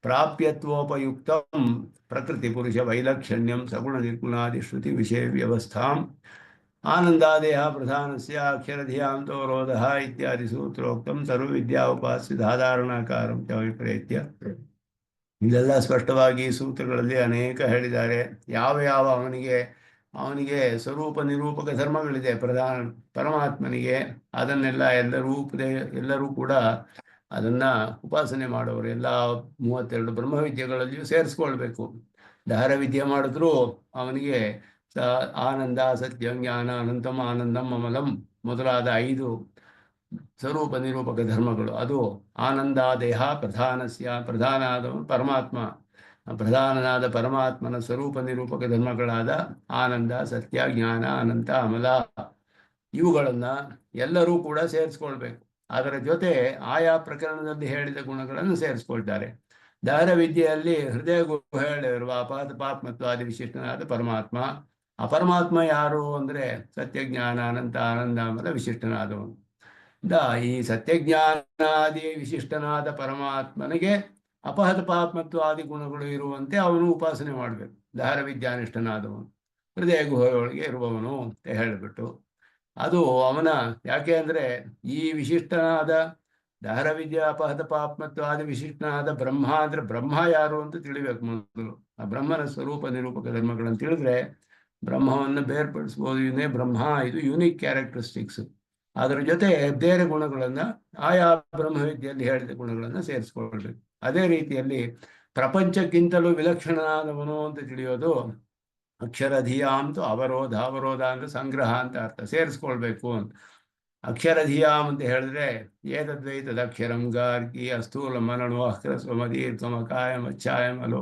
ಪ್ರಾಪ್ಯತ್ವೋಪಯುಕ್ತಂ ಪ್ರಕೃತಿ ಪುರುಷ ವೈಲಕ್ಷಣ್ಯಂ ಸಗುಣ ನಿರ್ಗುಣಾದಿ ಶ್ರುತಿ ವಿಷಯ ವ್ಯವಸ್ಥಾಂ ಆನಂದಾದೇಹ ಪ್ರಧಾನಸ್ಯ ಅಕ್ಷರಧಿಯಾಂತೋರೋಧ ಇತ್ಯಾದಿ ಸೂತ್ರೋಕ್ತಂ ಸರ್ವವಿದ್ಯಾ ಉಪಾಸ್ಯ ಸಾಧಾರಣಾಕಾರಂ ಚ ವಿಪ್ರೇತ್ಯ. ಇದೆಲ್ಲ ಸ್ಪಷ್ಟವಾಗಿ ಸೂತ್ರಗಳಲ್ಲಿ ಅನೇಕ ಹೇಳಿದ್ದಾರೆ. ಯಾವ ಅವನಿಗೆ ಸ್ವರೂಪ ನಿರೂಪಕ ಧರ್ಮಗಳಿದೆ ಪರಮಾತ್ಮನಿಗೆ. ಅದನ್ನೆಲ್ಲ ಎಲ್ಲರೂ ಕೂಡ ಅದನ್ನ ಉಪಾಸನೆ ಮಾಡೋರು ಎಲ್ಲ 32 ಬ್ರಹ್ಮವಿದ್ಯೆಗಳಲ್ಲಿಯೂ ಸೇರಿಸ್ಕೊಳ್ಬೇಕು. ದಹರ ವಿದ್ಯೆ ಮಾಡಿದ್ರು ಅವನಿಗೆ ಆನಂದ, ಸತ್ಯ, ಜ್ಞಾನ, ಅನಂತಂ, ಆನಂದಂ, ಅಮಲಂ ಮೊದಲಾದ 5 ಸ್ವರೂಪ ನಿರೂಪಕ ಧರ್ಮಗಳು. ಅದು ಆನಂದಾದೇಹ ಪ್ರಧಾನನಾದವನು ಪರಮಾತ್ಮ. ಪ್ರಧಾನನಾದ ಪರಮಾತ್ಮನ ಸ್ವರೂಪ ನಿರೂಪಕ ಧರ್ಮಗಳಾದ ಆನಂದ, ಸತ್ಯ, ಜ್ಞಾನ, ಅನಂತ, ಅಮಲ ಇವುಗಳನ್ನ ಎಲ್ಲರೂ ಕೂಡ ಸೇರಿಸ್ಕೊಳ್ಬೇಕು. ಅದರ ಜೊತೆ ಆಯಾ ಪ್ರಕರಣದಲ್ಲಿ ಹೇಳಿದ ಗುಣಗಳನ್ನು ಸೇರಿಸ್ಕೊಳ್ತಾರೆ. ದಹರ ವಿದ್ಯೆಯಲ್ಲಿ ಹೃದಯ ಹೇಳಿರುವ ಪಾತ್ಮತ್ವಾದಿ ವಿಶಿಷ್ಟನಾದ ಪರಮಾತ್ಮ. ಆ ಪರಮಾತ್ಮ ಯಾರು ಅಂದರೆ ಸತ್ಯಜ್ಞಾನ, ಅನಂತ, ಆನಂದ, ಅಮಲ ವಿಶಿಷ್ಟನಾದವನು. ಈ ಸತ್ಯಜ್ಞಾನಾದಿ ವಿಶಿಷ್ಟನಾದ ಪರಮಾತ್ಮನಿಗೆ ಅಪಹತ ಪಾತ್ಮತ್ವಾದಿ ಗುಣಗಳು ಇರುವಂತೆ ಅವನು ಉಪಾಸನೆ ಮಾಡಬೇಕು. ದಹರ ವಿದ್ಯಾನಿಷ್ಠನಾದವನು ಹೃದಯ ಗುಹೆಯೊಳಗೆ ಇರುವವನು ಅಂತ ಹೇಳಿಬಿಟ್ಟು ಅದು ಅವನ. ಯಾಕೆ ಅಂದರೆ ಈ ವಿಶಿಷ್ಟನಾದ ದಹರ ವಿದ್ಯಾ ಅಪಹತ ಪಾಪ್ಮತ್ವಾದ ವಿಶಿಷ್ಟನಾದ ಬ್ರಹ್ಮ ಅಂದ್ರೆ ಬ್ರಹ್ಮ ಯಾರು ಅಂತ ತಿಳಿಬೇಕು ಮೊದಲು. ಆ ಬ್ರಹ್ಮನ ಸ್ವರೂಪ ನಿರೂಪಕ ಧರ್ಮಗಳನ್ನು ತಿಳಿದ್ರೆ ಬ್ರಹ್ಮವನ್ನು ಬೇರ್ಪಡಿಸ್ಬೋದು. ಇವನೇ ಬ್ರಹ್ಮ, ಇದು ಯುನಿಕ್ ಕ್ಯಾರೆಕ್ಟರಿಸ್ಟಿಕ್ಸ್. ಅದರ ಜೊತೆ ಬೇರೆ ಗುಣಗಳನ್ನ ಆಯಾ ಬ್ರಹ್ಮವಿದ್ಯೆಯಲ್ಲಿ ಹೇಳಿದ ಗುಣಗಳನ್ನ ಸೇರಿಸ್ಕೊಳ್ಬೇಕು. ಅದೇ ರೀತಿಯಲ್ಲಿ ಪ್ರಪಂಚಕ್ಕಿಂತಲೂ ವಿಲಕ್ಷಣನಾದವನು ಅಂತ ತಿಳಿಯೋದು ಅಕ್ಷರಧಿಯಾಂತು ಅವರೋಧ. ಅವರೋಧ ಅಂದ್ರೆ ಸಂಗ್ರಹ ಅಂತ ಅರ್ಥ, ಸೇರಿಸ್ಕೊಳ್ಬೇಕು ಅಂತ. ಅಕ್ಷರಧಿಯಾಮ್ ಅಂತ ಹೇಳಿದ್ರೆ ಏತದ್ವೈತದ ಅಕ್ಷರಂ ಗಾರ್ಗಿ ಅಸ್ಥೂಲ ಮನಣು ಅಹ್ರಸ್ವಮ ದೀರ್ಘಮ ಕಾಯಮ ಛಾಯಮಲು.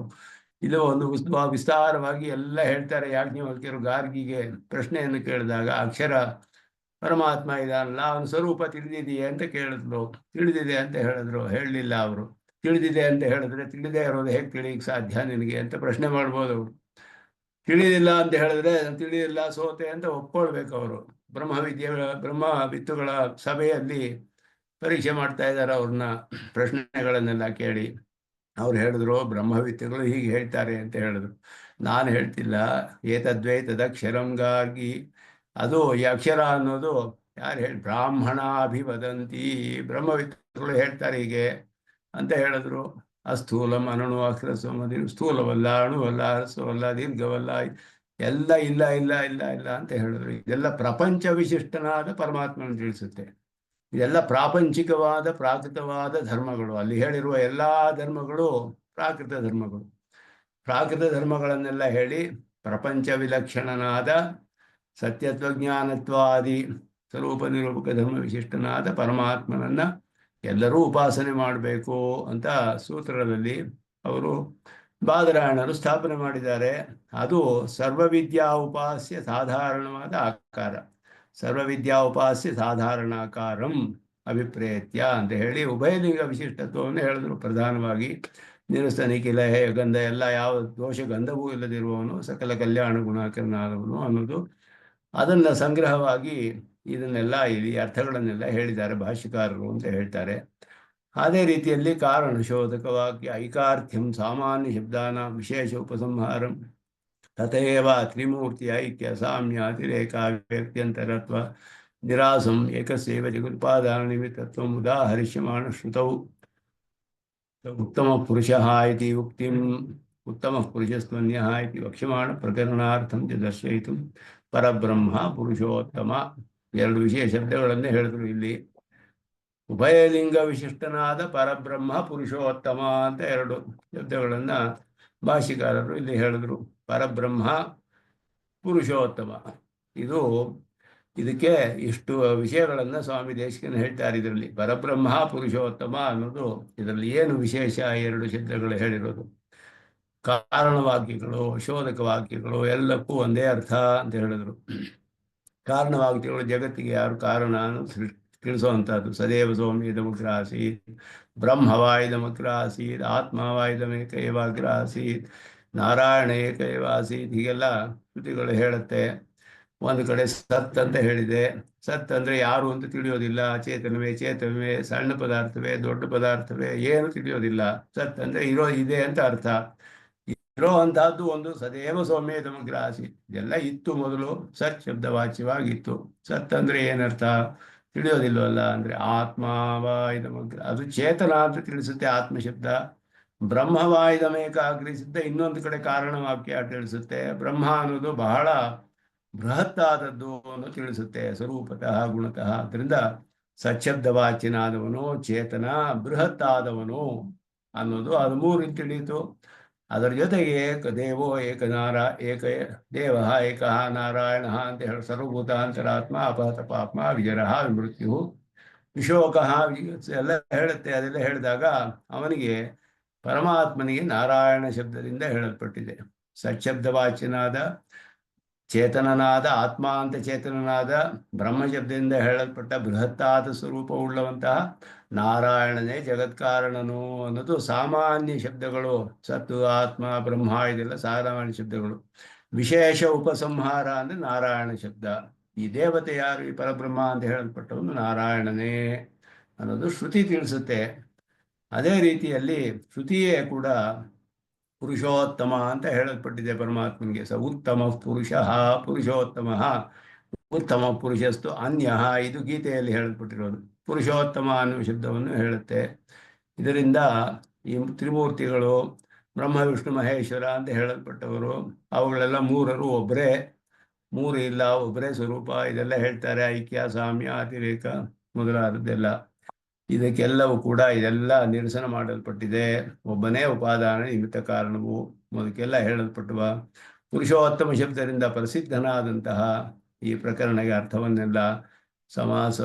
ಇದು ಒಂದು ವಿಸ್ತಾರವಾಗಿ ಎಲ್ಲ ಹೇಳ್ತಾರೆ. ಯಾಜ್ಞವಲ್ಕ್ಯರು ಗಾರ್ಗಿಗೆ ಪ್ರಶ್ನೆಯನ್ನು ಕೇಳಿದಾಗ ಅಕ್ಷರ ಪರಮಾತ್ಮ ಇದಾನಲ್ಲ, ಅವನ ಸ್ವರೂಪ ತಿಳಿದಿದೆಯೇ ಅಂತ ಕೇಳಿದ್ರು. ತಿಳಿದಿದೆ ಅಂತ ಹೇಳಿದ್ರು, ಹೇಳಲಿಲ್ಲ ಅವರು. ತಿಳಿದಿದೆ ಅಂತ ಹೇಳಿದ್ರೆ ತಿಳಿದೇ ಇರೋದು ಹೇಗೆ ತಿಳಿಯಕ್ಕೆ ಸಾಧ್ಯ ನಿನಗೆ ಅಂತ ಪ್ರಶ್ನೆ ಮಾಡ್ಬೋದು ಅವರು. ತಿಳಿದಿಲ್ಲ ಅಂತ ಹೇಳಿದ್ರೆ ತಿಳಿದಿಲ್ಲ ಸೋತೆ ಅಂತ ಒಪ್ಕೊಳ್ಬೇಕು ಅವರು. ಬ್ರಹ್ಮ ವಿತ್ತುಗಳ ಸಭೆಯಲ್ಲಿ ಪರೀಕ್ಷೆ ಮಾಡ್ತಾ ಇದ್ದಾರೆ ಅವ್ರನ್ನ, ಪ್ರಶ್ನೆಗಳನ್ನೆಲ್ಲ ಕೇಳಿ. ಅವ್ರು ಹೇಳಿದ್ರು ಬ್ರಹ್ಮವಿತ್ತುಗಳು ಹೀಗೆ ಹೇಳ್ತಾರೆ ಅಂತ ಹೇಳಿದ್ರು. ನಾನು ಹೇಳ್ತಿಲ್ಲ, ಏತದ್ವೈತದಕ್ಷರಂ ಗಾರ್ಗಿ. ಅದು ಈ ಅಕ್ಷರ ಅನ್ನೋದು ಯಾರು ಹೇಳಿ ಬ್ರಾಹ್ಮಣಾಭಿವದಂತಿ, ಬ್ರಹ್ಮವಿತ್ತುಗಳು ಹೇಳ್ತಾರೆ ಹೀಗೆ ಅಂತ ಹೇಳಿದ್ರು. ಅಸ್ಥೂಲಂ ಅನಣು ಅಹ್ರಸ್ವಮದಿ, ಸ್ಥೂಲವಲ್ಲ, ಅಣುವಲ್ಲ, ಹ್ರಸ್ವವಲ್ಲ, ದೀರ್ಘವಲ್ಲ, ಎಲ್ಲ ಇಲ್ಲ ಇಲ್ಲ ಇಲ್ಲ ಇಲ್ಲ ಅಂತ ಹೇಳಿದ್ರು. ಇದೆಲ್ಲ ಪ್ರಪಂಚ ವಿಶಿಷ್ಟನಾದ ಪರಮಾತ್ಮನ ತಿಳಿಸುತ್ತೆ. ಇದೆಲ್ಲ ಪ್ರಾಪಂಚಿಕವಾದ ಪ್ರಾಕೃತವಾದ ಧರ್ಮಗಳು. ಅಲ್ಲಿ ಹೇಳಿರುವ ಎಲ್ಲ ಧರ್ಮಗಳು ಪ್ರಾಕೃತ ಧರ್ಮಗಳು. ಪ್ರಾಕೃತ ಧರ್ಮಗಳನ್ನೆಲ್ಲ ಹೇಳಿ ಪ್ರಪಂಚ ವಿಲಕ್ಷಣನಾದ ಸತ್ಯತ್ವಜ್ಞಾನತ್ವಾದಿ ಸ್ವರೂಪ ನಿರೂಪಕ ಧರ್ಮ ವಿಶಿಷ್ಟನಾದ ಪರಮಾತ್ಮನನ್ನ ಎಲ್ಲರೂ ಉಪಾಸನೆ ಮಾಡಬೇಕು ಅಂತ ಸೂತ್ರದಲ್ಲಿ ಅವರು ಬಾದರಾಯಣರು ಸ್ಥಾಪನೆ ಮಾಡಿದ್ದಾರೆ. ಅದು ಸರ್ವವಿದ್ಯಾ ಉಪಾಸ್ಯ ಸಾಧಾರಣವಾದ ಆಕಾರ, ಸರ್ವವಿದ್ಯಾ ಉಪಾಸ್ಯ ಸಾಧಾರಣಾಕಾರಂ ಅಭಿಪ್ರೇತ್ಯ ಅಂತ ಹೇಳಿ ಉಭಯಲಿಂಗ ವಿಶಿಷ್ಟತ್ವವನ್ನು ಹೇಳಿದ್ರು. ಪ್ರಧಾನವಾಗಿ ನಿರಸ್ತ ನಿಖಿಲ ಹೇ ಗಂಧ, ಎಲ್ಲ ಯಾವ ದೋಷ ಗಂಧವೂ ಇಲ್ಲದಿರುವವನು, ಸಕಲ ಕಲ್ಯಾಣ ಗುಣಾಕರನಾದವನು ಅನ್ನೋದು. ಅದನ್ನ ಸಂಗ್ರಹವಾಗಿ ಇದನ್ನೆಲ್ಲ ಇಲ್ಲಿ ಅರ್ಥಗಳನ್ನೆಲ್ಲ ಹೇಳಿದ್ದಾರೆ ಭಾಷ್ಯಕಾರರು ಅಂತ ಹೇಳ್ತಾರೆ. ಅದೇ ರೀತಿಯಲ್ಲಿ ಕಾರಣ ಶೋಧಕ ವಾಕ್ಯ ಐಕಾರ್ಥ್ಯಂ ಸಾಮಾನ್ಯ ಶಬ್ದಾನ ವಿಶೇಷ ಉಪಸಂಹಾರಂ ತಥೇವ ತ್ರಿಮೂರ್ತಿ ಐಕ್ಯ ಸಾಮ್ಯ ಅತಿರೇಕ ವ್ಯಕ್ತ್ಯಂತರತ್ವ ನಿರಾಸಂ ಏಕಸ್ಯೈವ ಜಗತ್ಪಾದಾನ ನಿಮಿತ್ತತ್ವಂ ಉದಾಹರಿಷ್ಯಮಾಣ ಶ್ರುತೌ ಉತ್ತಮ ಪುರುಷಃ ಇತಿ ಉಕ್ತಿಂ ಉತ್ತಮ ಪುರುಷಸ್ತ್ವನ್ಯಃ ಇತಿ ವಕ್ಷ್ಯಮಾಣ ಪ್ರಕರಣಾರ್ಥಂ ಚ ದರ್ಶಯಿತು ಪರಬ್ರಹ್ಮ ಪುರುಷೋತ್ತಮ. ಎರಡು ವಿಷಯ ಶಬ್ದಗಳನ್ನೇ ಹೇಳಿದ್ರು ಇಲ್ಲಿ. ಉಭಯಲಿಂಗ ವಿಶಿಷ್ಟನಾದ ಪರಬ್ರಹ್ಮ ಪುರುಷೋತ್ತಮ ಅಂತ ಎರಡು ಶಬ್ದಗಳನ್ನ ಭಾಷಿಕಾರರು ಇಲ್ಲಿ ಹೇಳಿದ್ರು. ಪರಬ್ರಹ್ಮ ಪುರುಷೋತ್ತಮ, ಇದಕ್ಕೆ ಇಷ್ಟು ವಿಷಯಗಳನ್ನ ಸ್ವಾಮಿ ದೇಶಿಕನ್ ಹೇಳ್ತಾರೆ. ಇದರಲ್ಲಿ ಪರಬ್ರಹ್ಮ ಪುರುಷೋತ್ತಮ ಅನ್ನೋದು ಇದರಲ್ಲಿ ಏನು ವಿಶೇಷ, ಎರಡು ಶಬ್ದಗಳು ಹೇಳಿರೋದು. ಕಾರಣವಾಕ್ಯಗಳು ಶೋಧಕ ವಾಕ್ಯಗಳು ಎಲ್ಲಕ್ಕೂ ಒಂದೇ ಅರ್ಥ ಅಂತ ಹೇಳಿದ್ರು. ಕಾರಣವಾಕ್ಯಗಳು ಜಗತ್ತಿಗೆ ಯಾರು ಕಾರಣ ತಿಳಿಸುವಂಥದ್ದು. ಸದೇವ ಸೌಮ್ಯದಮಗ್ರ ಆಸೀತ್, ಬ್ರಹ್ಮವಾಯುಧಮಗ್ರ ಆಸೀತ್, ಆತ್ಮವಾಯುಧಮೇಕ ಏವಾಗ್ರ ಆಸೀತ್, ನಾರಾಯಣ ಏಕ ಏವ ಆಸೀತ್, ಹೀಗೆಲ್ಲ ಕೃತಿಗಳು ಹೇಳುತ್ತೆ. ಒಂದು ಕಡೆ ಸತ್ ಅಂತ ಹೇಳಿದೆ. ಸತ್ ಅಂದ್ರೆ ಯಾರು ಅಂತ ತಿಳಿಯೋದಿಲ್ಲ. ಚೇತನವೇ ಚೇತನವೇ, ಸಣ್ಣ ಪದಾರ್ಥವೇ ದೊಡ್ಡ ಪದಾರ್ಥವೇ, ಏನು ತಿಳಿಯೋದಿಲ್ಲ. ಸತ್ ಅಂದ್ರೆ ಇದೆ ಅಂತ ಅರ್ಥ. ಇರೋ ಅಂತಹದ್ದು ಒಂದು ಸದೇವ ಸೌಮ್ಯ ಸಮಗ್ರ ಆಸೀತ್, ಇದೆಲ್ಲ ಇತ್ತು ಮೊದಲು, ಸತ್ ಶಬ್ದ ವಾಚ್ಯವಾಗಿತ್ತು. ಸತ್ ಅಂದ್ರೆ ಏನರ್ಥ ತಿಳಿಯೋದಿಲ್ವಲ್ಲ. ಅಂದ್ರೆ ಆತ್ಮವಾಯುಧಮಗ್ರ, ಅದು ಚೇತನ ಅಂತ ತಿಳಿಸುತ್ತೆ ಆತ್ಮ ಶಬ್ದ. ಬ್ರಹ್ಮವಾಯುಧಮೇಕ ಆಗ್ರಹಿಸುತ್ತೆ, ಇನ್ನೊಂದು ಕಡೆ ಕಾರಣವಾಕ್ಯ ತಿಳಿಸುತ್ತೆ. ಬ್ರಹ್ಮ ಅನ್ನೋದು ಬಹಳ ಬೃಹತ್ತಾದದ್ದು ಅನ್ನೋ ತಿಳಿಸುತ್ತೆ ಸ್ವರೂಪತಃ ಗುಣತಃ. ಅದರಿಂದ ಸಚ್ಛಬ್ದವಾಚ್ಯನಾದವನು ಚೇತನ, ಬೃಹತ್ತಾದವನು ಅನ್ನೋದು ಅದು ಮೂರು ತಿಳಿಯಿತು. ಅದರ ಜೊತೆಗೆ ದೇವೋ ಏಕ ದೇವ ಏಕ ನಾರಾಯಣ ಅಂತ ಹೇಳಿ ಸರ್ವಭೂತ ಅಂತರಾತ್ಮ ಅಪಹತ ಪಾಪ್ಮ ವಿಜರ ವಿಮೃತ್ಯು ವಿಶೋಕ ಎಲ್ಲ ಹೇಳುತ್ತೆ. ಅದೆಲ್ಲ ಹೇಳಿದಾಗ ಅವನಿಗೆ ಪರಮಾತ್ಮನಿಗೆ ನಾರಾಯಣ ಶಬ್ದದಿಂದ ಹೇಳಲ್ಪಟ್ಟಿದೆ. ಸಚ್ಛಬ್ದವಾಚ್ಯನಾದ ಚೇತನನಾದ ಆತ್ಮ ಅಂತ ಚೇತನನಾದ ಬ್ರಹ್ಮ ಶಬ್ದದಿಂದ ಹೇಳಲ್ಪಟ್ಟ ಬೃಹತ್ತಾದ ಸ್ವರೂಪವುಳ್ಳವಂತಹ ನಾರಾಯಣನೇ ಜಗತ್ಕಾರಣನು ಅನ್ನೋದು ಸಾಮಾನ್ಯ ಶಬ್ದಗಳು. ಸತ್ತು ಆತ್ಮ ಬ್ರಹ್ಮ ಇದೆಲ್ಲ ಸಾಮಾನ್ಯ ಶಬ್ದಗಳು. ವಿಶೇಷ ಉಪಸಂಹಾರ ಅಂದ್ರೆ ನಾರಾಯಣ ಶಬ್ದ. ಈ ದೇವತೆ ಯಾರು, ಈ ಪರಬ್ರಹ್ಮ ಅಂತ ಹೇಳಲ್ಪಟ್ಟವನು ನಾರಾಯಣನೇ ಅನ್ನೋದು ಶ್ರುತಿ ತಿಳಿಸುತ್ತೆ. ಅದೇ ರೀತಿಯಲ್ಲಿ ಶ್ರುತಿಯೇ ಕೂಡ ಪುರುಷೋತ್ತಮ ಅಂತ ಹೇಳಲ್ಪಟ್ಟಿದೆ ಪರಮಾತ್ಮನಿಗೆ. ಸ ಉತ್ತಮ ಪುರುಷ ಪುರುಷೋತ್ತಮ ಉತ್ತಮ ಪುರುಷಸ್ತು ಅನ್ಯ, ಇದು ಗೀತೆಯಲ್ಲಿ ಹೇಳಲ್ಪಟ್ಟಿರೋದು. ಪುರುಷೋತ್ತಮ ಅನ್ನುವ ಶಬ್ದವನ್ನು ಹೇಳುತ್ತೆ. ಇದರಿಂದ ಈ ತ್ರಿಮೂರ್ತಿಗಳು ಬ್ರಹ್ಮ ವಿಷ್ಣು ಮಹೇಶ್ವರ ಅಂತ ಹೇಳಲ್ಪಟ್ಟವರು, ಅವುಗಳೆಲ್ಲ ಮೂರರು ಒಬ್ಬರೇ, ಮೂರು ಇಲ್ಲ, ಒಬ್ಬರೇ ಸ್ವರೂಪ, ಇದೆಲ್ಲ ಹೇಳ್ತಾರೆ. ಐಕ್ಯ, ಸಾಮ್ಯ, ಅತಿರೇಕ ಮೊದಲಾದದ್ದೆಲ್ಲ. ಇದಕ್ಕೆಲ್ಲವೂ ಕೂಡ ಇದೆಲ್ಲ ನಿರಸನ ಮಾಡಲ್ಪಟ್ಟಿದೆ. ಒಬ್ಬನೇ ಉಪಾದಾನ ನಿಮಿತ್ತ ಕಾರಣವು ಅದಕ್ಕೆಲ್ಲ ಹೇಳಲ್ಪಟ್ಟುವ ಪುರುಷೋತ್ತಮ ಶಬ್ದದಿಂದ ಪ್ರಸಿದ್ಧನಾದಂತಹ ಈ ಪ್ರಕರಣಗೆ ಅರ್ಥವನ್ನೆಲ್ಲ ಸಮಾಸ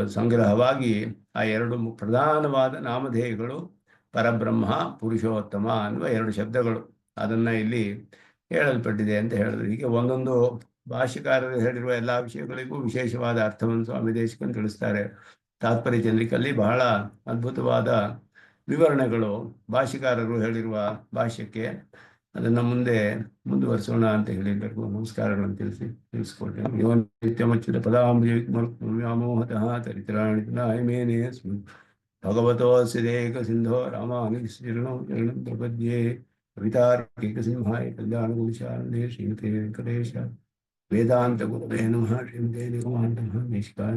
ಸಂಗ್ರಹವಾಗಿ ಆ ಎರಡು ಪ್ರಧಾನವಾದ ನಾಮಧೇಯಗಳು ಪರಬ್ರಹ್ಮ, ಪುರುಷೋತ್ತಮ ಅನ್ನುವ ಎರಡು ಶಬ್ದಗಳು, ಅದನ್ನು ಇಲ್ಲಿ ಹೇಳಲ್ಪಟ್ಟಿದೆ ಅಂತ ಹೇಳಿದ್ರು. ಹೀಗೆ ಒಂದೊಂದು ಭಾಷ್ಯಕಾರರು ಹೇಳಿರುವ ಎಲ್ಲ ವಿಷಯಗಳಿಗೂ ವಿಶೇಷವಾದ ಅರ್ಥವನ್ನು ಸ್ವಾಮಿ ದೇಶಿಕನ್ ತಿಳಿಸ್ತಾರೆ. ತಾತ್ಪರ್ಯ ಚಂದ್ರಿಕಲ್ಲಿ ಬಹಳ ಅದ್ಭುತವಾದ ವಿವರಣೆಗಳು ಭಾಷ್ಯಕಾರರು ಹೇಳಿರುವ ಭಾಷ್ಯಕ್ಕೆ. ಅದನ್ನು ಮುಂದೆ ಮುಂದುವರಿಸೋಣ ಅಂತ ಹೇಳಿ ಎಲ್ಲರಿಗೂ ನಮಸ್ಕಾರಗಳನ್ನು ತಿಳಿಸ್ಕೊಳ್ತೇನೆ. ಯೋ ನಿತ್ಯಮಚ್ಯುತ ಪದಾಂಬುಜಮೋಹತಃ ತರಿತ್ರಾಣಿ ನಾಯಮೇನೆ ಸ್ಮೃತ್ ಭಗವತೋಸ್ಯದೇಕ ಸಿಂಧೋ ರಾಮಾನುಜರಣಂ ಪ್ರಪದ್ಯೆ. ಕವಿತಾರ್ಕಿಕ ಸಿಂಹಾಯ ಕಲ್ಯಾಣಗುಣಶಾಲನೆ ಶ್ರೀಮತೆ ವೆಂಕಟೇಶ ವೇದಾಂತ ಗುರವೇ ನಮಃ. ಶ್ರೀಮತೆ ನಿಗಮಾಂತ ನಿಷ್ಕಾಯ